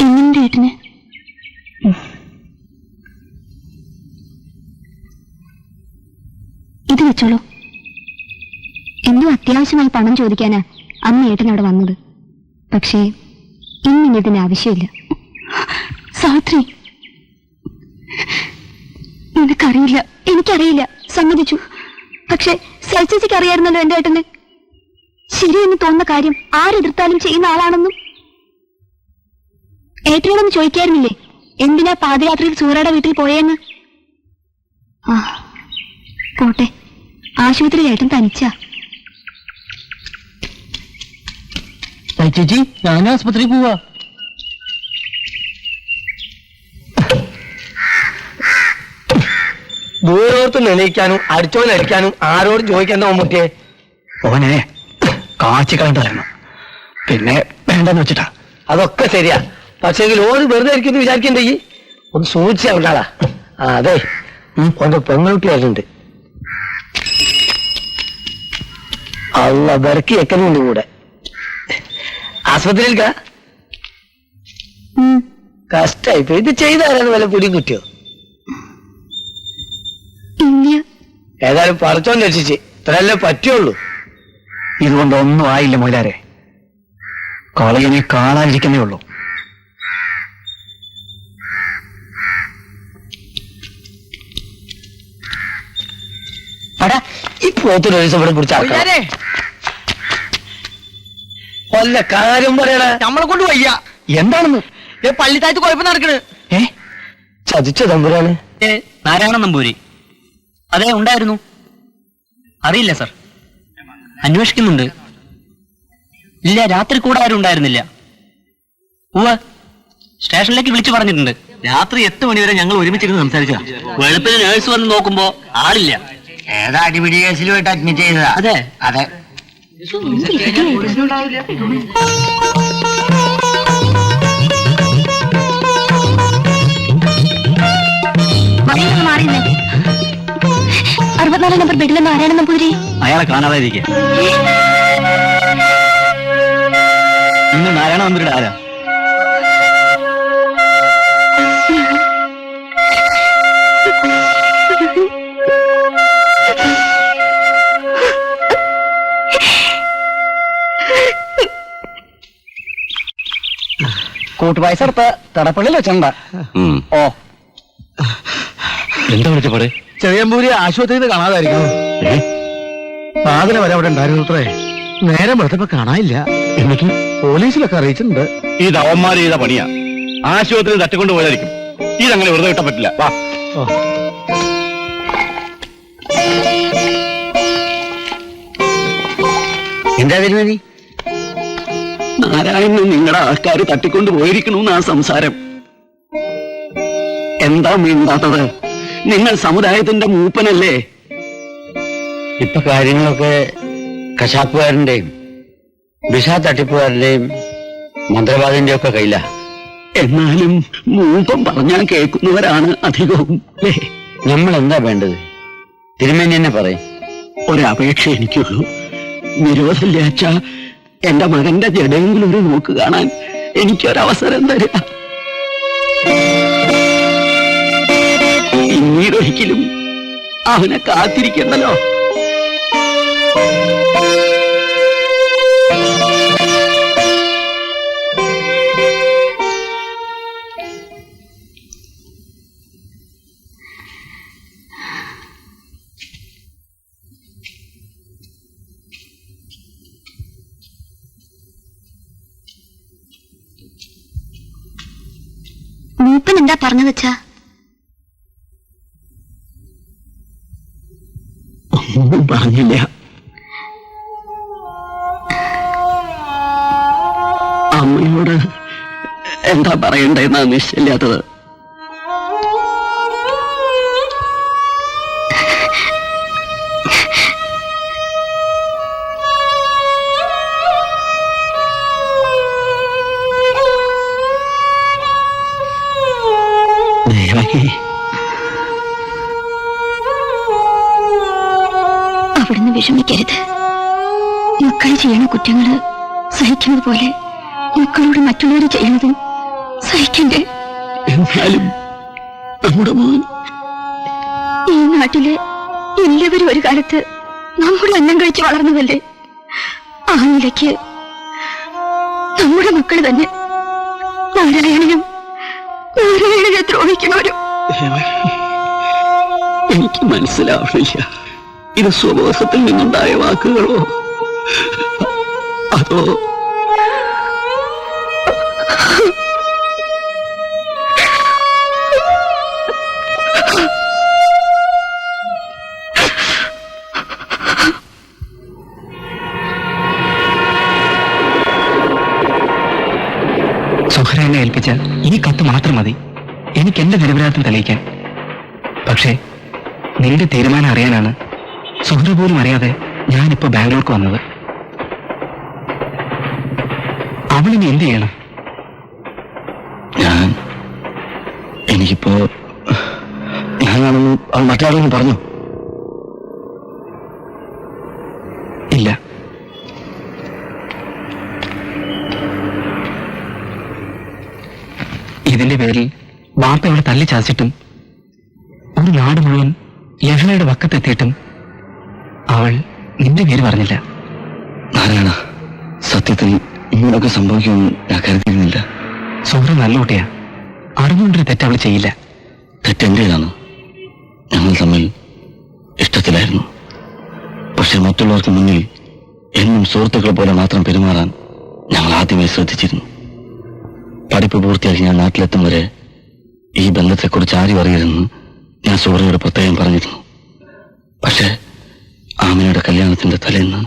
എങ്ങനെ ഏട്ടന്? ഇത് വെച്ചോളൂ. എന്തോ അത്യാവശ്യമായി പണം ചോദിക്കാനാ അന്ന് ഏട്ടൻ അവിടെ വന്നത്. പക്ഷേ ഇന്നിന് ഇതിന് ആവശ്യമില്ല. സാത്രി, നിനക്കറിയില്ല, എനിക്കറിയില്ല, സമ്മതിച്ചു. പക്ഷെ സൽച്ചേച്ചിക്ക് അറിയായിരുന്നല്ലോ എന്റെ ഏട്ടന് ശരിയെന്ന് തോന്നുന്ന കാര്യം ആരെതിർത്താലും ചെയ്യുന്ന ആളാണെന്നും. ഏട്ടനോടൊന്ന് ചോദിക്കായിരുന്നില്ലേ എന്തിനാ പാതിരാത്രിയിൽ സൂറയുടെ വീട്ടിൽ പോയേന്ന്? ആ പോട്ടെ, ആശുപത്രിയിൽ ഏട്ടൻ തനിച്ചാ. ചേച്ചി, ഞാൻ ആസ്പത്രിയിൽ പോവാ. ദൂരോർത്ത് നിലയിക്കാനും അടിച്ചോലടിക്കാനും ആരോടും ചോദിക്കേണ്ട മമ്മൂട്ടിയെ. ഓനെ കാച്ചി കളണ്ടായിരുന്നു, പിന്നെ വേണ്ടെന്ന് വെച്ചിട്ടാ. അതൊക്കെ ശരിയാ, പക്ഷെങ്കിൽ ഓര് വെറുതെ ഇരിക്കുന്നു വിചാരിക്കണ്ടേ? ഒന്ന് സൂക്ഷിച്ച ഉണ്ടാളാ. അതെ, ഓന്റെ പെൺകുട്ടി വരുന്നുണ്ട്. അള്ള ബെറക്കി വെക്കലുണ്ട് കൂടെ. ആസ്പത്രിയിൽക്കാ? കഷ്ടായിപ്പോ. ഇത് ചെയ്താരാണ് വല്ല പിടിയും കിട്ടിയോ? ഏതായാലും പറിച്ചോന്ന് രക്ഷിച്ച്. ഇത്രയല്ലേ പറ്റുള്ളൂ. ഇതുകൊണ്ടൊന്നും ആയില്ല മൊയിലാരെ. കോളേജിനെ കാണാതിരിക്കുന്നേ ഉള്ളൂ. ഈ പോത്തിന് ഒരു ദിവസം ഇവിടെ പിടിച്ചാൽ വല്ല കാര്യം പറയണ. നമ്മളെ കൊണ്ട് വയ്യ. എന്താണെന്ന്? പള്ളിത്താഴത്ത് കുഴപ്പം നടക്കണ്. ചതിച്ച തമ്പുരാണ്. നാരായണ നമ്പൂരി. അതെ, ഉണ്ടായിരുന്നു. അറിയില്ല സർ, അന്വേഷിക്കുന്നുണ്ട്. ഇല്ല, രാത്രി കൂടെ ആരും ഉണ്ടായിരുന്നില്ല. ഉവ്വ്, സ്റ്റേഷനിലേക്ക് വിളിച്ചു പറഞ്ഞിട്ടുണ്ട്. രാത്രി 8 മണിവരെ ഞങ്ങൾ ഒരുമിച്ചിരുന്ന് സംസാരിച്ചതാ. വെളുപ്പിന് നേഴ്സ് വന്ന് നോക്കുമ്പോ ആളില്ല. ഏതാ അടിപിടി കേസിലുമായിട്ട് അഡ്മിറ്റ് ചെയ്തതാ? അതെ അതെ. മാറിയുന്നേ 64 നമ്പർ ബെഡിലെ നാരായണ നമ്പൂരി. അയാളെ കാണാതെ ഇരിക്കുക. ഇന്ന് നാരായണ നമ്പൂരിയുടെ ആരാ? കൂട്ടുപൈസ എടുത്ത് തടപ്പള്ളിയിൽ വെച്ചിട്ടുണ്ട. ഓ എന്താ വിളിച്ചപ്പാട്? ചെറിയമ്പൂരി ആശുപത്രിയിൽ നിന്ന് കാണാതായിരിക്കും. പാതിര വരെ അവിടെ ഉണ്ടായിരുന്നു അത്രേ. നേരം വെളുത്തപ്പോ കാണാനില്ല. എന്നിട്ട് പോലീസിലൊക്കെ അറിയിച്ചിട്ടുണ്ട്. ഇത് അവന്മാര് ചെയ്ത പണിയാ. ആശുപത്രിയിൽ തട്ടിക്കൊണ്ട് പോയതായിരിക്കും. ഇതങ്ങനെ വെറുതെ കിട്ടാൻ പറ്റില്ല. വാ. എന്താ തിരുമേനി? നാരായണന് നിങ്ങളുടെ ആൾക്കാർ തട്ടിക്കൊണ്ട് പോയിരിക്കണമെന്നാ സംസാരം. എന്താ മിണ്ടാത്തത്? നിങ്ങൾ സമുദായത്തിന്റെ മൂപ്പനല്ലേ? ഇപ്പൊ കാര്യങ്ങളൊക്കെ കശാപ്പുകാരന്റെയും വിഷ തട്ടിപ്പുകാരന്റെയും മന്ത്രവാദിന്റെ ഒക്കെ കയ്യില. എന്നാലും മൂപ്പം പറഞ്ഞാൽ കേൾക്കുന്നവരാണ് അധികവും. നമ്മൾ എന്താ വേണ്ടത്? തിരുമേനി തന്നെ പറയും. ഒരപേക്ഷ എനിക്കുള്ളൂ. നിരോധമില്ലാച്ച എന്റെ മകന്റെ ജഡയെങ്കിലും ഒരു നോക്ക് കാണാൻ എനിക്കൊരവസരം തരിക. പിന്നീടൊരിക്കലും അവനെ കാത്തിരിക്കണ്ടല്ലോ. മൂപ്പൻ എന്താ പറഞ്ഞു വെച്ചാ? ഒന്നും പറഞ്ഞില്ല. അമ്മയോട് എന്താ പറയണ്ടെന്നാ നിശ്ചയില്ലാത്തത്. അവിടുന്ന് വിഷമിക്കരുത്. മക്കൾ ചെയ്യണ കുറ്റങ്ങള് സഹിക്കുന്നത് പോലെ മക്കളോട് മറ്റുള്ളവർ ചെയ്യണതും സഹിക്കണ്ടേ? എന്നാലും നമ്മുടെ മോൻ ഈ നാട്ടിലെ എല്ലാവരും ഒരു കാലത്ത് നമ്മുടെ അന്നം കഴിച്ച് വളർന്നതല്ലേ? ആ നിലയ്ക്ക് നമ്മുടെ മക്കൾ തന്നെ നാരായണനെ ദ്രോഹിക്കണവരും. എനിക്ക് മനസ്സിലാവണില്ല. ഇത് സ്വബോധത്തിൽ നിന്നുണ്ടായ വാക്കുകളോ അതോ സുഹൃനെ ഏൽപ്പിച്ച ഈ കത്ത് മാത്രം മതി എനിക്ക് എന്റെ നിരപരാധിത്വം തെളിയിക്കാൻ. പക്ഷേ നിന്റെ തീരുമാനം അറിയാനാണ് സുഹൃ പോലും അറിയാതെ ഞാനിപ്പോ ബാംഗ്ലൂർക്ക് വന്നത്. അവളിനി എന്ത് ചെയ്യണം? എനിക്കിപ്പോ ഞാനാണെന്ന് അവൾ മറ്റാളൊന്നും പറഞ്ഞു? ഇല്ല. ഇതിന്റെ പേരിൽ ബാപ്പ അവളെ തല്ലി ചാച്ചിട്ടും ഒരു നാട് മുഴുവൻ ലഹളയുടെ വക്കത്തെത്തിയിട്ടും അവൾ നിന്റെ പേര് പറഞ്ഞില്ല. നാരായണ, സത്യത്തിൽ ഇങ്ങനെയൊക്കെ സംഭവിക്കുമെന്ന് ഞാൻ കരുതിയിരുന്നില്ല. സുഹൃത്ത് നല്ല കുട്ടിയാ. അറിഞ്ഞുകൊണ്ടൊരു തെറ്റ് അവൾ ചെയ്യില്ല. തെറ്റെന്റേതാണ്. ഞങ്ങൾ തമ്മിൽ ഇഷ്ടത്തിലായിരുന്നു. പക്ഷെ മറ്റുള്ളവർക്ക് മുന്നിൽ എന്നും സുഹൃത്തുക്കളെ പോലെ മാത്രം പെരുമാറാൻ ഞങ്ങൾ ആദ്യമേ ശ്രദ്ധിച്ചിരുന്നു. പഠിപ്പ് പൂർത്തിയാക്കി ഞാൻ നാട്ടിലെത്തും വരെ ഈ ബന്ധത്തെക്കുറിച്ച് ആരും അറിയരുതെന്ന് ഞാൻ സൂര്യയോട് പ്രത്യേകം പറഞ്ഞിരുന്നു. പക്ഷെ ആമിനയുടെ കല്യാണത്തിന്റെ തലേന്ന്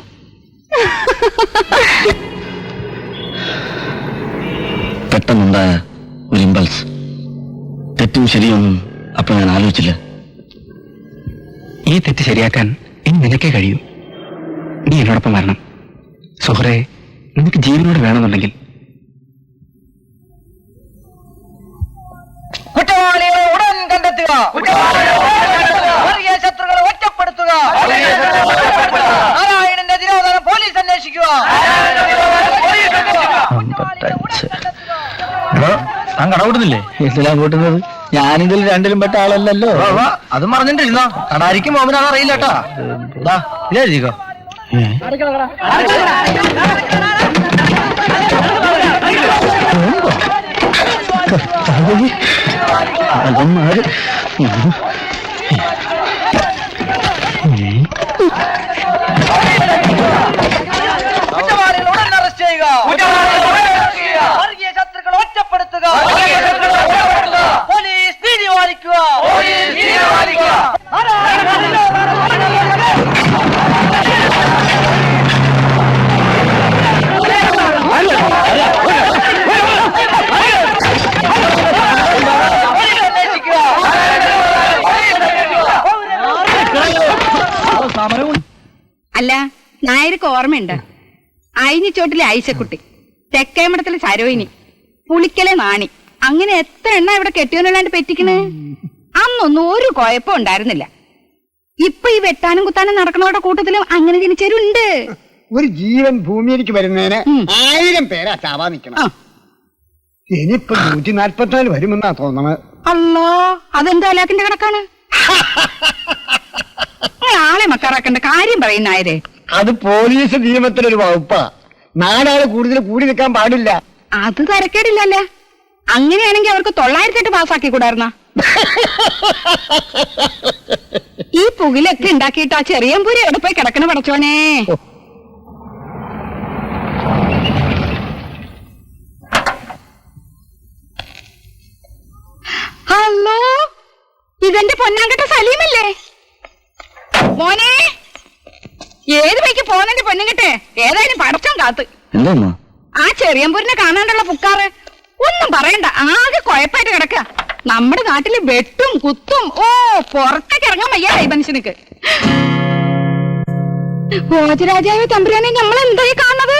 പെട്ടെന്നുണ്ടായ ഒരു ഇമ്പൾസ്. തെറ്റും ശരിയൊന്നും അപ്പൊ ഞാൻ ആലോചിച്ചില്ല. ഈ തെറ്റ് ശരിയാക്കാൻ ഇനി നിനക്കേ കഴിയൂ. നീ എന്നോടൊപ്പം വരണം. സുഹൃത്തെ, നിനക്ക് ജീവനോട് വേണമെന്നുണ്ടെങ്കിൽ. കുറ്റവാളികളെ ഉടൻ കണ്ടെത്തുക. വർഗീയ ശത്രുക്കളെ ഒറ്റപ്പെടുത്തുക. നാരായണന്റെ തിരോധാനം പോലീസ് അന്വേഷിക്കുക. താൻ കടകൂട്ടുന്നില്ലേ? എന്തിനാ കൂട്ടുന്നത്? ഞാനിതിൽ രണ്ടിലും പെട്ട ആളല്ലല്ലോ. അത് പറഞ്ഞിട്ടിരുന്നോ? കടാരിക്കും മോമനാണ് അറിയില്ല കേട്ടാ. ഇല്ലായിരിക്കോ? അതന്മാര് കുറ്റവാളികൾ ഉടൻ അറസ്റ്റ് ചെയ്യുക. വർഗീയ ശത്രുക്കളെ ഒറ്റപ്പെടുത്തുക. പോലീസ് നീതി പാലിക്കുക. അല്ല, നായർക്ക് ഓർമ്മയുണ്ട്? അയിഞ്ഞിച്ചോട്ടിലെ ഐശക്കുട്ടി, തെക്കേമഠത്തിലെ സരോയിനി, പുളിക്കലെ നാണി, അങ്ങനെ എത്ര എണ്ണ ഇവിടെ കെട്ടിയോനല്ലാണ്ട് പെറ്റിക്കണ്. അന്നൊന്നും ഒരു കുഴപ്പം ഉണ്ടായിരുന്നില്ല. ഇപ്പൊ ഈ വെട്ടാനും കുത്താനും നടക്കണവരുടെ കൂട്ടത്തിലും അങ്ങനെ ജനിച്ചവരുണ്ട്. ഒരു ജീവൻ ഭൂമിയിലേക്ക് വരുന്നതിന് 1000 പേരാ ചാവാ നിക്കണം. ഇനിയിപ്പോ 144 വരുമെന്നാ തോന്നണത്. അല്ലോ, അതെന്താ അലാക്കിന്റെ കണക്കാണ്? ആളെ മക്കാറാക്കണ്ട കാര്യം പറയുന്നായരെ. അത് പോലീസ് നിയമത്തിലൊരു വകുപ്പാ. നാലാള് കൂടുതൽ കൂടി നിൽക്കാൻ പാടില്ല. അത് തരക്കേടില്ലല്ലേ? അങ്ങനെയാണെങ്കിൽ അവർക്ക് 908 പാസ്സാക്കി കൂടായിരുന്ന. ഈ പുകിലൊക്കെ ഉണ്ടാക്കിയിട്ട് ആ ചെറിയമ്പൂരി എവിടെ പോയി കിടക്കണ പടച്ചോനെ. ഹലോ, ഇതെന്റെ പൊന്നാങ്കട്ട സലീമല്ലേ? മോനെ, ഏത് വഴിക്ക് പോന്നെ പൊന്നുകിട്ടെ? ഏതായാലും പടച്ചോൻ കാത്ത്. എന്താ ആ ചെറിയമ്പൂരിനെ കാണാണ്ടുള്ള പുക്കാറ് ഒന്നും പറയണ്ട, ആകെ കുഴപ്പമായിട്ട് കിടക്ക. നമ്മുടെ നാട്ടില് വെട്ടും കുത്തും. ഓ, പുറത്തേക്ക് ഇറങ്ങാൻ വയ്യ ഈ മനുഷ്യനക്ക്. ഭോജരാജാവ് തമ്പുരാനെ നമ്മൾ എന്തായി കാണുന്നത്?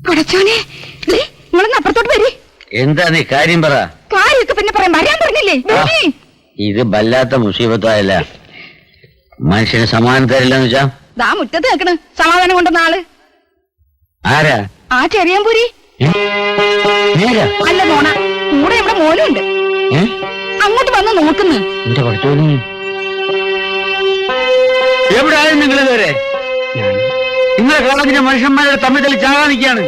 പടച്ചോനെ, നിങ്ങളൊന്ന് അപ്പുറത്തോട്ട് വരി. എന്താ നീ കാര്യം പറ. കാര്യമൊക്കെ പിന്നെ പറയാൻ വരാൻ പറഞ്ഞില്ലേ? ഇത് വല്ലാത്ത മുസീബത്തായല്ല. മനുഷ്യന് സമാധാനം തരില്ലെന്ന് വെച്ചാ ദാ മുറ്റത്ത് നിൽക്കണ് സമാധാനം കൊണ്ടുവന്ന ആള്. ആരാ? ആ ചെറിയമ്പൂരി. അല്ല മോണ, കൂടെ നമ്മുടെ മോനുണ്ട്. അങ്ങോട്ട് വന്ന് നോക്കുന്നു. എന്റെ പഠിച്ചോനി, എവിടെയായും നിങ്ങൾ ഇതുവരെ? നിങ്ങളെ കോളേജിലെ മനുഷ്യന്മാരുടെ തമ്മിൽ ചാകാൻ നിൽക്കുകയാണ്.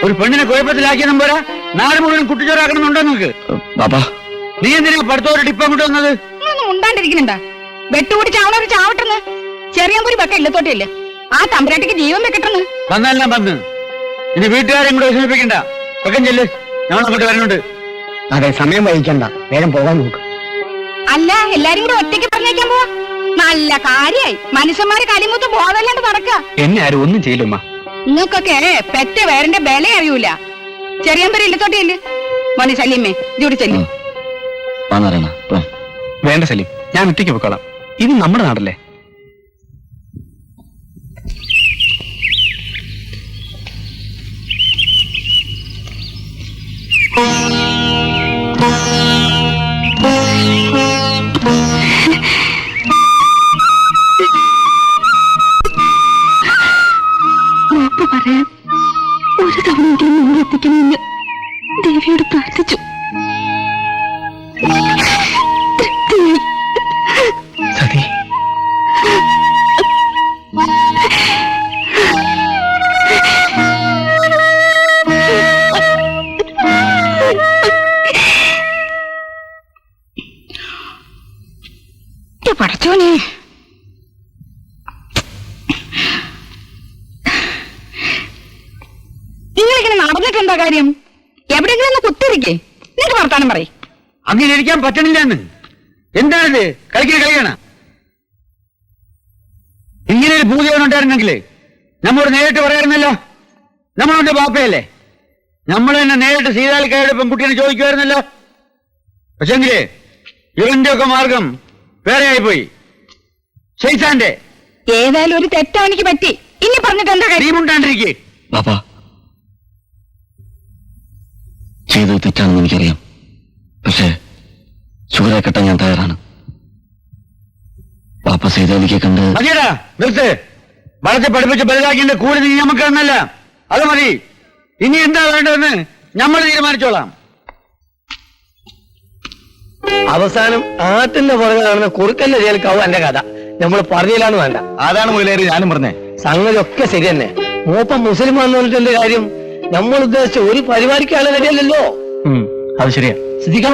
ഒരു പെണ്ണിനെ കുഴപ്പത്തിലാക്കിയതും പോരാ, നാട് മുഴുവൻ കുട്ടിച്ചോറാക്കണമെന്നുണ്ടോ നിങ്ങൾക്ക്? നീ എന്തിനാ പഠിത്തവരുടെ ടിപ്പം കൊണ്ടുവന്നത്? ഒന്നും ഉണ്ടാണ്ടിരിക്കുന്നുണ്ടാ? വെട്ടുകൂടി ചാവണവര് ചാവട്ടെന്ന്. ചെറിയമ്പൂരി വെക്ക ഇല്ലത്തോട്ടില്ലേ? ആ തമ്പുരാട്ടിക്ക് ജീവൻ വെക്കട്ടെന്ന്. വന്നെല്ലാം വന്ന് ഇനി വീട്ടുകാരെ കൂടെ വിഷമിപ്പിക്കണ്ട. വെക്കം ചെല്ല്, ഞങ്ങൾ അങ്ങോട്ട് വരുന്നുണ്ട്. അതെ, സമയം വഹിക്കണ്ട, വേഗം പോകാൻ നോക്ക്. അല്ല, എല്ലാരും കൂടെ ഒറ്റയ്ക്ക് പറഞ്ഞേക്കാൻ പോവാ? നല്ല കാര്യായി. മനുഷ്യന്മാര് കലിമൂത്ത് ബോധമല്ലാണ്ട് നടക്ക. എന്നെ ആരും ഒന്നും ചെയ്യില്ലമ്മ. നിങ്ങൾക്കൊക്കെ പെറ്റ വേറിന്റെ ബല അറിയൂല. ചെറിയമ്പൂരി ഇല്ലത്തോട്ടില്ലേ? മോനെ സലീമേ, ജൂടി ചെല്ലും. വേണ്ട സലീം, ഞാൻ ഒറ്റയ്ക്ക് പൊക്കോളാം. ഇത് നമ്മുടെ നാടല്ലേ. മാപ്പ് പറയാൻ ഒരു തവണയെങ്കിലും നിങ്ങൾ എത്തിക്കണമെന്ന് ദേവിയോട് പ്രാർത്ഥിച്ചു. സതി, പടച്ചോനെ, നിങ്ങളിങ്ങനെ നടന്നിട്ടെന്താ കാര്യം? എവിടെയെങ്കിലും ഒന്ന് കുത്തിരിക്കേ. നിങ്ങൾക്ക് വർത്താനം പറയും. അങ്ങനെ ഇരിക്കാൻ പറ്റണില്ലെന്ന്. എന്താണിത്? കളിക്കണ ഇങ്ങനെ ഒരു ഭൂതിയോടുണ്ടായിരുന്നെങ്കിലേ നമ്മോട് നേരിട്ട് പറയാറുന്നല്ലോ. നമ്മളുടെ ബാപ്പയല്ലേ? നമ്മൾ തന്നെ നേരിട്ട് സീതാലിക്കാരുടെ പെൺകുട്ടീനെ ചോദിക്കുമായിരുന്നല്ലോ. പക്ഷെങ്കിലേ ഇവന്റെ ഒക്കെ മാർഗം വേറെ ആയിപ്പോയി. ശൈസാന്റെ ഏതായാലും ഒരു തെറ്റാ എനിക്ക് പറ്റി. ഇനി പറഞ്ഞിട്ട് എന്താ കാര്യം? നീമുണ്ടാണ്ടിരിക്കേ. ചെയ്തത് തെറ്റാണെന്ന് എനിക്കറിയാം. പക്ഷേ ചുവരെ കെട്ടാൻ ഞാൻ തയ്യാറാണ്. പാപ്പ സേതാലിക്ക് കണ്ട് മതിയടാ, നിർത്ത്. വളർത്തി പഠിപ്പിച്ച് വലുതാക്കിന്റെ കൂലി നീ നമുക്ക് തന്നല്ല. അത് മതി. ഇനി എന്താ വേണ്ടതെന്ന് നമ്മൾ തീരുമാനിച്ചോളാം. അവസാനം ആറ്റിന്റെ പുറകെ കാണുന്ന കുറുക്കന്റെ ജയിൽക്കാവും എന്റെ കഥ. നമ്മൾ പറഞ്ഞില്ലാന്ന് വേണ്ട. അതാണ് മുതലേറി ഞാനും പറഞ്ഞേ. സംഗതി ഒക്കെ ശരി തന്നെ. മൂപ്പം മുസ്ലിം വന്നു പറഞ്ഞിട്ട് കാര്യം നമ്മൾ ഉദ്ദേശിച്ച ഒരു പരിപാടിക്കാണ് റെഡിയല്ലല്ലോ. അത് ശരിയാ. ശ്രദ്ധിക്കാം.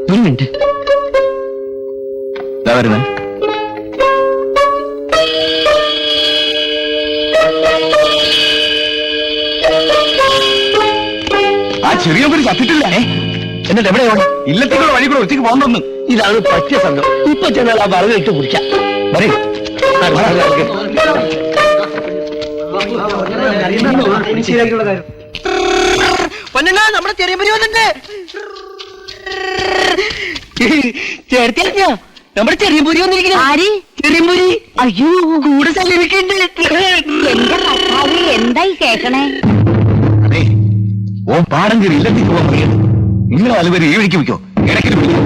ഒരു മിനിറ്റ്. വരുന്നേ. ആ ചെറിയ പേര് ചത്തിട്ടില്ല. എന്നിട്ട് എവിടെ പോകണം? ഇല്ലത്തേക്കുള്ള വഴി കൂടെ ഒറ്റയ്ക്ക് പോകണമെന്ന്. ഇതാണ് പറ്റിയ സംഘം. ഇപ്പൊ ചെന്നാൽ ആ പറഞ്ഞു ഇട്ട് കുടിക്കാം. പറയൂ. നമ്മുടെ ചെറിയ പരി വന്നിട്ട് ചേർത്തിയ നമ്മുടെ ചെറിയ പുരി വന്നിരിക്കുന്നു. ചെറിയ പുരി അയ്യോ കൂടെ സമീപിക്കുന്നുണ്ട്. എന്റെ കർത്താവ് എന്തായി കേക്കണേ? അതെ, ഓ പാടം കയറി ഇല്ലത്തേക്ക് പോകാൻ പറയുന്നത്. നിങ്ങൾ അതുവരെ ഈ വഴിക്ക് വയ്ക്കോ. ഇടയ്ക്ക് വിളിക്കും.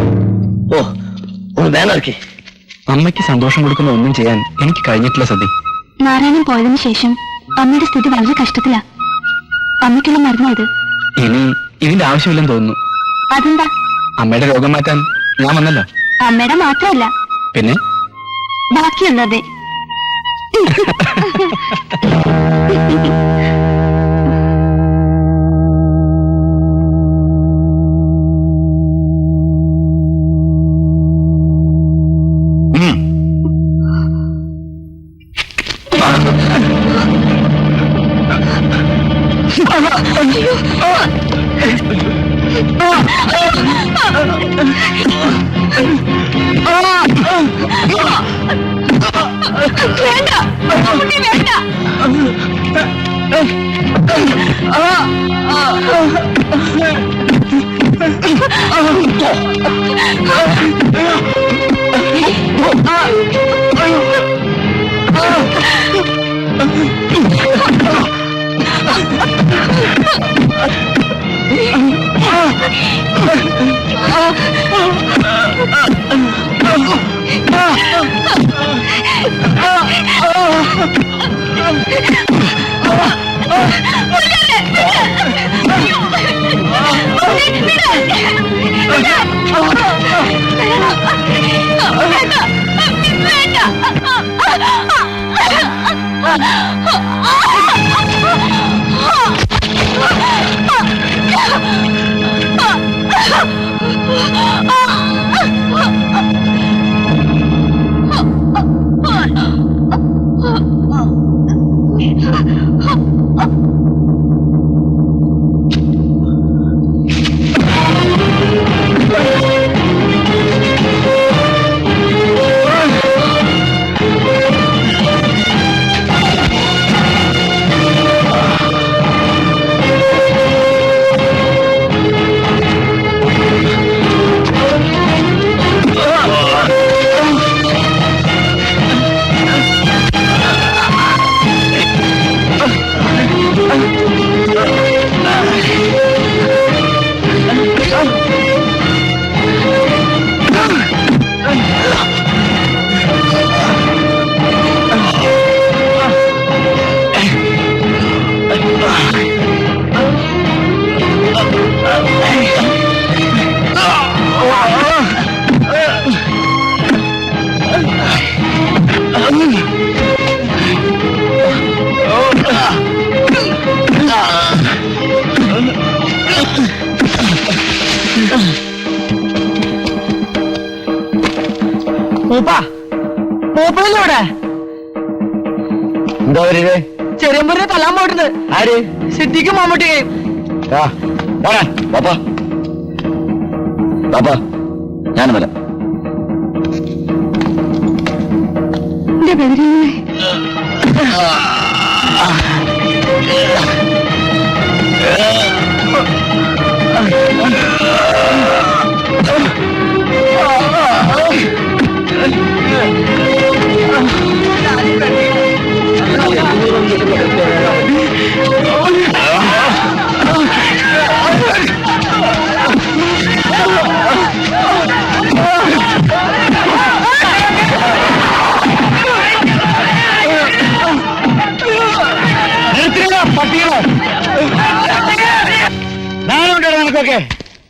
ഓ ഒന്ന് വേങ്ങി. അമ്മയ്ക്ക് സന്തോഷം കൊടുക്കുന്ന ഒന്നും ചെയ്യാൻ എനിക്ക് കഴിഞ്ഞിട്ടില്ല സതി. നാരായണൻ പോയതിനു ശേഷം അമ്മയുടെ സ്ഥിതി വളരെ കഷ്ടത്തിലാ. അമ്മയ്ക്കുള്ള മരുന്നാ ഇത്. ഇനി ഇതിന്റെ ആവശ്യമില്ലെന്ന് തോന്നുന്നു. അതെന്താ? അമ്മയുടെ രോഗം മാറ്റാൻ ഞാൻ വന്നല്ലോ. അമ്മയുടെ മാത്രമല്ല, പിന്നെ ബാക്കിയുള്ളത്. മൂപ്പയിലൂടെ എന്താ വരുന്നത്? ചെറിയമ്പൂരിനെ തല്ലാൻ പോയിട്ടുണ്ട്. ആര്? സിദ്ധിക്കും മമ്മൂട്ടിയും. ഞാൻ വരാം.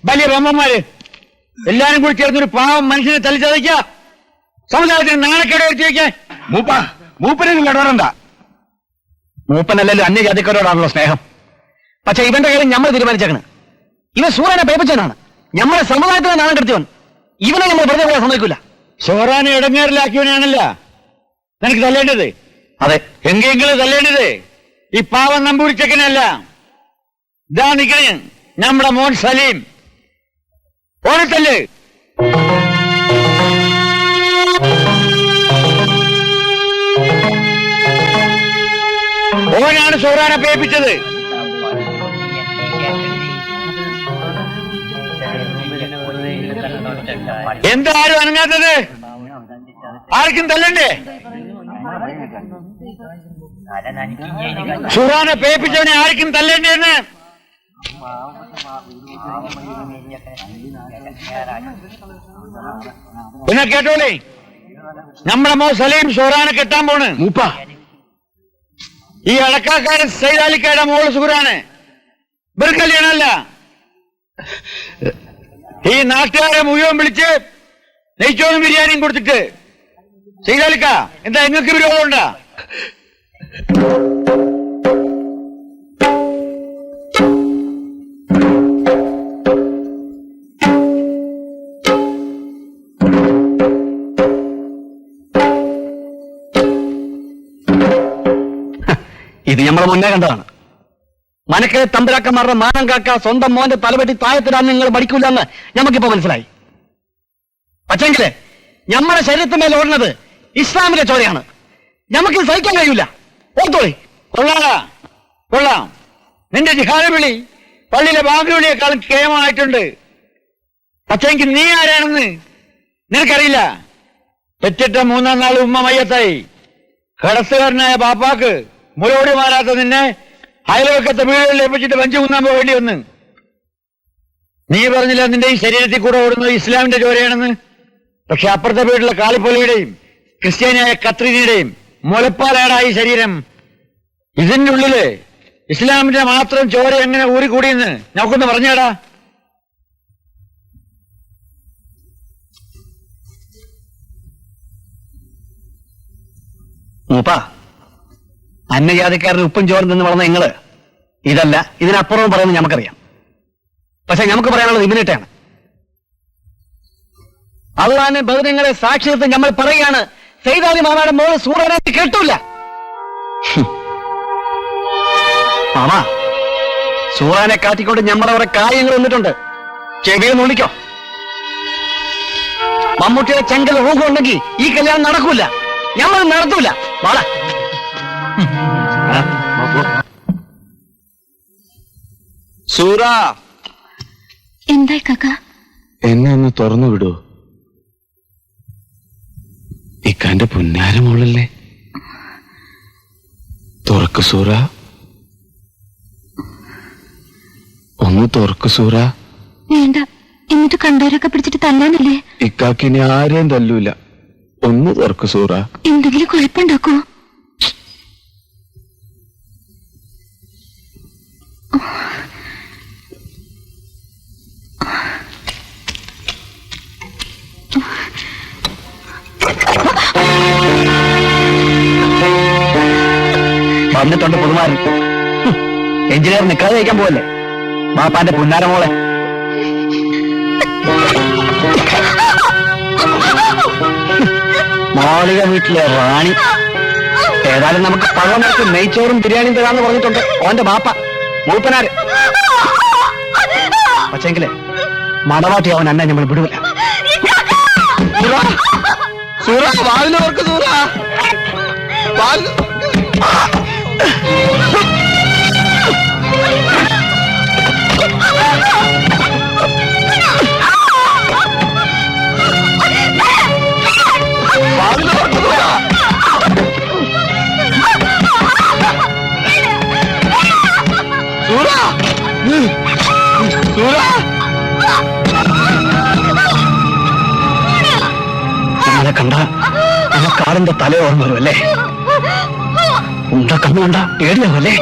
വലിയ ബ്രഹ്മന്മാര് എല്ലാരും കൂടി ചേർന്നൊരു പാവം മനുഷ്യനെ തല്ലിച്ചതയ്ക്ക സമുദായത്തിന് നാണക്കേട് വരുത്തി വയ്ക്കാൻ. മൂപ്പനെ ഇടപെടണ്ട. മൂപ്പനല്ലല്ലോ അന്യജാതിക്കാരോടാണല്ലോ സ്നേഹം. പക്ഷെ ഇവന്റെ കാര്യം നമ്മൾ തീരുമാനിച്ചേക്കണ്. ഇവൻ സൂര്യനെ പേപ്പിച്ചവനാണ്. നമ്മുടെ സമുദായത്തിന് നാണം കെടുത്തിയവൻ. ഇവനെ നമ്മൾ വെറുതെ പോയാൽ സമ്മതിക്കില്ല. ഷോറാനെ ഇടങ്ങേറിലാക്കിയവനാണല്ല നിനക്ക് തല്ലേണ്ടത്. അതെ, എങ്കെങ്കിലും തല്ലേണ്ടത് ഈ പാവം നമ്പൂരിച്ചക്കനല്ല. ഇതാ നിക്കണേ നമ്മുടെ മോൻ സലീം. ഓണത്തല്ലേ ഓനാണ് ഷോറാനെ പേപ്പിച്ചത്. എന്താ ആരും അനങ്ങാത്തത്? ആർക്കും തല്ലണ്ടേ? ഷുറാനെ പേപ്പിച്ചവനെ ആർക്കും തല്ലേണ്ടെന്ന് പിന്നെ കേട്ടോളേ, നമ്മുടെ മോ സലീം ഷുറാനെ കെട്ടാൻ പോണ്. മൂപ്പ ഈ അടക്കാക്കാരൻ സൈദാലിക്കയുടെ മോള് സുഹറാണ്. ഇവർ കല്യാണമല്ല. ഈ നാട്ടുകാരെ മുഴുവൻ വിളിച്ച് നെയ്ച്ചോറും ബിരിയാണിയും കൊടുത്തിട്ട് സൈദാലിക്ക എന്താ നിങ്ങൾക്ക് വിരോധമുണ്ടാ? ഇത് നമ്മളെ മുന്നേ കണ്ടതാണ്. മനക്കലെ തമ്പുരാക്കന്മാരുടെ മാനം കാക്ക സ്വന്തം മോന്റെ തലവെട്ടി താഴത്തിടാൻ നിങ്ങൾ പഠിക്കൂലെന്ന് ഞമ്മക്കിപ്പോ മനസ്സിലായി. പക്ഷെങ്കില് ഞമ്മടെ ശരീരത്തിന്മേൽ ഓടുന്നത് ഇസ്ലാമിന്റെ ചോരയാണ്. ഞമ്മക്ക് സഹിക്കാൻ കഴിയൂല. ഓർത്തോളി. കൊള്ളാം. നിന്റെ ജിഹാദ് വിളി പള്ളിയിലെ ബാങ്ക് വിളിയേക്കാളും കേമമായിട്ടുണ്ട്. പക്ഷെങ്കിൽ നീ ആരാണെന്ന് നിനക്കറിയില്ല. പെറ്റിട്ട 3-ാം നാൾ ഉമ്മ മയ്യത്തായി. കടത്തുകാരനായ ബാപ്പാക്ക് മുലോടി മാറാത്ത നിന്നെ അയൽവക്കത്തെ വീടുകളിൽ ഏൽപ്പിച്ചിട്ട് വഞ്ചി കുന്നാൻ പോകേണ്ടി വന്ന്. നീ പറഞ്ഞില്ല നിന്റെ ഈ ശരീരത്തിൽ കൂടെ ഓടുന്നത് ഇസ്ലാമിന്റെ ചോരയാണെന്ന്. പക്ഷെ അപ്പുറത്തെ വീട്ടിലെ കാളിപ്പൊലിയുടെയും ക്രിസ്ത്യാനിയായ കത്രീനയുടെയും മുലപ്പാലാടാ ഈ ശരീരം. ഇതിന്റെ ഉള്ളില് ഇസ്ലാമിന്റെ മാത്രം ചോര എങ്ങനെ ഊറിക്കൂടിയെന്ന് നമുക്കൊന്ന് പറഞ്ഞേടാ. മൂപ്പ, അന്യജാതിക്കാരന് ഉപ്പും ചോറും നിന്ന് വളർന്ന നിങ്ങള് ഇതല്ല ഇതിനപ്പുറവും പറയുന്നത് നമുക്കറിയാം. പക്ഷെ നമുക്ക് പറയാനുള്ളത് ഇവനിട്ടാണ്. അള്ളാന്റെ ബഹുദങ്ങളെ സാക്ഷ്യത്തിൽ നമ്മൾ പറയുകയാണ്, സൈദാലി മാമാടെ മോള് സൂറനെ കേട്ടില്ല. മാമാ, സൂറാനെ കാട്ടിക്കൊണ്ട് ഞമ്മടെ കാര്യങ്ങൾ വന്നിട്ടുണ്ട്. ചെവിയിൽ നോളിക്കോ. മമ്മൂട്ടിയുടെ ചെങ്കൽ ഊഹുണ്ടെങ്കിൽ ഈ കല്യാണം നടക്കൂല. ഞമ്മൾ നടത്തൂല. വാടാ. സൂറ, എന്തായി കാക്ക? എന്നെ ഒന്ന് തുറന്നു വിടൂ. ഇക്കാന്റെ പുന്നാര മോളല്ലേ? തുറക്ക് സൂറ, ഒന്ന് തുറക്ക് സൂറ. വേണ്ട, എന്നിട്ട് കണ്ടവരൊക്കെ പിടിച്ചിട്ട് തല്ലാനല്ലേ? ഇക്കാക്കിനെ ആരെയും തല്ലൂല. ഒന്ന് തുറക്ക് സൂറ. എന്തെങ്കിലും കുഴപ്പമുണ്ടാക്കോ? വന്നിട്ടുണ്ട് പുതുമാരൻ. എഞ്ചിനീയർ നിക്കാതെ കഴിക്കാൻ പോവല്ലേ? ബാപ്പാന്റെ പുന്നാര മോളെ. മാളിക വീട്ടിലെ റാണി. ഏതായാലും നമുക്ക് പഴമക്ക് നെയ്ച്ചോറും ബിരിയാണിയും തരാന്ന് പറഞ്ഞിട്ടുണ്ട് ഓന്റെ ബാപ്പ മൂപ്പനാര്. പക്ഷെങ്കിലേ മടവാട്ടി അവൻ അന്നെ നമ്മൾ വിടൂല. സൂറ, വാതിലോർക്ക് സൂറ. നമ്മളെ കണ്ട ആ കാറിന്റെ തല ഓർമ്മ വരും അല്ലേ? ഉണ്ട കണ്ണു കണ്ട പേടിയാവല്ലേ?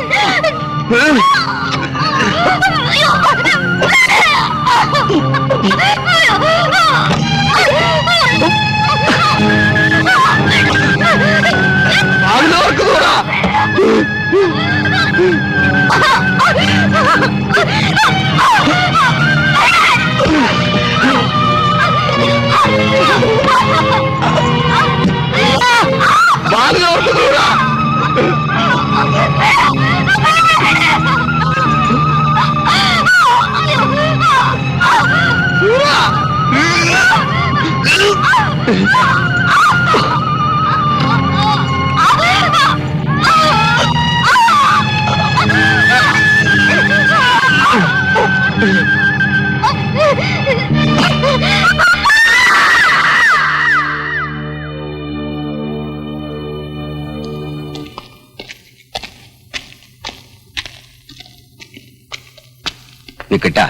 നിക്കട്ടാ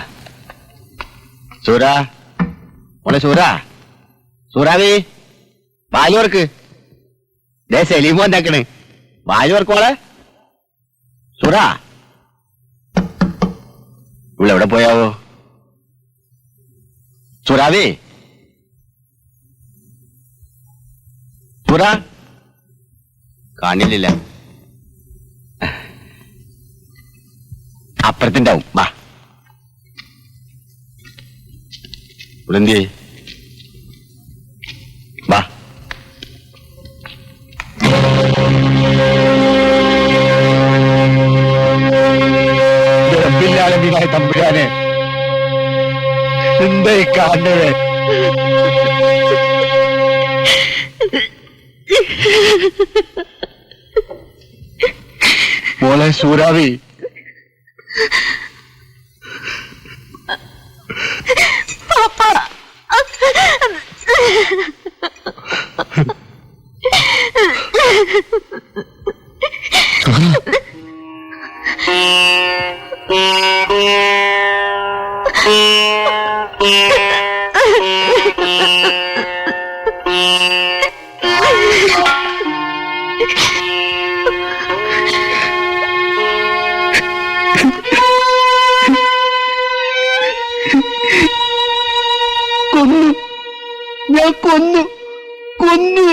സൂരാ മോളെ സൂരാ സൂറാവി ബാലുവർക്ക് ദേ സലീമോ എന്താക്കണ് ബാലുവർക്കോളെ സൂറാ ഇവളെവിടെ പോയാവോ സൂറാവി സൂറാ കാണില്ല അപ്പുറത്തുണ്ടാവും വാ എന്തി വാ റബ്ബില്ലാലമീനായ തമ്പുരാനെ എന്തായി കാണുന്നത് മോളെ സൂരാവി കൊന്നു ഞാൻ കൊന്നു കൊന്നു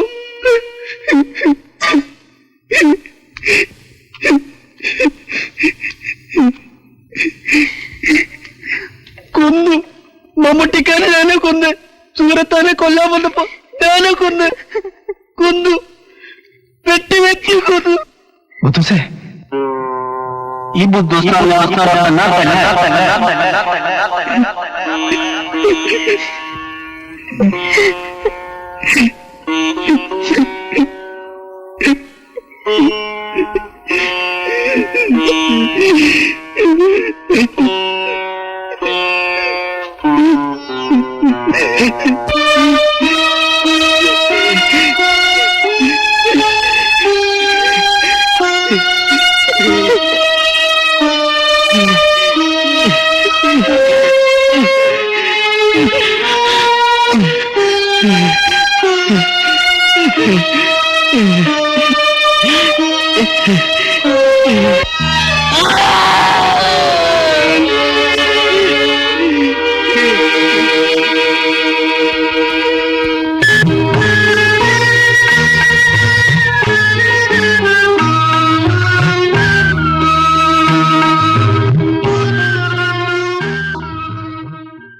കൊന്നു മമ്മൂട്ടിക്കാരെ ഞാനെ കൊന്ന് സൂറത്താനെ കൊല്ലാൻ വന്നപ്പോ ഞാനെ കൊന്ന് കൊന്നു വെട്ടി വെട്ടി കൊന്നു ബുദ്ധുസേ ഈ